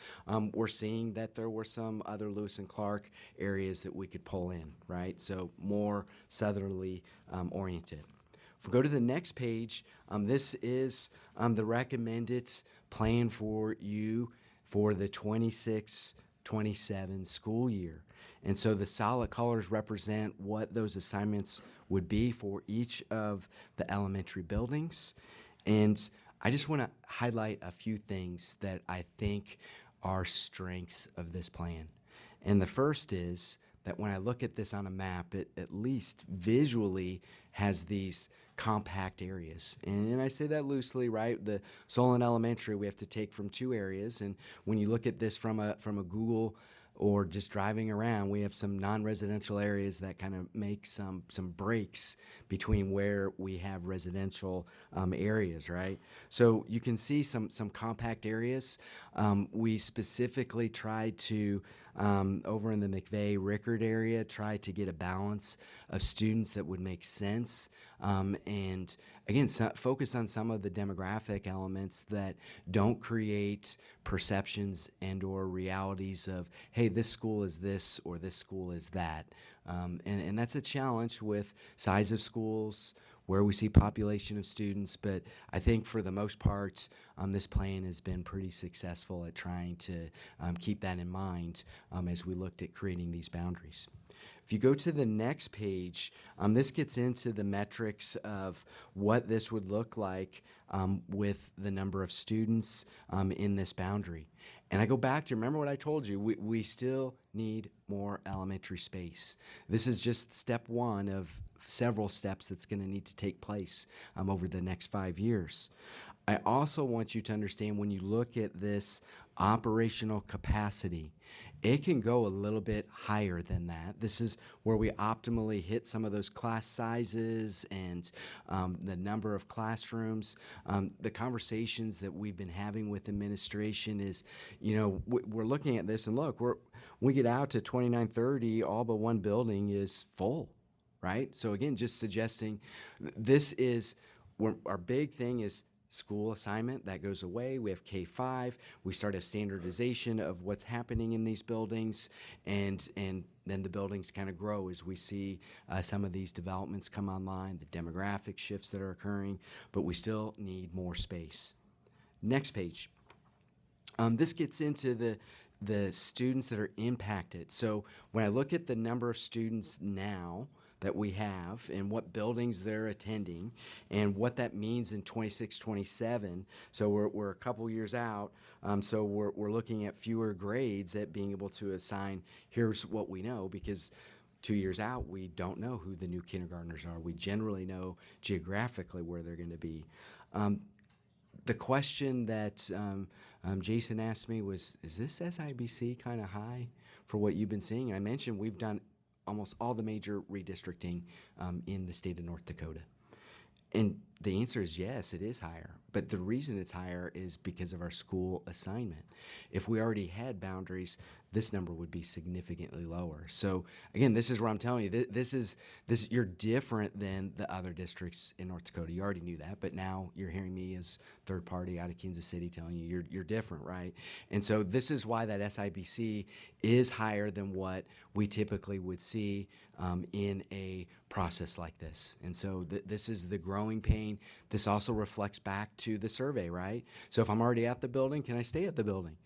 we're seeing that there were some other Lewis and Clark areas that we could pull in, right? So more southerly oriented. If we go to the next page, this is the recommended plan for you for the 26-27 school year. And so the solid colors represent what those assignments would be for each of the elementary buildings. And I just want to highlight a few things that I think are strengths of this plan. And the first is that when I look at this on a map, it at least visually has these compact areas. And I say that loosely, right? The Solon Elementary, we have to take from 2 areas. And when you look at this from a Google or just driving around, we have some non-residential areas that kind of make some breaks between where we have residential areas, right? So you can see some compact areas. We specifically tried to, over in the McVeigh-Rickard area, try to get a balance of students that would make sense. And again, focus on some of the demographic elements that don't create perceptions and or realities of, hey, this school is this or this school is that. And that's a challenge with size of schools, where we see population of students, but I think for the most part, this plan has been pretty successful at trying to keep that in mind as we looked at creating these boundaries. If you go to the next page, this gets into the metrics of what this would look like with the number of students in this boundary. And I go back to, remember what I told you, we still need more elementary space. This is just step 1 of several steps that's going to need to take place over the next 5 years. I also want you to understand when you look at this operational capacity, It can go a little bit higher than that. This is where we optimally hit some of those class sizes and the number of classrooms. The conversations that we've been having with administration is, we're looking at this and look, we get out to 2930, all but one building is full, right? So again, just suggesting this is, our big thing is school assignment. That goes away. We have K-5. We start a standardization of what's happening in these buildings, and then the buildings kind of grow as we see some of these developments come online, the demographic shifts that are occurring, but we still need more space. Next page. This gets into the students that are impacted. So when I look at the number of students now that we have and what buildings they're attending and what that means in 26, 27. So we're a couple years out. So we're looking at fewer grades at being able to assign, here's what we know, because 2 years out, we don't know who the new kindergartners are. We generally know geographically where they're going to be. The question that Jason asked me was, is this SIBC kind of high for what you've been seeing? I mentioned we've done almost all the major redistricting in the state of North Dakota. And the answer is yes, it is higher. But the reason it's higher is because of our school assignment. If we already had boundaries, this number would be significantly lower. So again, this is where I'm telling you, this you're different than the other districts in North Dakota. You already knew that, but now you're hearing me as third party out of Kansas City telling you you're different, right? And so this is why that SIBC is higher than what we typically would see in a process like this. And so this is the growing pain. This also reflects back to the survey, right? So if I'm already at the building, can I stay at the building?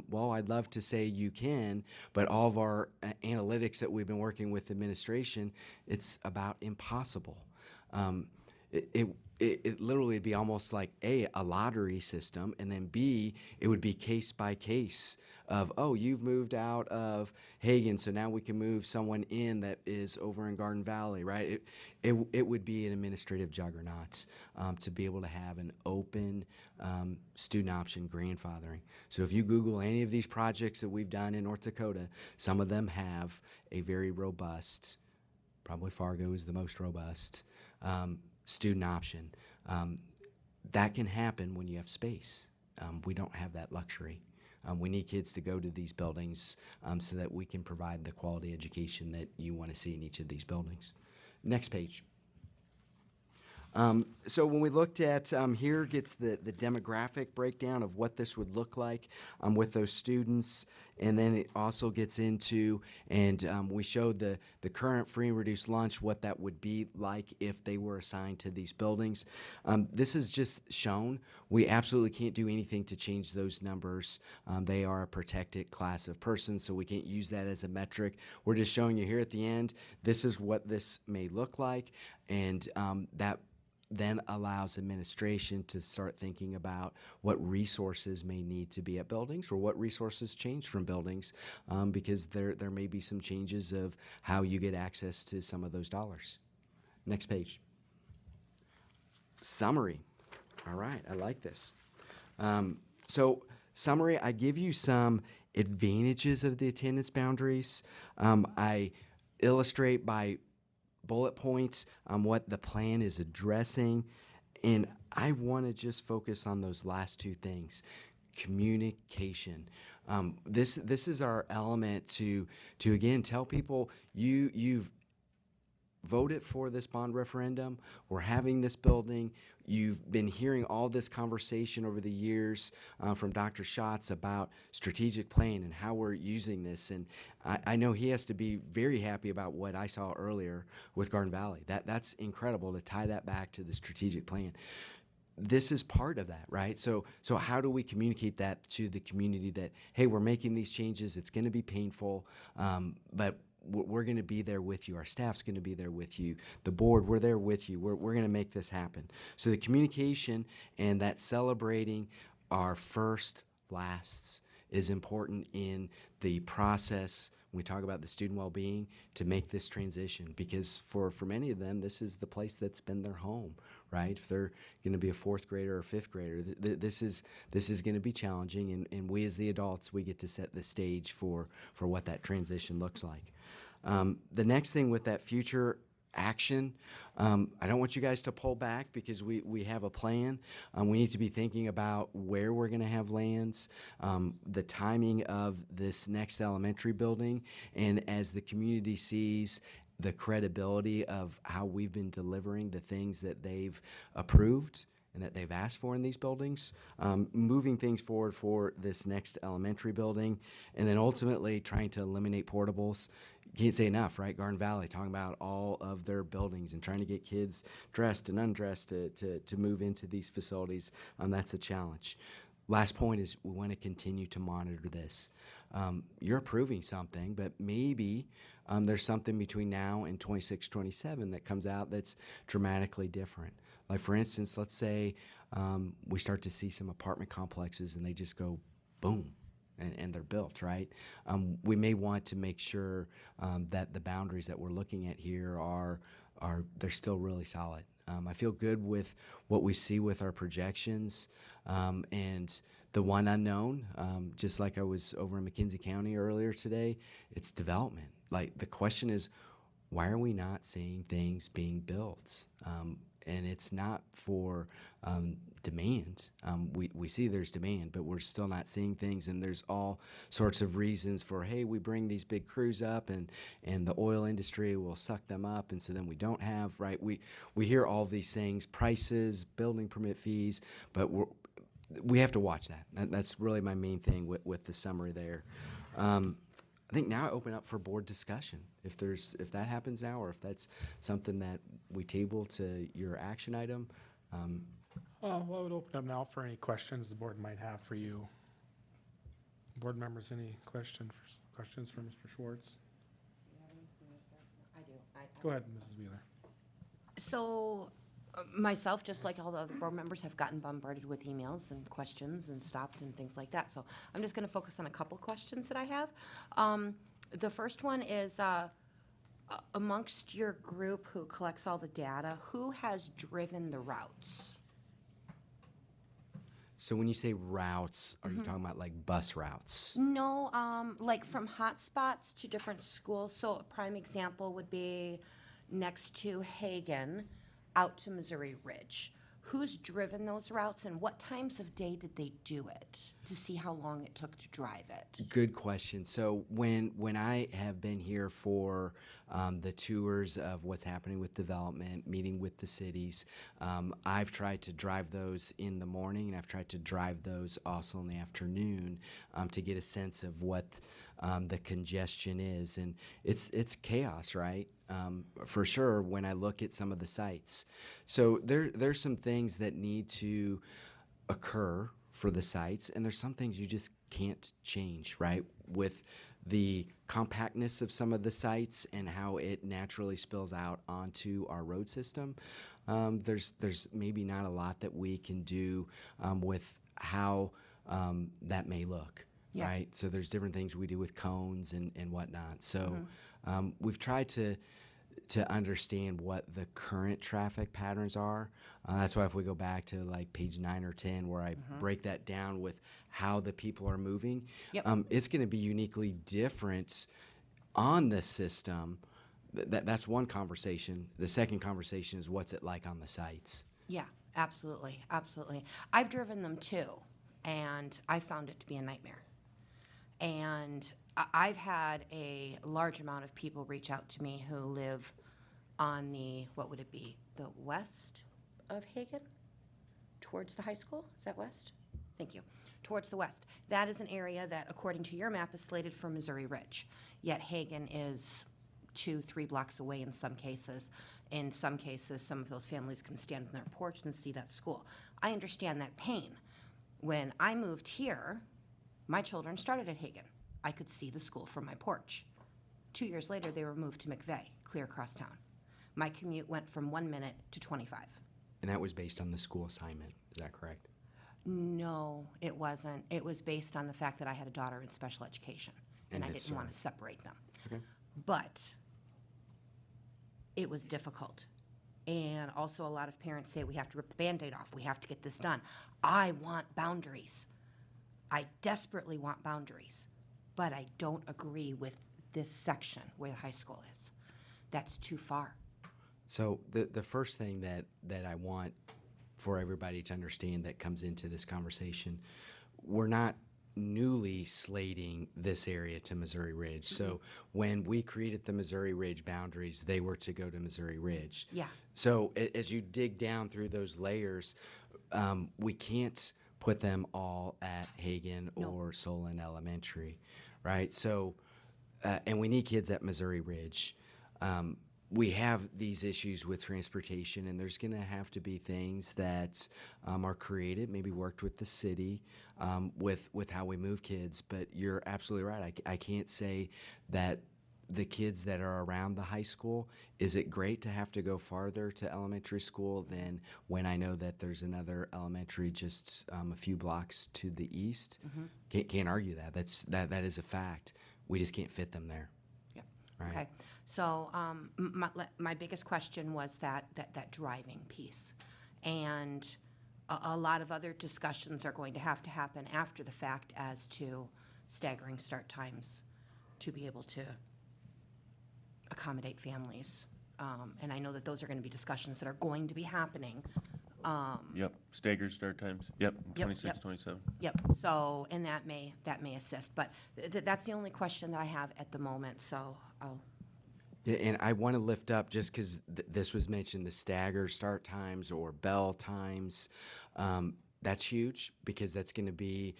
Well, I'd love to say you can, but all of our analytics that we've been working with administration, it's about impossible. It literally would be almost like a lottery system, and then B, it would be case by case of, oh, you've moved out of Hagen, so now we can move someone in that is over in Garden Valley, right? It would be an administrative juggernaut to be able to have an open student option grandfathering. So if you Google any of these projects that we've done in North Dakota, some of them have a very robust, probably Fargo is the most robust, student option. That can happen when you have space. We don't have that luxury. We need kids to go to these buildings so that we can provide the quality education that you want to see in each of these buildings. Next page. So when we looked at, here gets the demographic breakdown of what this would look like with those students, and then it also gets into, and we showed the current free and reduced lunch, what that would be like if they were assigned to these buildings. This is just shown. We absolutely can't do anything to change those numbers. They are a protected class of persons, so we can't use that as a metric. We're just showing you here at the end, this is what this may look like, and that then allows administration to start thinking about what resources may need to be at buildings or what resources change from buildings because there may be some changes of how you get access to some of those dollars. Next page. Summary. All right, I like this. So summary, I give you some advantages of the attendance boundaries. I illustrate by bullet points on what the plan is addressing, and I want to just focus on those last two things. Communication. This is our element to again tell people you've voted for this bond referendum. We're having this building. You've been hearing all this conversation over the years from Dr. Schatz about strategic plan and how we're using this. And I know he has to be very happy about what I saw earlier with Garden Valley. That's incredible to tie that back to the strategic plan. This is part of that, right? So how do we communicate that to the community that, hey, we're making these changes. It's going to be painful, but we're going to be there with you. Our staff's going to be there with you. The board, we're there with you. We're going to make this happen. So the communication and that celebrating our first lasts is important in the process when we talk about the student well-being to make this transition, because for many of them, this is the place that's been their home, right? If they're going to be a fourth grader or fifth grader, this is going to be challenging, and we as the adults, we get to set the stage for what that transition looks like. The next thing with that future action, I don't want you guys to pull back because we have a plan. We need to be thinking about where we're going to have lands, the timing of this next elementary building, and as the community sees the credibility of how we've been delivering the things that they've approved and that they've asked for in these buildings, moving things forward for this next elementary building, and then ultimately trying to eliminate portables. Can't say enough, right? Garden Valley, talking about all of their buildings and trying to get kids dressed and undressed to move into these facilities. That's a challenge. Last point is we want to continue to monitor this. You're approving something, but maybe there's something between now and 26, 27 that comes out that's dramatically different. Like, for instance, let's say we start to see some apartment complexes and they just go boom. And they're built, right? We may want to make sure that the boundaries that we're looking at here they're still really solid. I feel good with what we see with our projections, and the one unknown, just like I was over in McKenzie County earlier today, it's development. Like, the question is, why are we not seeing things being built? And it's not for demand. We see there's demand, but we're still not seeing things, and there's all sorts of reasons for, hey, we bring these big crews up and the oil industry will suck them up, and so then we don't have, right? We hear all these things, prices, building permit fees, but we have to watch that. That's really my main thing with the summary there. I think now I open up for board discussion. If that happens now, or if that's something that we table to your action item. Well, I would open up now for any questions the board might have for you. Board members, any questions for Mr. Schwartz? I do. Go ahead, Mrs. Wheeler. So myself, just like all the other board members, have gotten bombarded with emails and questions and stopped and things like that. So I'm just going to focus on a couple questions that I have. The first one is, amongst your group who collects all the data, who has driven the routes? So when you say routes, are you talking about like bus routes? No, like from hotspots to different schools. So a prime example would be next to Hagen, out to Missouri Ridge. Who's driven those routes, and what times of day did they do it to see how long it took to drive it? Good question. So when I have been here for the tours of what's happening with development, meeting with the cities, I've tried to drive those in the morning, and I've tried to drive those also in the afternoon to get a sense of what the congestion is. And it's chaos, right? For sure, when I look at some of the sites. So there's some things that need to occur for the sites, and there's some things you just can't change, right? With the compactness of some of the sites and how it naturally spills out onto our road system, there's maybe not a lot that we can do with how that may look, right? So there's different things we do with cones and whatnot. So we've tried to understand what the current traffic patterns are. That's why if we go back to like page 9 or 10, where I break that down with how the people are moving, it's going to be uniquely different on the system. That's one conversation. The second conversation is what's it like on the sites. Yeah, absolutely, absolutely. I've driven them too, and I found it to be a nightmare. And I've had a large amount of people reach out to me who live on the, what would it be, the west of Hagen? Towards the high school? Is that west? Thank you. Towards the west. That is an area that, according to your map, is slated for Missouri Ridge. Yet Hagen is 2-3 blocks away in some cases. In some cases, some of those families can stand on their porch and see that school. I understand that pain. When I moved here, my children started at Hagen. I could see the school from my porch. 2 years later, they were moved to McVeigh, clear across town. My commute went from 1 minute to 25. And that was based on the school assignment, is that correct? No, it wasn't. It was based on the fact that I had a daughter in special education, and I didn't want to separate them. Okay. But it was difficult And also a lot of parents say we have to rip the Band-Aid off. We have to get this done. I want boundaries. I desperately want boundaries. But I don't agree with this section where the high school is. That's too far. So the first thing that I want for everybody to understand that comes into this conversation, we're not newly slating this area to Missouri Ridge. So when we created the Missouri Ridge boundaries, they were to go to Missouri Ridge. Yeah. So as you dig down through those layers, we can't put them all at Hagen or Solon Elementary, right? So, and we need kids at Missouri Ridge. We have these issues with transportation, and there's going to have to be things that are created, maybe worked with the city, with how we move kids. But you're absolutely right. I can't say that the kids that are around the high school, is it great to have to go farther to elementary school than when I know that there's another elementary just a few blocks to the east? Can't argue that. That is a fact. We just can't fit them there. Yep. Right. Okay. So my biggest question was that driving piece. And a lot of other discussions are going to happen after the fact as to staggering start times to be able to accommodate families. And I know that those are going to be discussions that are going to be happening. Yep, staggered start times. Yep, 26, 27. Yep. So, and that may assist, but that's the only question that I have at the moment. So I'll. Yeah, and I want to lift up, just because this was mentioned, the stagger start times or bell times. That's huge, because that's going to be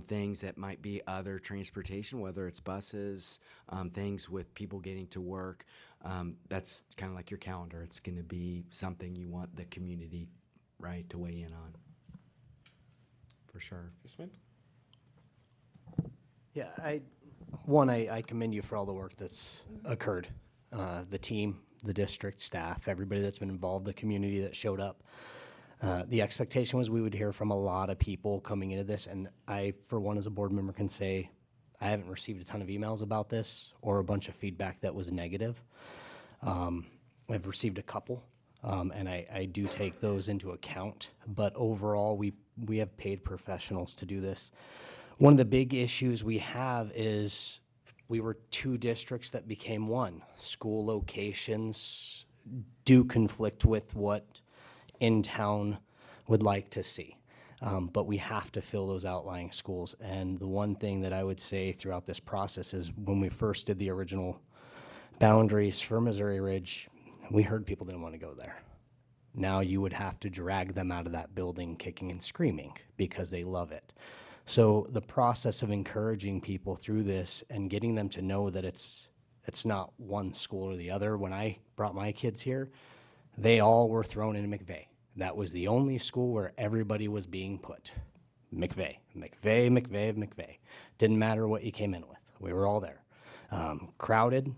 things that might be other transportation, whether it's buses, things with people getting to work. That's kind of like your calendar. It's going to be something you want the community, right, to weigh in on. For sure. Yeah, I commend you for all the work that's occurred. The team, the district staff, everybody that's been involved, the community that showed up. The expectation was we would hear from a lot of people coming into this, and I, for one, as a board member, can say I haven't received a ton of emails about this or a bunch of feedback that was negative. I've received a couple, and I do take those into account, but overall, we have paid professionals to do this. One of the big issues we have is we were two districts that became one. School locations do conflict with what in-town would like to see. But we have to fill those outlying schools. And the one thing that I would say throughout this process is when we first did the original boundaries for Missouri Ridge, we heard people didn't want to go there. Now you would have to drag them out of that building kicking and screaming because they love it. So the process of encouraging people through this and getting them to know that it's not one school or the other. When I brought my kids here, they all were thrown into McVeigh. That was the only school where everybody was being put. McVeigh, McVeigh, McVeigh, McVeigh. Didn't matter what you came in with. We were all there. Crowded,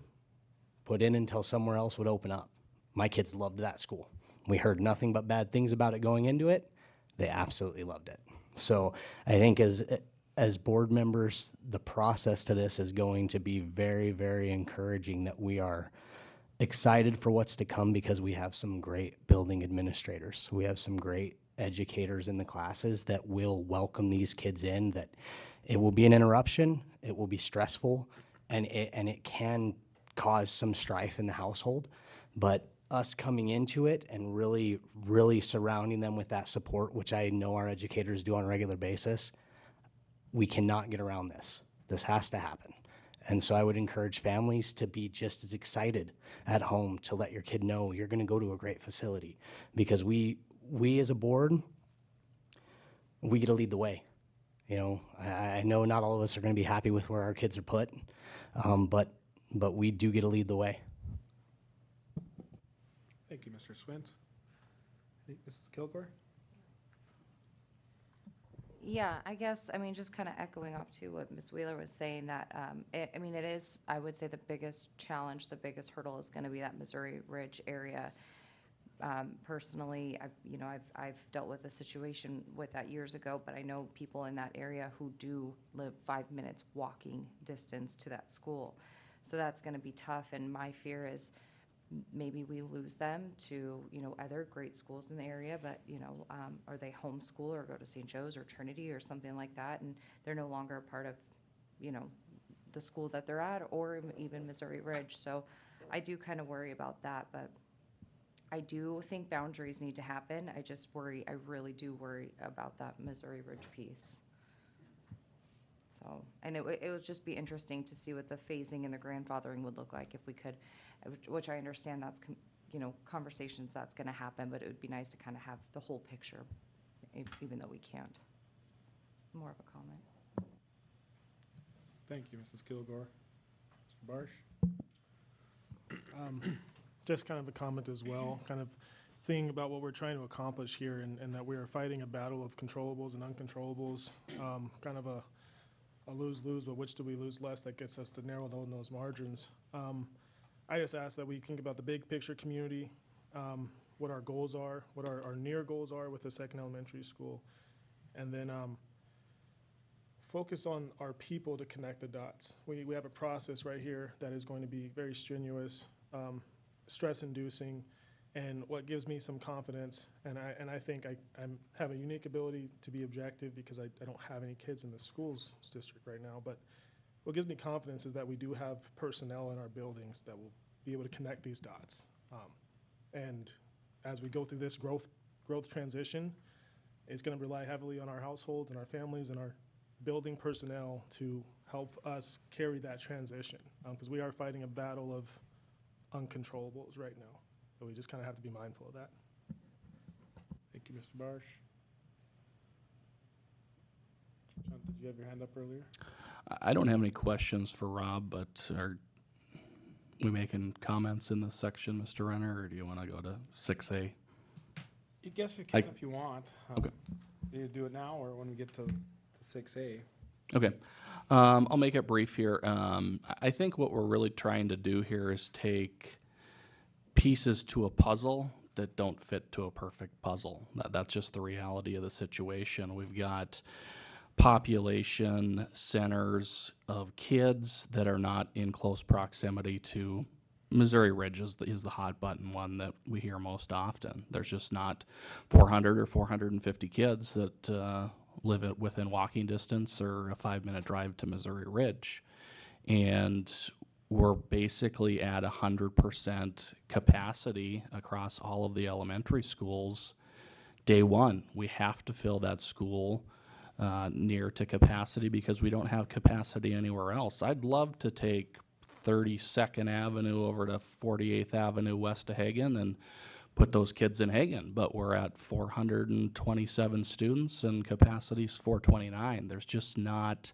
put in until somewhere else would open up. My kids loved that school. We heard nothing but bad things about it going into it. They absolutely loved it. So I think as board members, the process to this is going to be very, very encouraging, that we are excited for what's to come because we have some great building administrators. We have some great educators in the classes that will welcome these kids in, that it will be an interruption, it will be stressful, and it can cause some strife in the household, but us coming into it and really, really surrounding them with that support, which I know our educators do on a regular basis, we cannot get around this. This has to happen. And so I would encourage families to be just as excited at home to let your kid know you're going to go to a great facility, because we as a board, we get to lead the way. You know, I know not all of us are going to be happy with where our kids are put, but we do get to lead the way. Thank you, Mr. Swint. Mrs. Kilgore? Yeah, I guess, I mean, just kind of echoing off to what Ms. Wheeler was saying, that, it is, I would say the biggest challenge, the biggest hurdle is going to be that Missouri Ridge area. Personally, I've dealt with a situation with that years ago, but I know people in that area who do live 5 minutes walking distance to that school. So that's going to be tough, and my fear is maybe we lose them to, other great schools in the area, but, or they homeschool or go to St. Joe's or Trinity or something like that, and they're no longer a part of, the school that they're at, or even Missouri Ridge. So I do kind of worry about that, but I do think boundaries need to happen. I really do worry about that Missouri Ridge piece. So, and it would just be interesting to see what the phasing and the grandfathering would look like if we could, which I understand that's, conversations that's going to happen, but it would be nice to kind of have the whole picture, even though we can't. More of a comment. Thank you, Mrs. Kilgore. Mr. Barsh? Just kind of a comment as well, kind of thinking about what we're trying to accomplish here, and that we are fighting a battle of controllables and uncontrollables, kind of a lose-lose, but which do we lose less that gets us to narrow down those margins. I just ask that we think about the big picture community, what our goals are, what our near goals are with the second elementary school, and then focus on our people to connect the dots. We have a process right here that is going to be very strenuous, stress-inducing, and what gives me some confidence, and I think I have a unique ability to be objective because I don't have any kids in the schools district right now, but what gives me confidence is that we do have personnel in our buildings that will be able to connect these dots. And as we go through this growth transition, it's going to rely heavily on our households and our families and our building personnel to help us carry that transition, because we are fighting a battle of uncontrollables right now. So we just kind of have to be mindful of that. Thank you, Mr. Barsh. John, did you have your hand up earlier? I don't have any questions for Rob, but are we making comments in this section, Mr. Renner, or do you want to go to 6A? You guess you can if you want. Okay. Do you do it now or when we get to 6A? Okay. I'll make it brief here. I think what we're really trying to do here is take pieces to a puzzle that don't fit to a perfect puzzle. That's just the reality of the situation. We've got population centers of kids that are not in close proximity to Missouri Ridge is the hot button one that we hear most often. There's just not 400 or 450 kids that live within walking distance or a 5-minute drive to Missouri Ridge. And we're basically at 100% capacity across all of the elementary schools. Day one, we have to fill that school near to capacity because we don't have capacity anywhere else. I'd love to take 32nd Avenue over to 48th Avenue west of Hagen and put those kids in Hagen, but we're at 427 students and capacity's 429. There's just not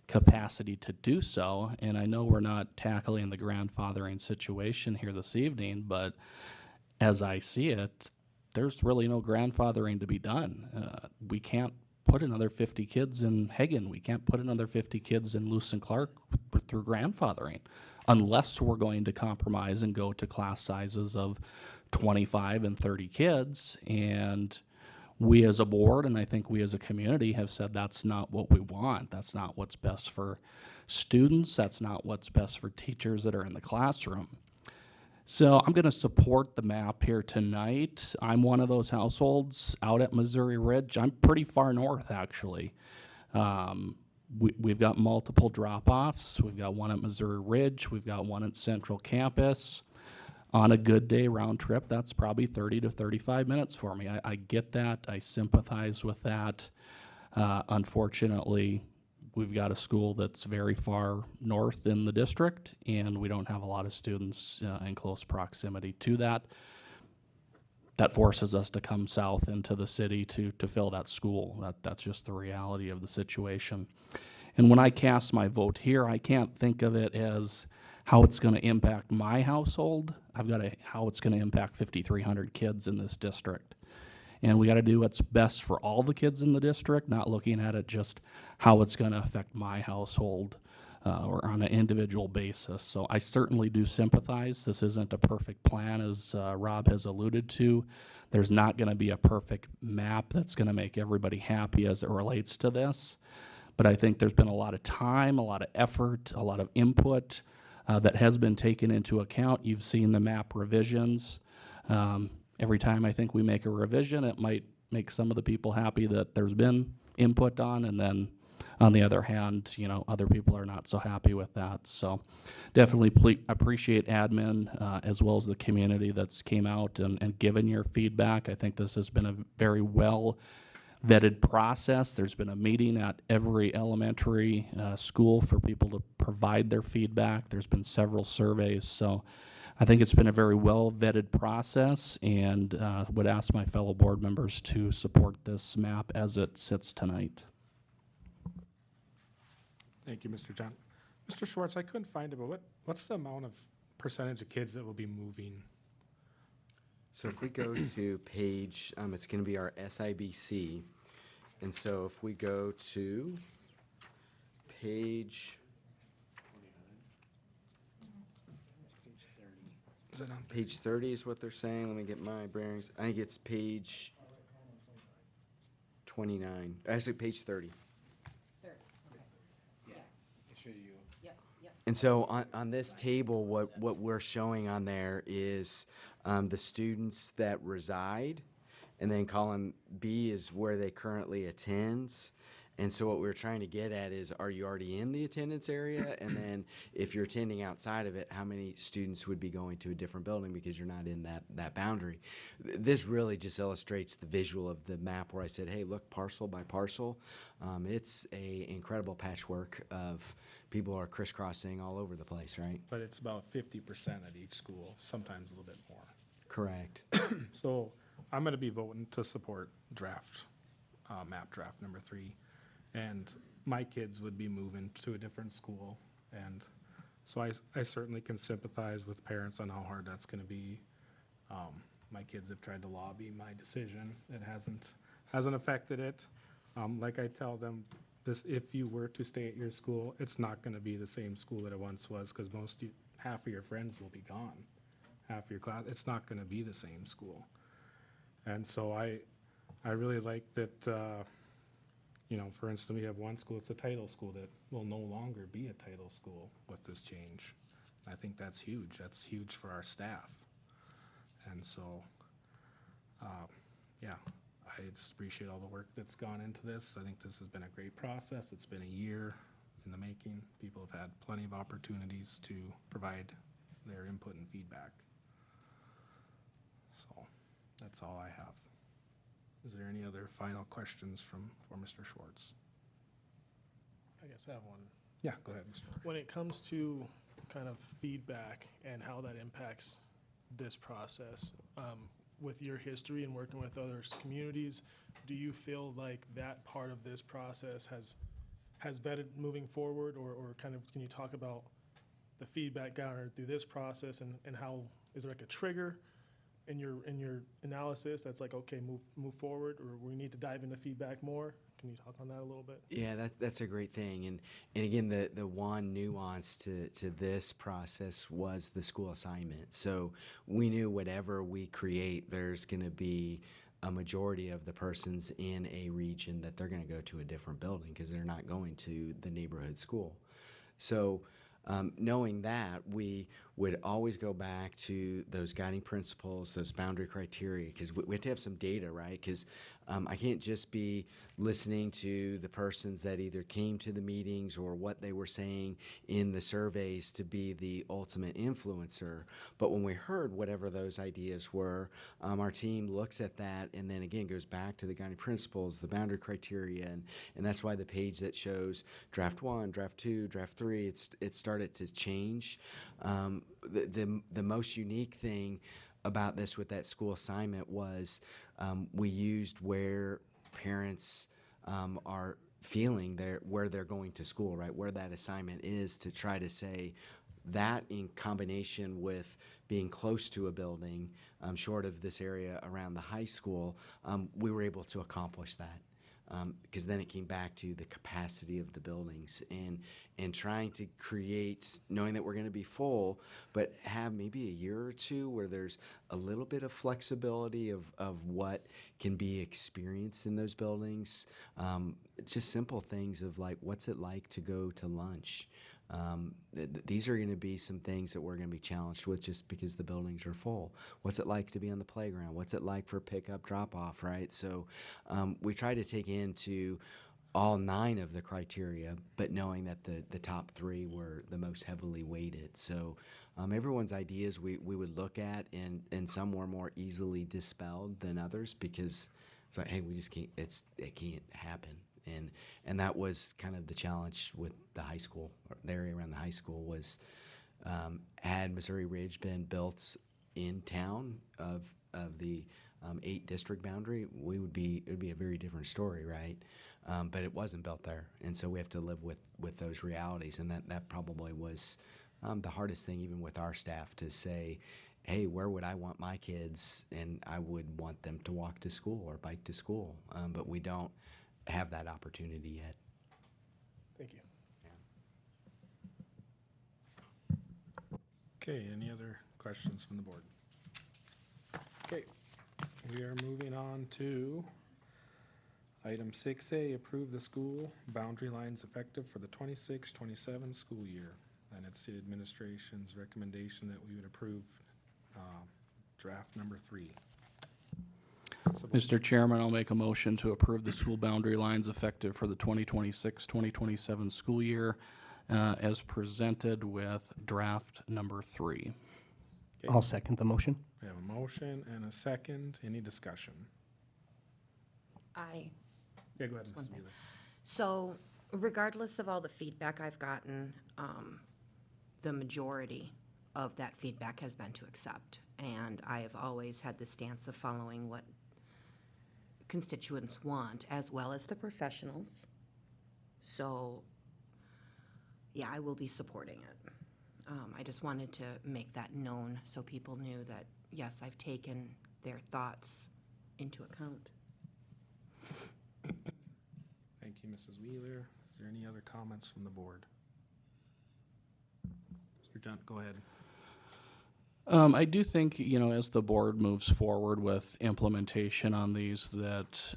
capacity to do so, and I know we're not tackling the grandfathering situation here this evening, but as I see it, there's really no grandfathering to be done. We can't put another 50 kids in Hagen. We can't put another 50 kids in Lewis and Clark through grandfathering unless we're going to compromise and go to class sizes of 25 and 30 kids. And we as a board, and I think we as a community, have said that's not what we want. That's not what's best for students. That's not what's best for teachers that are in the classroom. So I'm going to support the map here tonight. I'm one of those households out at Missouri Ridge. I'm pretty far north, actually. We've got multiple drop-offs. We've got one at Missouri Ridge. We've got one at Central Campus. On a good day round trip, that's probably 30 to 35 minutes for me. I get that. I sympathize with that. Unfortunately, we've got a school that's very far north in the district, and we don't have a lot of students in close proximity to that. That forces us to come south into the city to fill that school. That's just the reality of the situation. And when I cast my vote here, I can't think of it as how it's going to impact my household. I've got how it's going to impact 5,300 kids in this district. And we got to do what's best for all the kids in the district, not looking at it just how it's going to affect my household or on an individual basis. So I certainly do sympathize. This isn't a perfect plan, as Rob has alluded to. There's not going to be a perfect map that's going to make everybody happy as it relates to this. But I think there's been a lot of time, a lot of effort, a lot of input that has been taken into account. You've seen the map revisions. Every time I think we make a revision, it might make some of the people happy that there's been input on, and then on the other hand, you know, other people are not so happy with that. So definitely appreciate admin as well as the community that's came out and given your feedback. I think this has been a very well vetted process. There's been a meeting at every elementary school for people to provide their feedback. There's been several surveys. So I think it's been a very well vetted process, and would ask my fellow board members to support this map as it sits tonight. Thank you, Mr. John. Mr. Schwartz, I couldn't find it, but what's the amount of percentage of kids that will be moving? So if we go to page, it's going to be our SIBC. And so if we go to page, Is it on page 30 is what they're saying. Let me get my bearings. I think it's page 29. Actually, page 30. And so on this table, what we're showing on there is the students that reside, and then column B is where they currently attend. And so what we're trying to get at is, are you already in the attendance area? And then if you're attending outside of it, how many students would be going to a different building because you're not in that boundary? This really just illustrates the visual of the map where I said, hey, look, parcel by parcel. It's a incredible patchwork of people are crisscrossing all over the place, right? But it's about 50% at each school, sometimes a little bit more. Correct. So I'm going to be voting to support map draft number 3. And my kids would be moving to a different school. And so I certainly can sympathize with parents on how hard that's going to be. My kids have tried to lobby my decision. It hasn't affected it. Like I tell them, if you were to stay at your school, it's not going to be the same school that it once was, because half of your friends will be gone. Half of your class, it's not going to be the same school. And so I really like that, you know, for instance, we have one school, it's a title school that will no longer be a title school with this change. I think that's huge. That's huge for our staff. And so, yeah, I just appreciate all the work that's gone into this. I think this has been a great process. It's been a year in the making. People have had plenty of opportunities to provide their input and feedback. So that's all I have. Is there any other final questions for Mr. Schwartz? I guess I have one. Yeah, go ahead, Mr. Schwartz. When it comes to kind of feedback and how that impacts this process, with your history and working with other communities, do you feel like that part of this process has vetted moving forward, or kind of can you talk about the feedback garnered through this process and how is there like a trigger in your analysis that's like, okay, move forward, or we need to dive into feedback more? Can you talk on that a little bit? Yeah, that's a great thing. And again, the one nuance to this process was the school assignment. So we knew whatever we create, there's going to be a majority of the persons in a region that they're going to go to a different building because they're not going to the neighborhood school. So knowing that, we would always go back to those guiding principles, those boundary criteria, because we have to have some data, right? Because I can't just be listening to the persons that either came to the meetings or what they were saying in the surveys to be the ultimate influencer. But when we heard whatever those ideas were, our team looks at that and then again goes back to the guiding principles, the boundary criteria, and that's why the page that shows draft 1, draft 2, draft 3, it started to change. The most unique thing about this with that school assignment was we used where parents are feeling where they're going to school, right, where that assignment is, to try to say that in combination with being close to a building, short of this area around the high school, we were able to accomplish that. Because then it came back to the capacity of the buildings and trying to create, knowing that we're going to be full, but have maybe a year or two where there's a little bit of flexibility of what can be experienced in those buildings. Just simple things of like, what's it like to go to lunch? These are going to be some things that we're going to be challenged with just because the buildings are full. What's it like to be on the playground? What's it like for pickup, drop off, right? So we try to take into all 9 of the criteria, but knowing that the top 3 were the most heavily weighted. So everyone's ideas we would look at, and some were more easily dispelled than others because it's like, hey, we just can't, it can't happen. And that was kind of the challenge with the high school, or the area around the high school was, had Missouri Ridge been built in town of the 8 district boundary, it would be a very different story, right? But it wasn't built there, and so we have to live with those realities, and that probably was the hardest thing, even with our staff, to say, hey, where would I want my kids? And I would want them to walk to school or bike to school, but we don't have that opportunity yet. Thank you. Okay, any other questions from the board? Okay, we are moving on to item 6A, approve the school boundary lines effective for the 26-27 school year. And it's the administration's recommendation that we would approve draft number 3. Mr. Chairman, I'll make a motion to approve the school boundary lines effective for the 2026-2027 school year as presented with draft number 3. Okay. I'll second the motion. We have a motion and a second. Any discussion? Yeah, go ahead, Mrs. Wheeler. So regardless of all the feedback I've gotten, the majority of that feedback has been to accept. And I have always had the stance of following what constituents want, as well as the professionals. So, yeah, I will be supporting it. I just wanted to make that known so people knew that, yes, I've taken their thoughts into account. Thank you, Mrs. Wheeler. Is there any other comments from the board? Mr. Junt, go ahead. I do think, as the board moves forward with implementation on these, that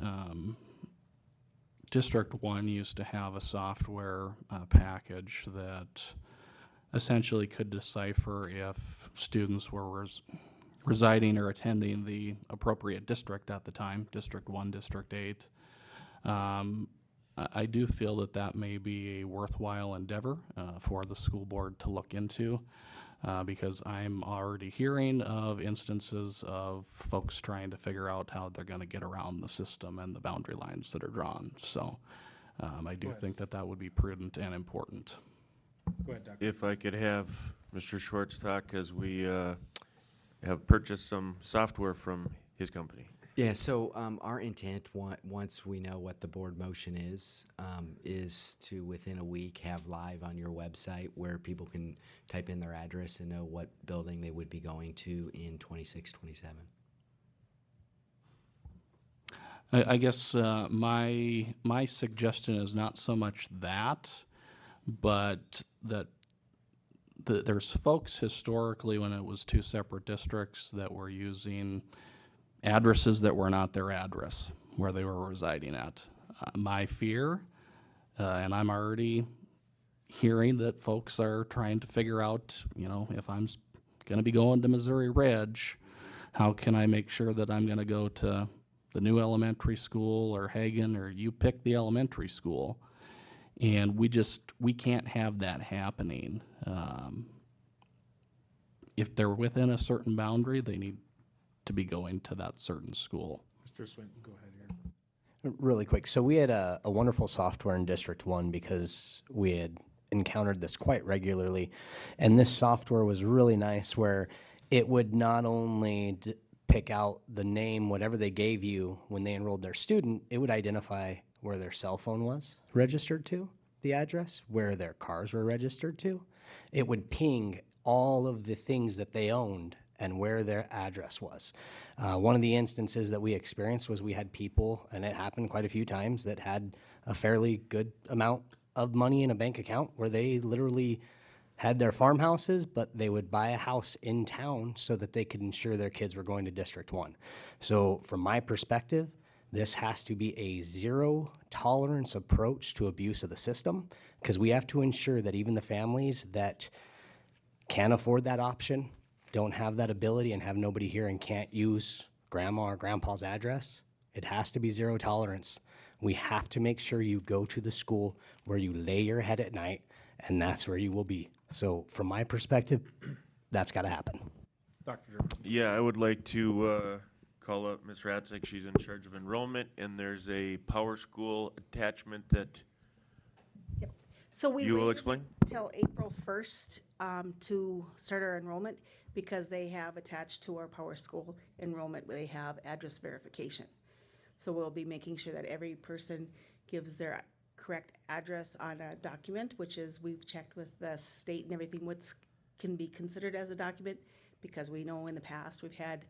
District 1 used to have a software package that essentially could decipher if students were residing or attending the appropriate district at the time, District 1, District 8. I do feel that that may be a worthwhile endeavor for the school board to look into. Because I'm already hearing of instances of folks trying to figure out how they're going to get around the system and the boundary lines that are drawn. So I do think that that would be prudent and important. Go ahead, Doctor. If I could have Mr. Schwartz talk, because we have purchased some software from his company. Yeah, so our intent, once we know what the board motion is to, within a week, have live on your website where people can type in their address and know what building they would be going to in 26-27. I guess my suggestion is not so much that, but that there's folks historically, when it was 2 separate districts, that were using addresses that were not their address where they were residing at. My fear, and I'm already hearing that folks are trying to figure out, if I'm going to be going to Missouri Ridge, how can I make sure that I'm going to go to the new elementary school or Hagen, or you pick the elementary school. And we can't have that happening. If they're within a certain boundary, they need to be going to that certain school. Mr. Swinton, go ahead here. Really quick. So we had a wonderful software in District 1 because we had encountered this quite regularly. And this software was really nice where it would not only pick out the name, whatever they gave you when they enrolled their student, it would identify where their cell phone was registered to, the address, where their cars were registered to. It would ping all of the things that they owned and where their address was. One of the instances that we experienced was we had people, and it happened quite a few times, that had a fairly good amount of money in a bank account where they literally had their farmhouses, but they would buy a house in town so that they could ensure their kids were going to District 1. So from my perspective, This has to be a zero tolerance approach to abuse of the system, because we have to ensure that even the families that can't afford that option, don't have that ability, and have nobody here and can't use grandma or grandpa's address, it has to be zero tolerance. We have to make sure you go to the school where you lay your head at night, and that's where you will be. So from my perspective, that's got to happen. Dr. German. Yeah, I would like to call up Ms. Ratzek. She's in charge of enrollment, and there's a Power School attachment that So we you will waited explain. till April 1st to start our enrollment because they have attached to our Power School enrollment, they have address verification. So we'll be making sure that every person gives their correct address on a document, which is, we've checked with the state and everything, what's can be considered as a document, because we know in the past we've had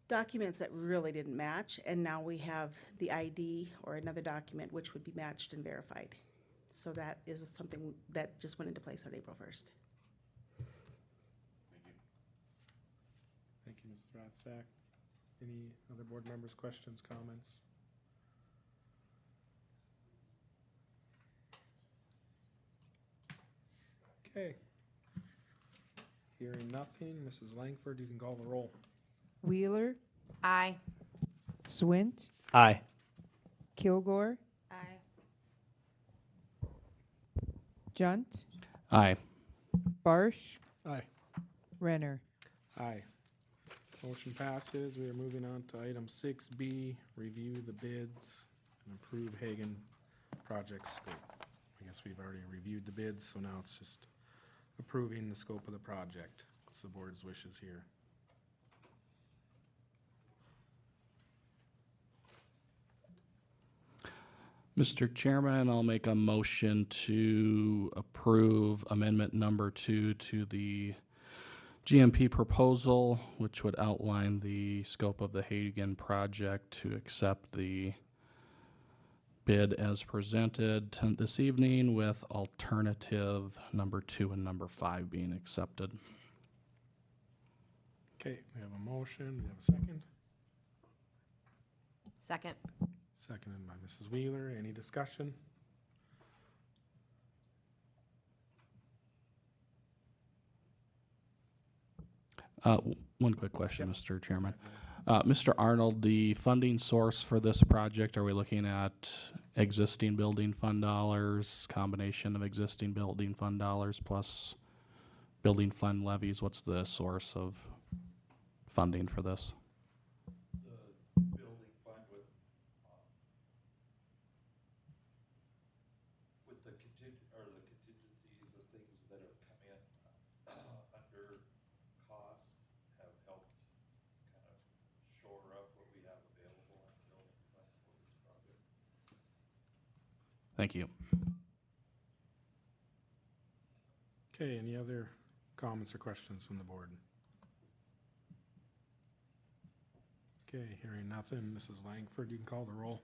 documents that really didn't match, and now we have the ID or another document which would be matched and verified. So that is something that just went into place on April 1st. Thank you, Mrs. Ratzak. Any other board members, questions, comments? Okay. Hearing nothing, Mrs. Langford, you can call the roll. Wheeler, Aye. Swint, Aye. Kilgore, Aye. Junt, Aye. Barsh, Aye. Renner. Aye. Motion passes. We are moving on to item 6B, review the bids and approve Hagen project scope. I guess we've already reviewed the bids, so now it's just approving the scope of the project. What's the board's wishes here? Mr. Chairman, I'll make a motion to approve amendment number 2 to the GMP proposal, which would outline the scope of the Hagen project, to accept the bid as presented this evening, with alternative number 2 and number 5 being accepted. Okay, we have a motion. We have a second. Second. Seconded by Mrs. Wheeler. Any discussion? One quick question, Mr. Chairman. Mr. Arnold, the funding source for this project, are we looking at existing building fund dollars, combination of existing building fund dollars plus building fund levies? What's the source of funding for this? The building fund with the contingencies and things that have come in under cost have helped kind of shore up what we have available in the building fund for this project. Thank you. Okay, any other comments or questions from the board? Okay, hearing nothing. Mrs. Langford, you can call the roll.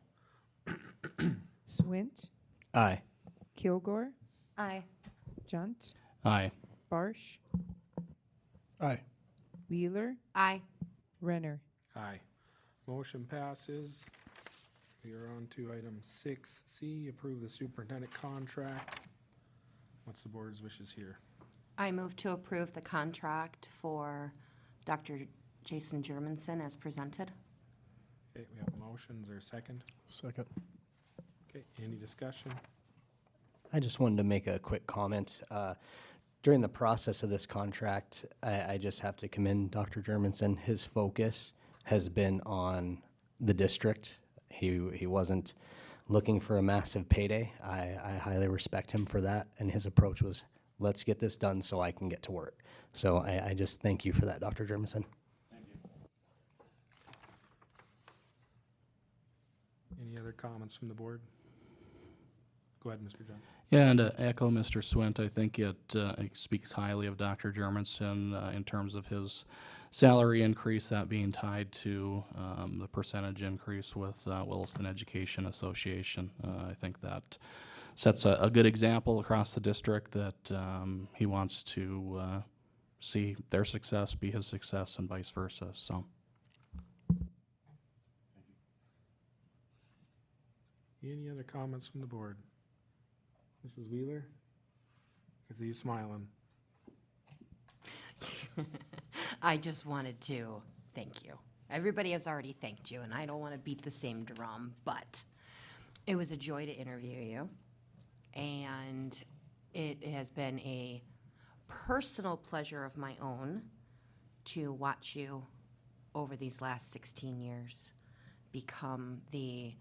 Swint, Aye. Kilgore, Aye. Junt, Aye. Barsh, Aye. Wheeler, Aye. Renner. Aye. Motion passes. We are on to item 6C, approve the superintendent contract. What's the board's wishes here? I move to approve the contract for Dr. Jason Germanson as presented. Okay, we have a motion. Is there a second? Second. Okay, any discussion? I just wanted to make a quick comment. During the process of this contract, I just have to commend Dr. Germanson. His focus has been on the district. He wasn't looking for a massive payday. I highly respect him for that, and his approach was, let's get this done so I can get to work. So I just thank you for that, Dr. Germanson. Thank you. Any other comments from the board? Go ahead, Mr. John. Yeah, and to echo Mr. Swint, I think it speaks highly of Dr. Germanson in terms of his salary increase, that being tied to the percentage increase with Williston Education Association. I think that sets a good example across the district that he wants to see their success be his success and vice versa. So. Any other comments from the board? Mrs. Wheeler? I see you smiling. I just wanted to thank you. Everybody has already thanked you, and I don't want to beat the same drum, but it was a joy to interview you, and it has been a personal pleasure of my own to watch you over these last 16 years become the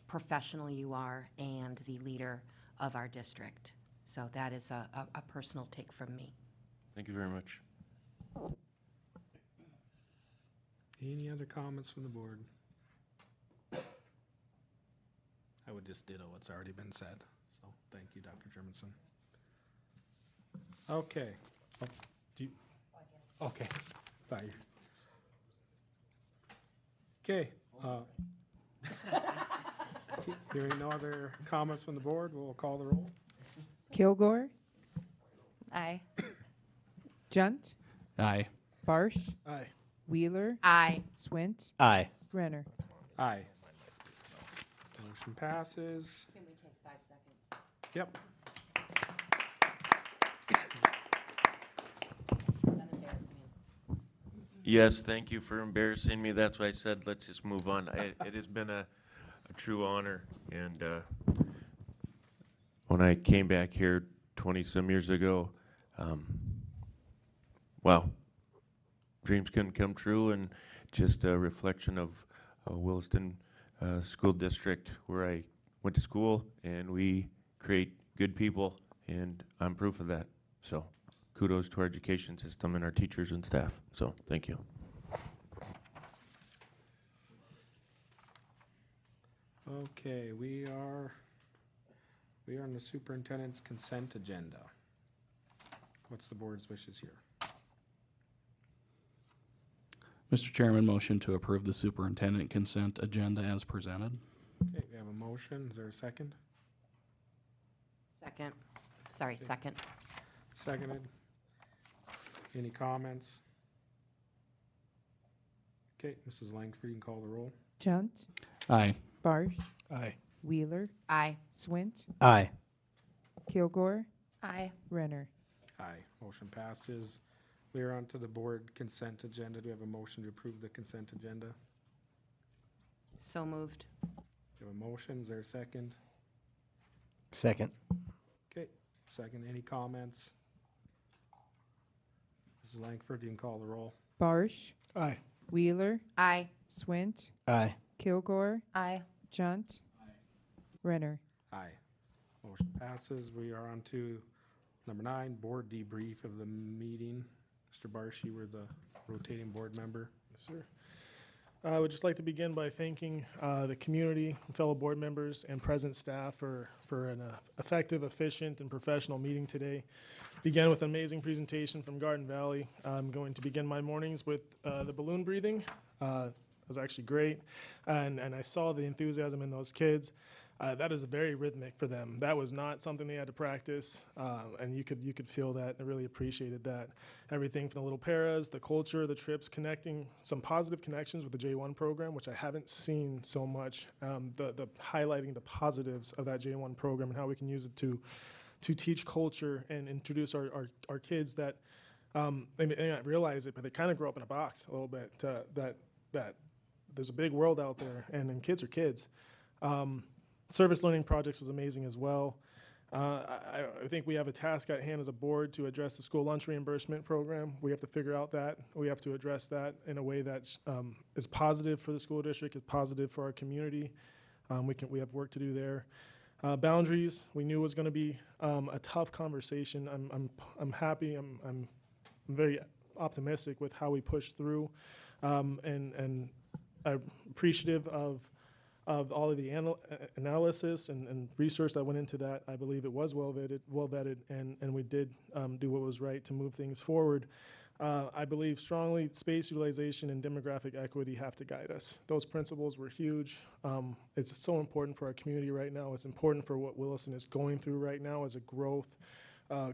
professional you are and the leader of our district. So that is a personal take from me. Thank you very much. Any other comments from the board? I would just ditto what's already been said. So thank you, Dr. Germanson. Okay. Oh, do you? Okay. Thought you. Okay. Hearing no other comments from the board, we'll call the roll. Kilgore, Aye. Junt, Aye. Barsh, Aye. Wheeler, Aye. Swint, Aye. Renner. Aye. Motion passes. Can we take 5 seconds? Yep. Yes, thank you for embarrassing me. That's why I said let's just move on. It has been a true honor, and when I came back here 20-some years ago, wow, dreams couldn't come true, and just a reflection of Williston School District, where I went to school, and we create good people, and I'm proof of that. So kudos to our education system and our teachers and staff. So thank you. Okay, we are on the superintendent's consent agenda. What's the board's wishes here? Mr. Chairman, motion to approve the superintendent consent agenda as presented. Okay, we have a motion. Is there a second? Second. Sorry, second. Seconded. Any comments? Okay, Mrs. Langford, you can call the roll. Junt, Aye. Barsh, Aye. Wheeler, Aye. Swint, Aye. Kilgore, Aye. Renner. Aye. Motion passes. We are on to the board consent agenda. Do we have a motion to approve the consent agenda? So moved. We have a motion. Is there a second? Second. Okay, second. Any comments? Mrs. Langford, you can call the roll. Barsh, Aye. Wheeler, Aye. Swint, Aye. Kilgore, Aye. Junt, Renner. Aye. Motion passes. We are on to number 9, board debrief of the meeting. Mr. Barsh, you were the rotating board member. Yes, sir. I would just like to begin by thanking the community, fellow board members, and present staff for an effective, efficient, and professional meeting today. Began with an amazing presentation from Garden Valley. I'm going to begin my mornings with the balloon breathing. It was actually great, and I saw the enthusiasm in those kids. That is very rhythmic for them. That was not something they had to practice, and you could feel that. I really appreciated that. Everything from the little paras, the culture, the trips, connecting some positive connections with the J1 program, which I haven't seen so much. The highlighting the positives of that J1 program and how we can use it to teach culture and introduce our kids that they may not realize it, but they kind of grow up in a box a little bit. That there's a big world out there, and kids are kids. Service learning projects was amazing as well. I think we have a task at hand as a board to address the school lunch reimbursement program. We have to figure out that. We have to address that in a way that is positive for the school district, is positive for our community. We have work to do there. Boundaries, we knew was going to be a tough conversation. I'm happy. I'm very optimistic with how we pushed through, and I'm appreciative of all of the analysis and research that went into that. I believe it was well vetted, and we did do what was right to move things forward. I believe strongly space utilization and demographic equity have to guide us. Those principles were huge. It's so important for our community right now. It's important for what Williston is going through right now as a growth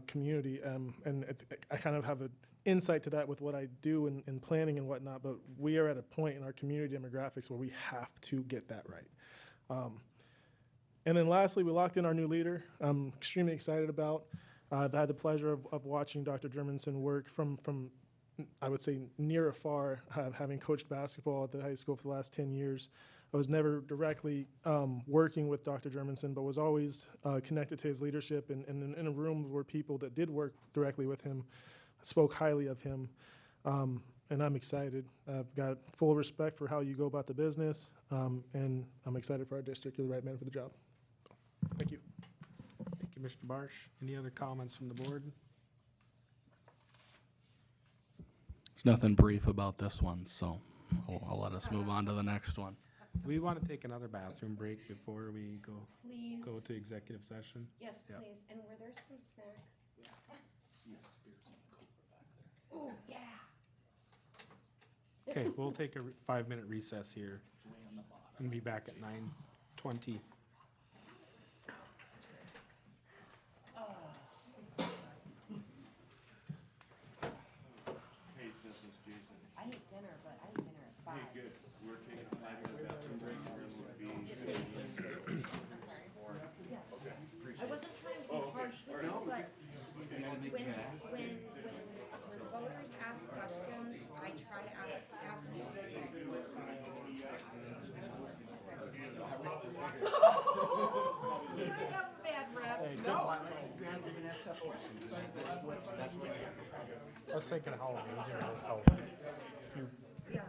community. And I kind of have an insight to that with what I do in planning and whatnot, but we are at a point in our community demographics where we have to get that right. And then lastly, we locked in our new leader. I'm extremely excited about. I've had the pleasure of watching Dr. Germanson work from I would say near afar, having coached basketball at the high school for the last 10 years. I was never directly working with Dr. Germanson, but was always connected to his leadership and in a room where people that did work directly with him spoke highly of him. And I'm excited. I've got full respect for how you go about the business, and I'm excited for our district. You're the right man for the job. Thank you. Thank you, Mr. Barsh. Any other comments from the board? There's nothing brief about this one, so I'll let us move on to the next one. Do we want to take another bathroom break before we Please. go to executive session? Yes, Yeah. please. And were there some snacks? Yeah. Oh, yeah. Okay, we'll take a 5-minute recess here and be back at 9:20. Hey, this is Jason. I ate dinner, but I ate dinner at 5. Hey, good. We're taking a 5-minute bathroom break and then we'll be. I'm sorry. Yes. I wasn't trying to be harsh with you, but when voters ask questions, I try to ask them. I have a bad rep. I was thinking how amazing it is how few Yeah.